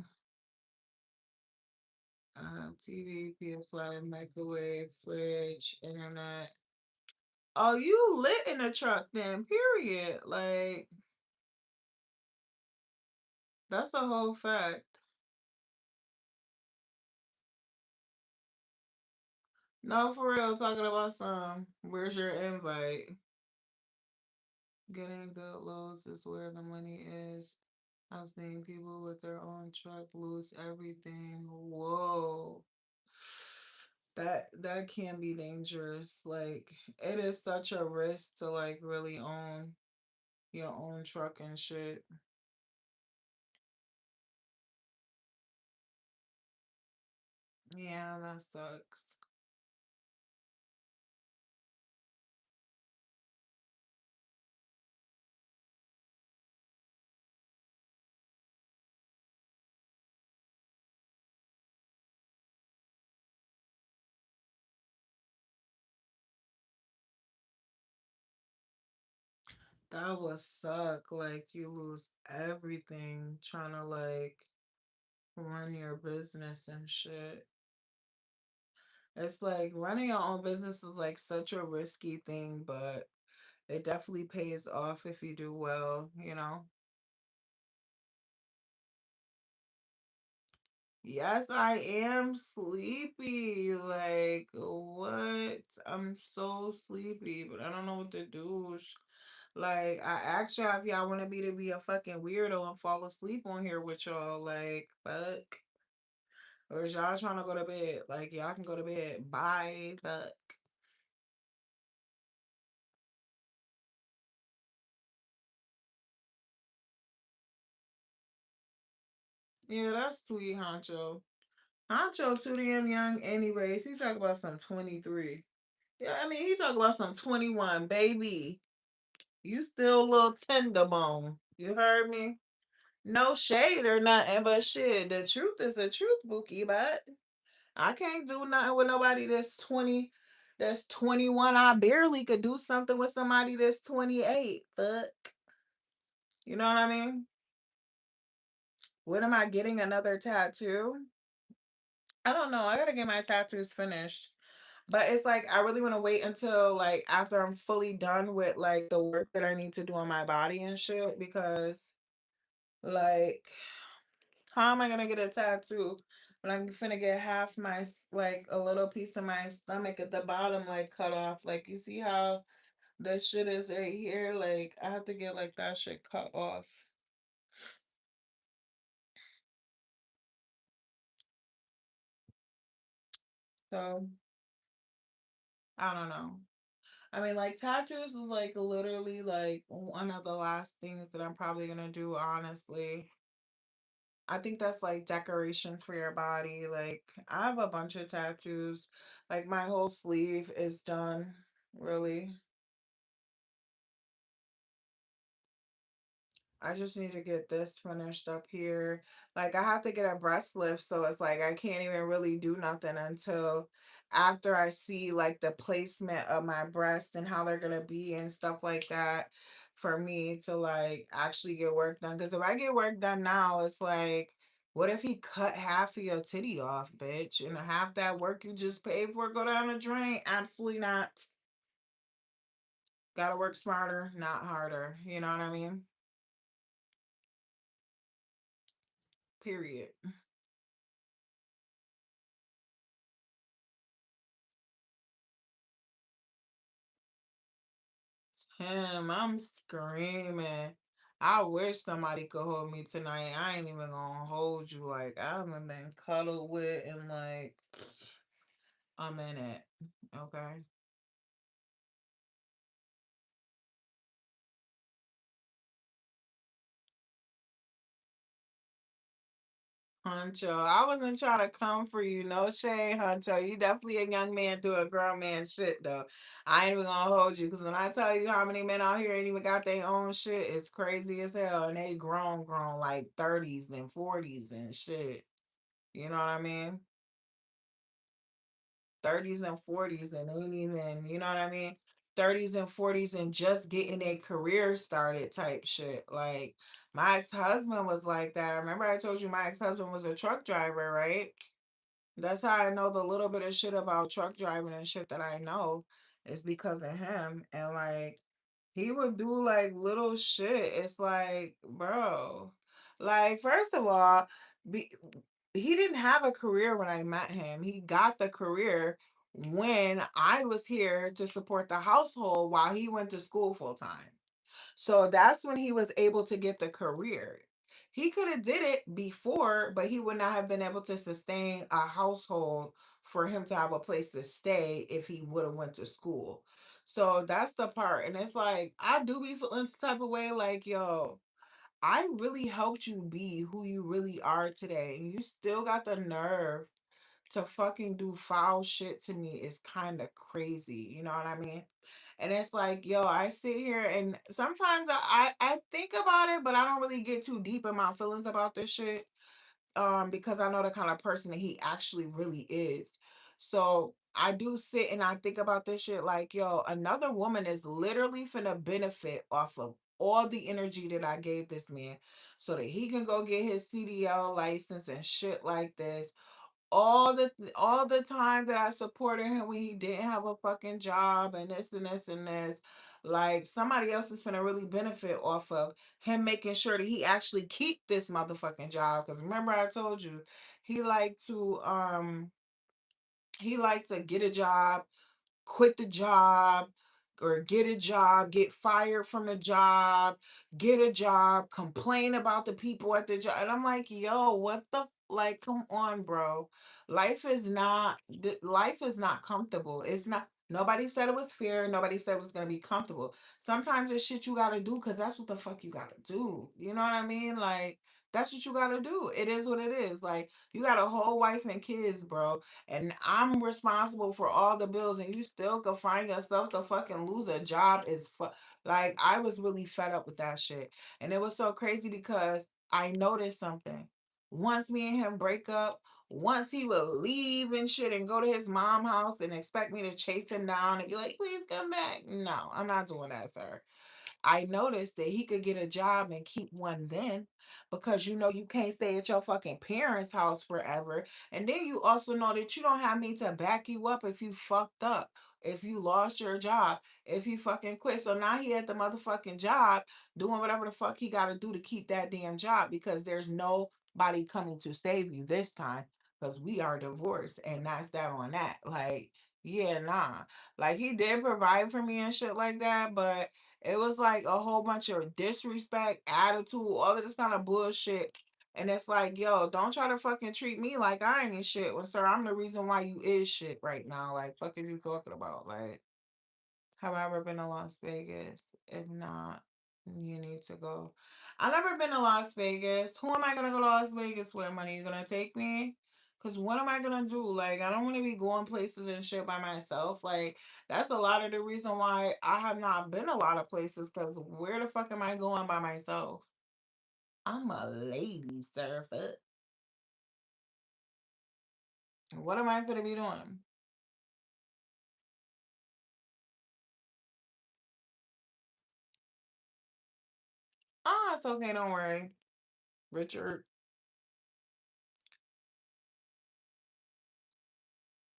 S1: TV, PS5, microwave, fridge, internet. Oh, you lit in the truck then, period. Like, that's a whole fact. No, for real, talking about some, where's your invite? Getting good loads is where the money is. I've seen people with their own truck lose everything. Whoa. That can be dangerous. Like it is such a risk to like really own your own truck and shit. Yeah, that sucks. That would suck. Like you lose everything trying to like run your business and shit. It's like running your own business is like such a risky thing, but It definitely pays off if you do well. Yes, I am sleepy. Like, what? I'm so sleepy, but I don't know what to do. Like, I asked y'all if y'all wanted me to be a fucking weirdo and fall asleep on here with y'all. Like, fuck. Or is y'all trying to go to bed? Like, y'all can go to bed. Bye. Fuck. Yeah, that's sweet, Honcho. Honcho too damn young anyways. He talk about some 23. Yeah, I mean, he talk about some 21. Baby, you still a little tender bone. You heard me? No shade or nothing, but shit, the truth is the truth, Bookie, but I can't do nothing with nobody that's 20, that's 21. I barely could do something with somebody that's 28. Fuck. You know what I mean? When am I getting another tattoo? I don't know. I gotta get my tattoos finished. But it's like I really want to wait until like after I'm fully done with like the work that I need to do on my body and shit because like how am I gonna get a tattoo when I'm finna get half my like a little piece of my stomach at the bottom like cut off? Like you see how that shit is right here? Like I have to get like that shit cut off. So I don't know. I mean, like tattoos is like literally like one of the last things that I'm probably gonna do, honestly. I think that's like decorations for your body. Like I have a bunch of tattoos. Like my whole sleeve is done, really. I just need to get this finished up here. Like I have to get a breast lift, so it's like I can't even really do nothing until after I see like the placement of my breast and how they're gonna be and stuff like that for me to like actually get work done. Because if I get work done now, it's like, what if he cut half of your titty off, bitch, and half that work you just paid for go down the drain? Absolutely not. Gotta work smarter, not harder. You know what I mean? Period. Tim, I'm screaming. I wish somebody could hold me tonight. I ain't even gonna hold you. Like, I haven't been cuddled with in like a minute. Okay. Huncho, I wasn't trying to come for you. No shade, Huncho. You definitely a young man doing grown man shit, though. I ain't even gonna hold you because when I tell you how many men out here ain't even got their own shit, it's crazy as hell. And they grown, like 30s and 40s and shit. You know what I mean? 30s and 40s and ain't even, you know what I mean? 30s and 40s and just getting a career started type shit. Like my ex-husband was like that. Remember I told you my ex-husband was a truck driver, right? That's how I know the little bit of shit about truck driving and shit that I know is because of him. And like he would do like little shit. It's like, bro, like first of all, be, he didn't have a career when I met him. He got the career when I was here to support the household while he went to school full time. So that's when he was able to get the career. He could have did it before, but he would not have been able to sustain a household for him to have a place to stay if he would have went to school. So that's the part. And it's like I do be feeling some type of way like, yo, I really helped you be who you really are today. And you still got the nerve to fucking do foul shit to me is kind of crazy. You know what I mean? And it's like, yo, I sit here and sometimes I think about it, but I don't really get too deep in my feelings about this shit. Because I know the kind of person that he actually really is. So I do sit and I think about this shit like, yo, another woman is literally finna benefit off of all the energy that I gave this man so that he can go get his CDL license and shit like this all the time that I supported him when he didn't have a fucking job and this and this and this. Like somebody else is gonna really benefit off of him making sure that he actually keep this motherfucking job. Because remember I told you he liked to get a job, quit the job, or get a job, get fired from the job, get a job, complain about the people at the job. And I'm like, yo, what the like, come on, bro. Life is not comfortable. It's not. Nobody said it was fair. Nobody said it was gonna be comfortable. Sometimes it's shit you gotta do because that's what the fuck you gotta do. You know what I mean? Like that's what you gotta do. It is what it is. Like you got a whole wife and kids, bro, and I'm responsible for all the bills, and you still could find yourself to fucking lose a job is like I was really fed up with that shit. And it was so crazy because I noticed something. Once me and him break up, once he would leave and shit and go to his mom house and expect me to chase him down and be like, please come back. No, I'm not doing that, sir. I noticed that he could get a job and keep one then because you know you can't stay at your fucking parents' house forever. And then you also know that you don't have me to back you up if you fucked up, if you lost your job, if you fucking quit. So now he at the motherfucking job doing whatever the fuck he got to do to keep that damn job because there's nobody coming to save you this time because we are divorced and that's that on that. Like, yeah, nah. Like he did provide for me and shit like that, but it was like a whole bunch of disrespect, attitude, all of this kind of bullshit. And it's like, yo, don't try to fucking treat me like I ain't shit. Well, sir, I'm the reason why you is shit right now. Like, fuck is you talking about? Like, have I ever been to Las Vegas? If not, you need to go. I've never been to Las Vegas. Who am I gonna go to Las Vegas with? Money, you gonna take me? Cause what am I gonna do? Like, I don't want to be going places and shit by myself. Like, that's a lot of the reason why I have not been a lot of places. Cause where the fuck am I going by myself? I'm a lady, sir. Fuck. What am I gonna be doing? Ah, it's okay. Don't worry, Richard.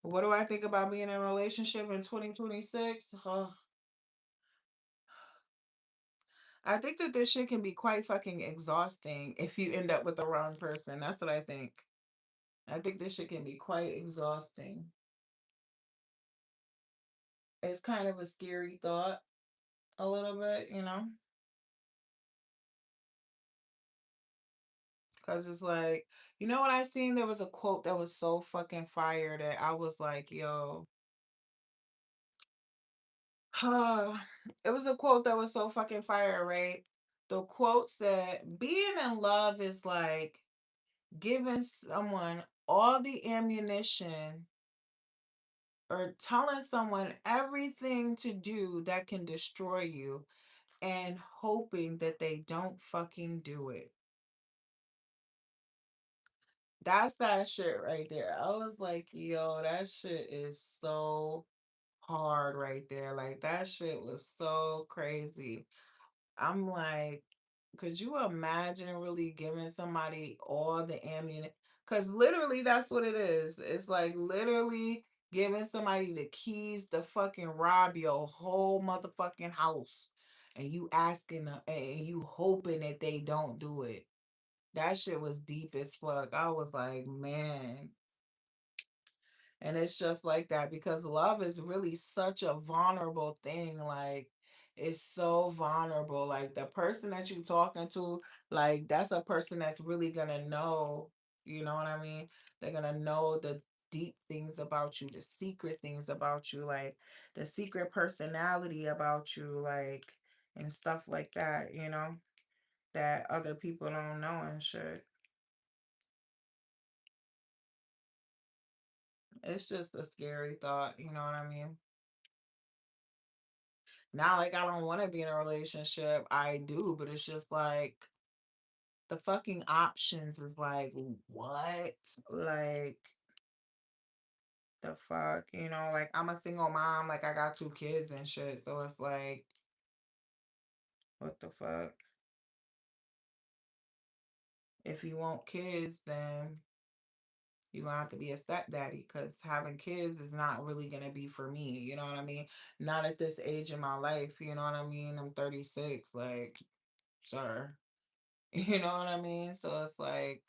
S1: What do I think about being in a relationship in 2026? I think that this shit can be quite fucking exhausting if you end up with the wrong person. That's what I think. I think this shit can be quite exhausting. It's kind of a scary thought, a little bit, you know? Because it's like, you know what I seen? There was a quote that was so fucking fire that I was like, yo. It was a quote that was so fucking fire, right? The quote said, being in love is like giving someone all the ammunition or telling someone everything to do that can destroy you and hoping that they don't fucking do it. That's that shit right there. I was like, yo, that shit is so hard right there. Like, that shit was so crazy. I'm like, could you imagine really giving somebody all the ammunition? Because literally, that's what it is. It's like literally giving somebody the keys to fucking rob your whole motherfucking house, and you asking them, and you hoping that they don't do it. That shit was deep as fuck. I was like, man, and it's just like that because love is really such a vulnerable thing. Like, it's so vulnerable. Like, the person that you're talking to, like, that's a person that's really gonna know, you know what I mean? They're gonna know the deep things about you, the secret things about you, like, the secret personality about you, like, and stuff like that, you know, that other people don't know and shit. It's just a scary thought, you know what I mean? Not like I don't want to be in a relationship. I do, but it's just like the fucking options is like what? Like the fuck, you know, like I'm a single mom, like I got two kids and shit. So it's like what the fuck? If you want kids, then You're gonna have to be a stepdaddy because having kids is not really gonna be for me. You know what I mean? Not at this age in my life. You know what I mean? I'm 36. Like, sure. You know what I mean? So it's like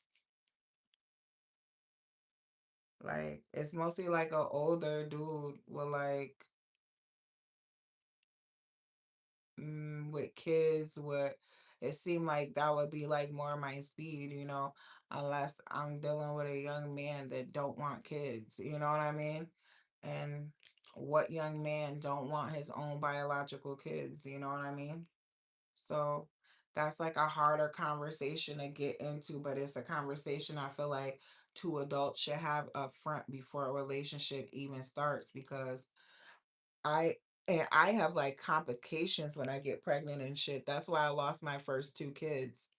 S1: it's mostly like a older dude with with kids. With it seemed like that would be like more my speed. Unless I'm dealing with a young man that don't want kids. You know what I mean? And what young man don't want his own biological kids? You know what I mean? So that's like a harder conversation to get into, but it's a conversation I feel like two adults should have up front before a relationship even starts because I I have like complications when I get pregnant and shit. That's why I lost my first two kids.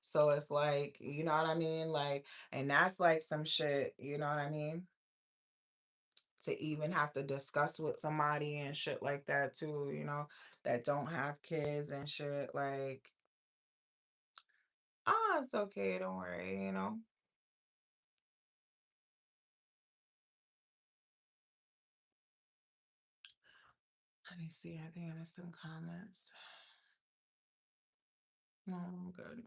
S1: So it's like, you know what I mean? Like, and that's like some shit, you know what I mean? To even have to discuss with somebody and shit like that too, that don't have kids and shit. Like, it's okay, don't worry. Let me see, I think I missed some comments. No, I'm good.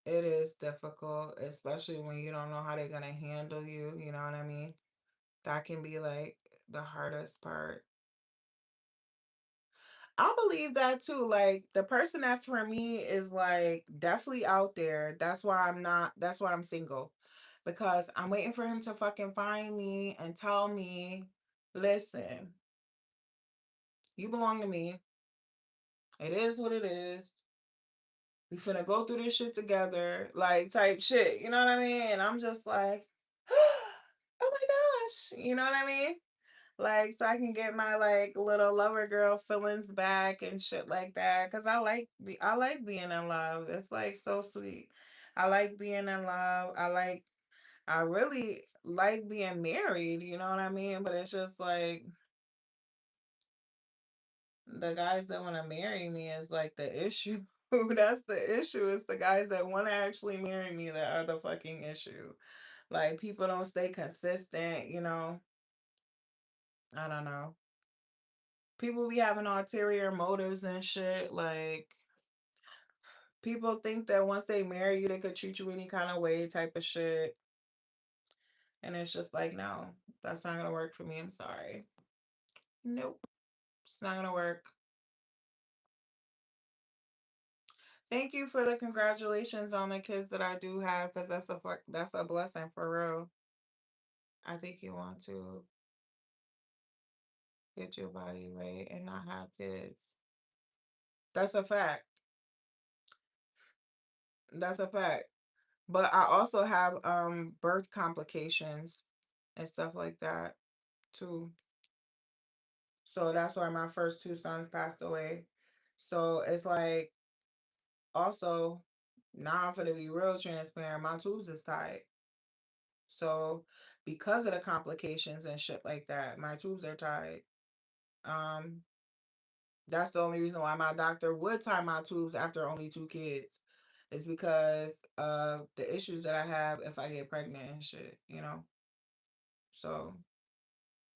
S1: It is difficult, especially when you don't know how they're gonna handle you, you know what I mean? That can be like the hardest part. I believe that too. Like the person that's for me is like definitely out there. That's why I'm single. Because I'm waiting for him to fucking find me and tell me, listen, you belong to me. It is what it is. We finna go through this shit together, like type shit. You know what I mean? And I'm just like, oh my gosh. You know what I mean? Like, so I can get my like little lover girl feelings back and shit like that. Cause I like being in love. It's like so sweet. I like being in love. I really like being married. You know what I mean? But it's just like the guys that want to marry me is like the issue. That's the issue. It's the guys that want to actually marry me that are the fucking issue. Like people don't stay consistent. I don't know. People be having ulterior motives and shit. Like people think that once they marry you, they could treat you any kind of way, type of shit. And it's just like, no, that's not gonna work for me. I'm sorry. Nope, it's not gonna work. Thank you for the congratulations on the kids that I do have, because that's a blessing for real. I think you want to get your body right and not have kids. That's a fact. That's a fact. But I also have birth complications and stuff like that too. So that's why my first two sons passed away. So it's like also now I'm gonna be real transparent. My tubes is tied. So because of the complications and shit like that, my tubes are tied. Um, that's the only reason why my doctor would tie my tubes after only two kids. Is because of the issues that I have if I get pregnant and shit. So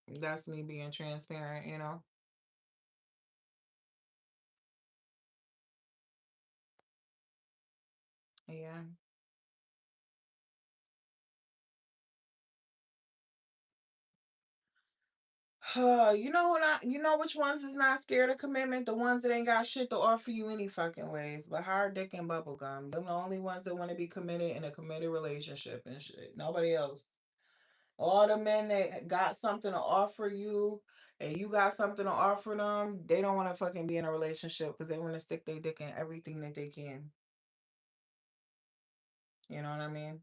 S1: that's me being transparent. Yeah. You know which ones is not scared of commitment? The ones that ain't got shit to offer you any fucking ways, but hard dick and bubblegum. Them the only ones that want to be committed in a committed relationship and shit. Nobody else. All the men that got something to offer you and you got something to offer them, they don't want to fucking be in a relationship because they want to stick their dick in everything that they can. You know what I mean?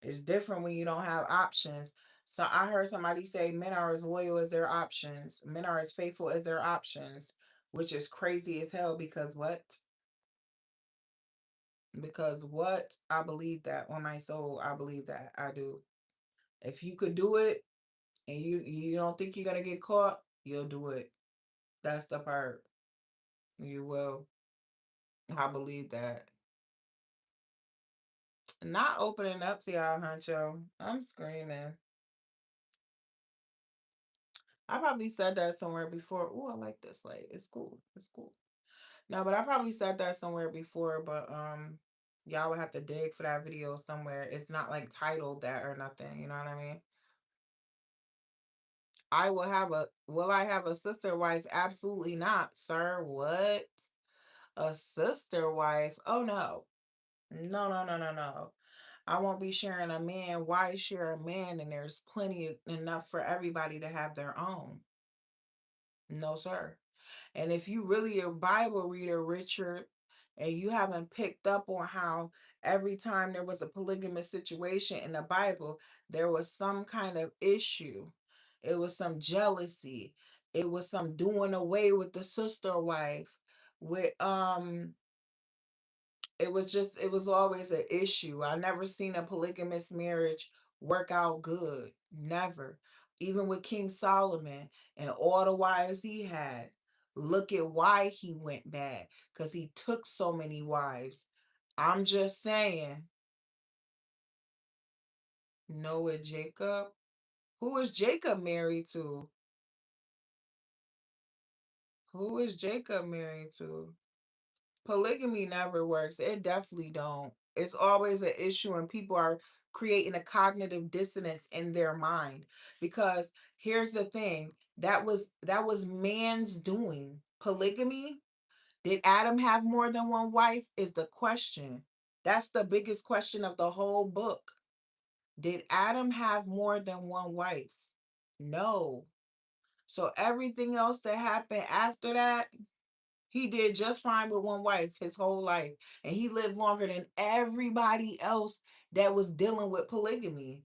S1: It's different when you don't have options. So I heard somebody say men are as loyal as their options. Men are as faithful as their options, which is crazy as hell because what? Because what? I believe that on my soul. I believe that. I do. If you could do it and you don't think you're gonna get caught, you'll do it. That's the part. You will. I believe that. Not opening up to y'all, Huncho. I'm screaming. I probably said that somewhere before. Oh, I like this light. It's cool. It's cool. No, but I probably said that somewhere before, but y'all would have to dig for that video somewhere. It's not like titled that or nothing, you know what I mean? Will I have a sister wife? Absolutely not, sir. What? A sister wife? Oh no. No, no, no, no, no. I won't be sharing a man. Why share a man? And there's plenty enough for everybody to have their own. No, sir. And if you really a Bible reader, Richard, and you haven't picked up on how every time there was a polygamous situation in the Bible, there was some kind of issue. It was some jealousy. It was some doing away with the sister wife. With it was always an issue. I never seen a polygamous marriage work out good. Never. Even with King Solomon and all the wives he had. Look at why he went bad. Because he took so many wives. I'm just saying. Noah Jacob. Who is Jacob married to? Who is Jacob married to? Polygamy never works. It definitely don't. It's always an issue and people are creating a cognitive dissonance in their mind because here's the thing, that was man's doing. Polygamy, did Adam have more than one wife is the question. That's the biggest question of the whole book. Did Adam have more than one wife? No. So everything else that happened after that, he did just fine with one wife his whole life. And he lived longer than everybody else that was dealing with polygamy.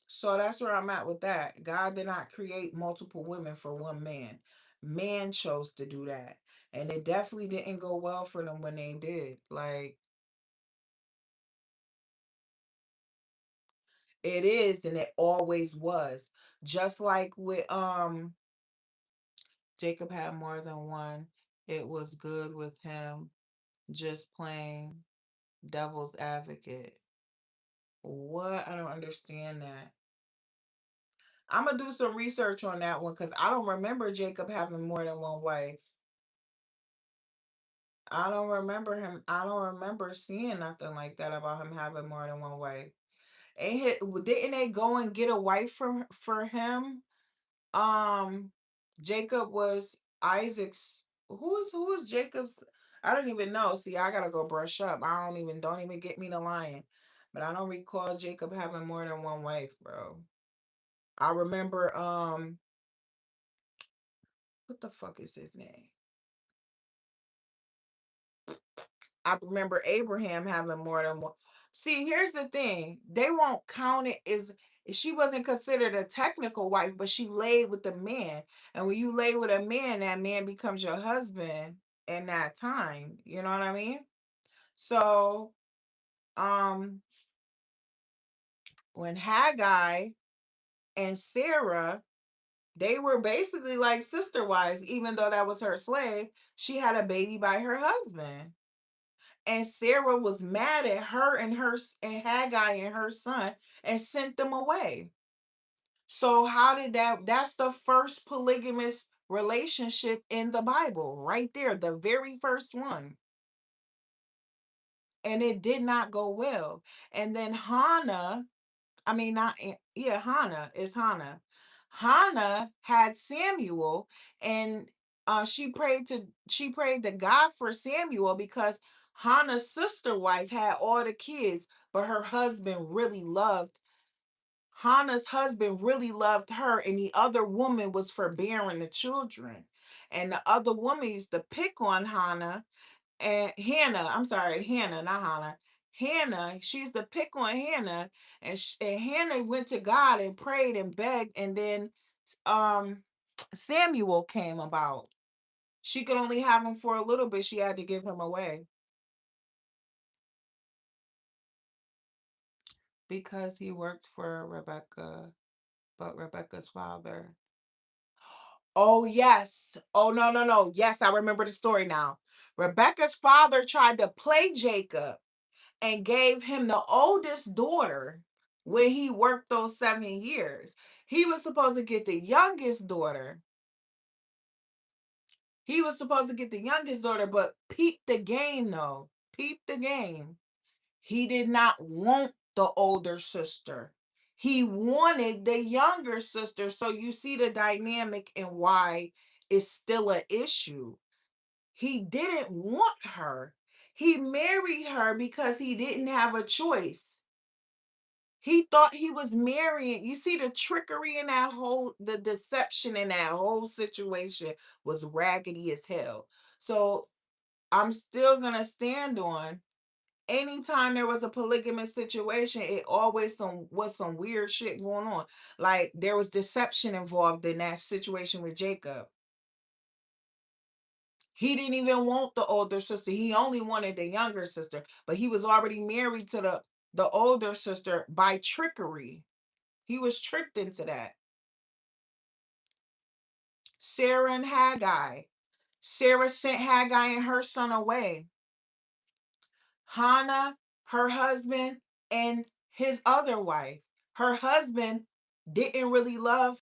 S1: So that's where I'm at with that. God did not create multiple women for one man. Man chose to do that. And it definitely didn't go well for them when they did. Like, it is, and it always was. Just like with Jacob had more than one. It was good with him. Just playing devil's advocate. What? I don't understand that. I'm gonna do some research on that one because I don't remember Jacob having more than one wife. I don't remember him. I don't remember seeing nothing like that about him having more than one wife. Didn't they go and get a wife for him? Um, Jacob was Isaac's. Who is Jacob's? I don't even know. See, I gotta go brush up. Don't even get me to lying. But I don't recall Jacob having more than one wife, bro. I remember what the fuck is his name? I remember Abraham having more than one. See, here's the thing. They won't count it as she wasn't considered a technical wife, but she laid with a man. And when you lay with a man, that man becomes your husband in that time. You know what I mean? So, um, when Haggai and Sarah, they were basically like sister wives, even though that was her slave, she had a baby by her husband. And Sarah was mad at her and Haggai and her son and sent them away. So how did that's the first polygamous relationship in the Bible, right there, the very first one. And it did not go well. And then Hannah, I mean not yeah, Hannah is Hannah. Hannah had Samuel and she prayed to God for Samuel because Hannah's sister wife had all the kids, but Hannah's husband really loved her, and the other woman was forbearing the children. And the other woman used to pick on Hannah and Hannah. I'm sorry, Hannah, not Hannah. Hannah, she used to pick on Hannah, and Hannah went to God and prayed and begged, and then um Samuel came about. She could only have him for a little bit. She had to give him away because he worked for Rebecca, but Rebecca's father. Oh, yes. Oh, no, no, no. Yes, I remember the story now. Rebecca's father tried to play Jacob. and gave him the oldest daughter when he worked those 7 years. He was supposed to get the youngest daughter. He was supposed to get the youngest daughter, but peep the game though. Peep the game. He did not want the older sister. He wanted the younger sister. So you see the dynamic and why it's still an issue. He didn't want her. He married her because he didn't have a choice. He thought he was marrying. You see the trickery in the deception in that whole situation was raggedy as hell. So I'm still gonna stand on anytime there was a polygamous situation, it always was some weird shit going on. Like there was deception involved in that situation with Jacob. He didn't even want the older sister. He only wanted the younger sister, but he was already married to the older sister by trickery. He was tricked into that. Sarah and Haggai. Sarah sent Haggai and her son away. Hannah, her husband, and his other wife. Her husband didn't really love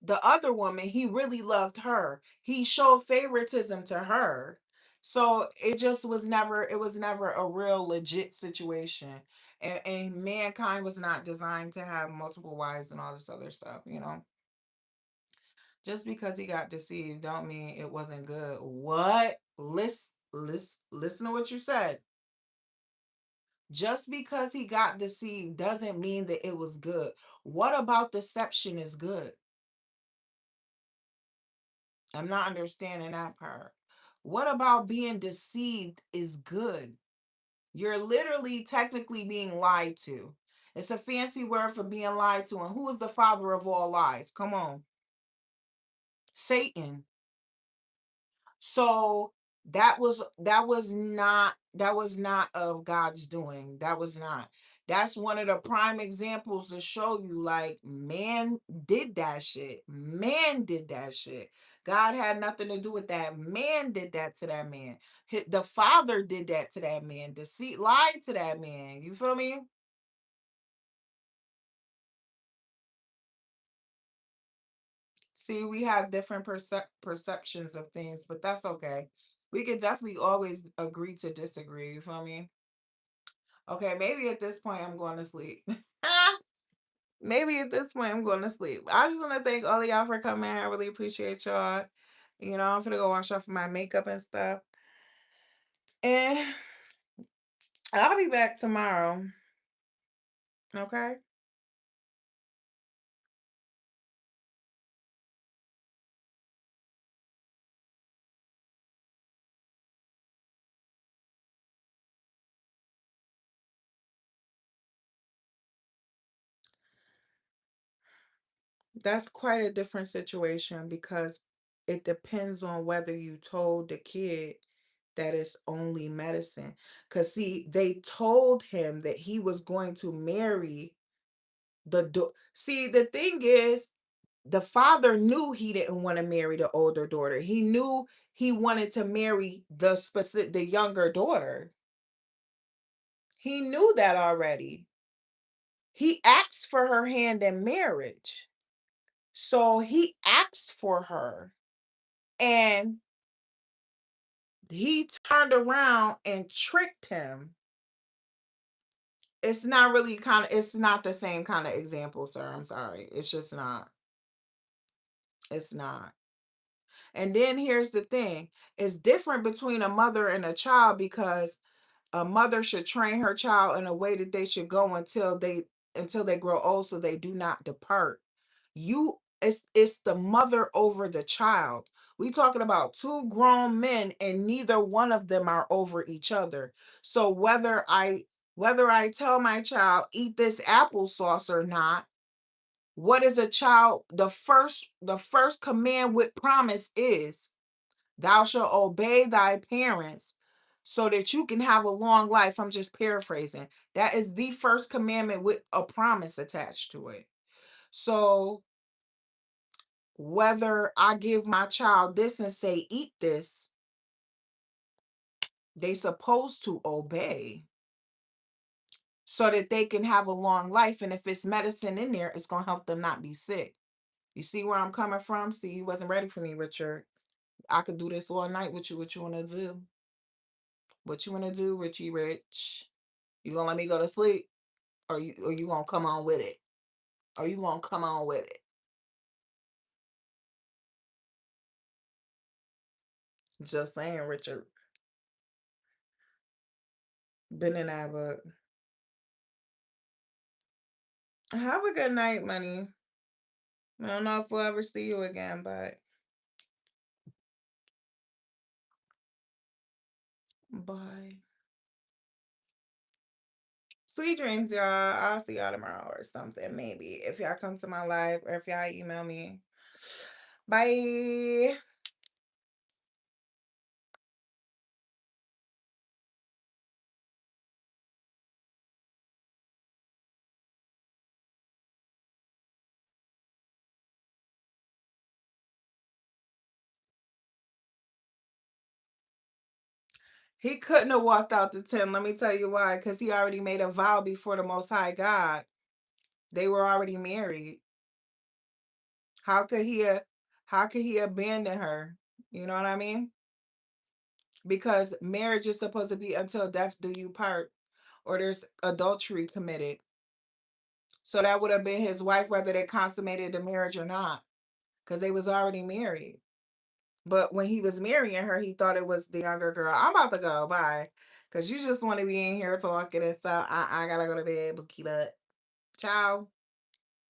S1: the other woman. He really loved her. He showed favoritism to her. So it was never a real legit situation. And mankind was not designed to have multiple wives and all this other stuff, you know. Just because he got deceived don't mean it wasn't good. What? Listen to what you said. Just because he got deceived doesn't mean that it was good. What about deception is good? I'm not understanding that part. What about being deceived is good? You're literally technically being lied to. It's a fancy word for being lied to. And who is the father of all lies? Come on. Satan. So that was not of God's doing. That was not. That's one of the prime examples to show you like man did that shit. Man did that shit. God had nothing to do with that. Man did that to that man. The father did that to that man. Deceit lied to that man. You feel me? See, we have different perceptions of things, but that's okay. We could definitely always agree to disagree. You feel me? Okay, maybe at this point I'm going to sleep. Maybe at this point I'm going to sleep. I just want to thank all of y'all for coming. I really appreciate y'all. You know, I'm gonna go wash off my makeup and stuff. And I'll be back tomorrow. Okay. That's quite a different situation because it depends on whether you told the kid that it's only medicine. Because, see, they told him that he was going to marry See, the thing is, the father knew he didn't want to marry the older daughter. He knew he wanted to marry the younger daughter. He knew that already. He asked for her hand in marriage. So he asked for her and he turned around and tricked him. It's not really it's not the same kind of example, sir. I'm sorry. It's just not. It's not. And then here's the thing. It's different between a mother and a child because a mother should train her child in a way that they should go until they grow old so they do not depart. It's the mother over the child. We talking about two grown men and neither one of them are over each other. So whether I tell my child eat this applesauce or not, what is a child the first command with promise is thou shalt obey thy parents so that you can have a long life. I'm just paraphrasing. That is the first commandment with a promise attached to it. So whether I give my child this and say, eat this, they supposed to obey. so that they can have a long life. And if it's medicine in there, it's going to help them not be sick. You see where I'm coming from? See, you wasn't ready for me, Richard. I could do this all night with you. What you want to do? What you want to do, Richie Rich? You gonna let me go to sleep, or you gonna come on with it? Or you gonna come on with it? Just saying, Richard. Been in that book. Have a good night, money. I don't know if we'll ever see you again, but bye. Sweet dreams, y'all. I'll see y'all tomorrow or something, maybe. If y'all come to my live or if y'all email me. Bye. He couldn't have walked out the 10. Let me tell you why. Because he already made a vow before the Most High God. They were already married. How could he abandon her? You know what I mean? Because marriage is supposed to be until death do you part, or there's adultery committed. So that would have been his wife, whether they consummated the marriage or not, because they was already married. But when he was marrying her, he thought it was the younger girl. I'm about to go. Bye. Because you just want to be in here talking and stuff. I gotta go to bed. But keep up. Ciao.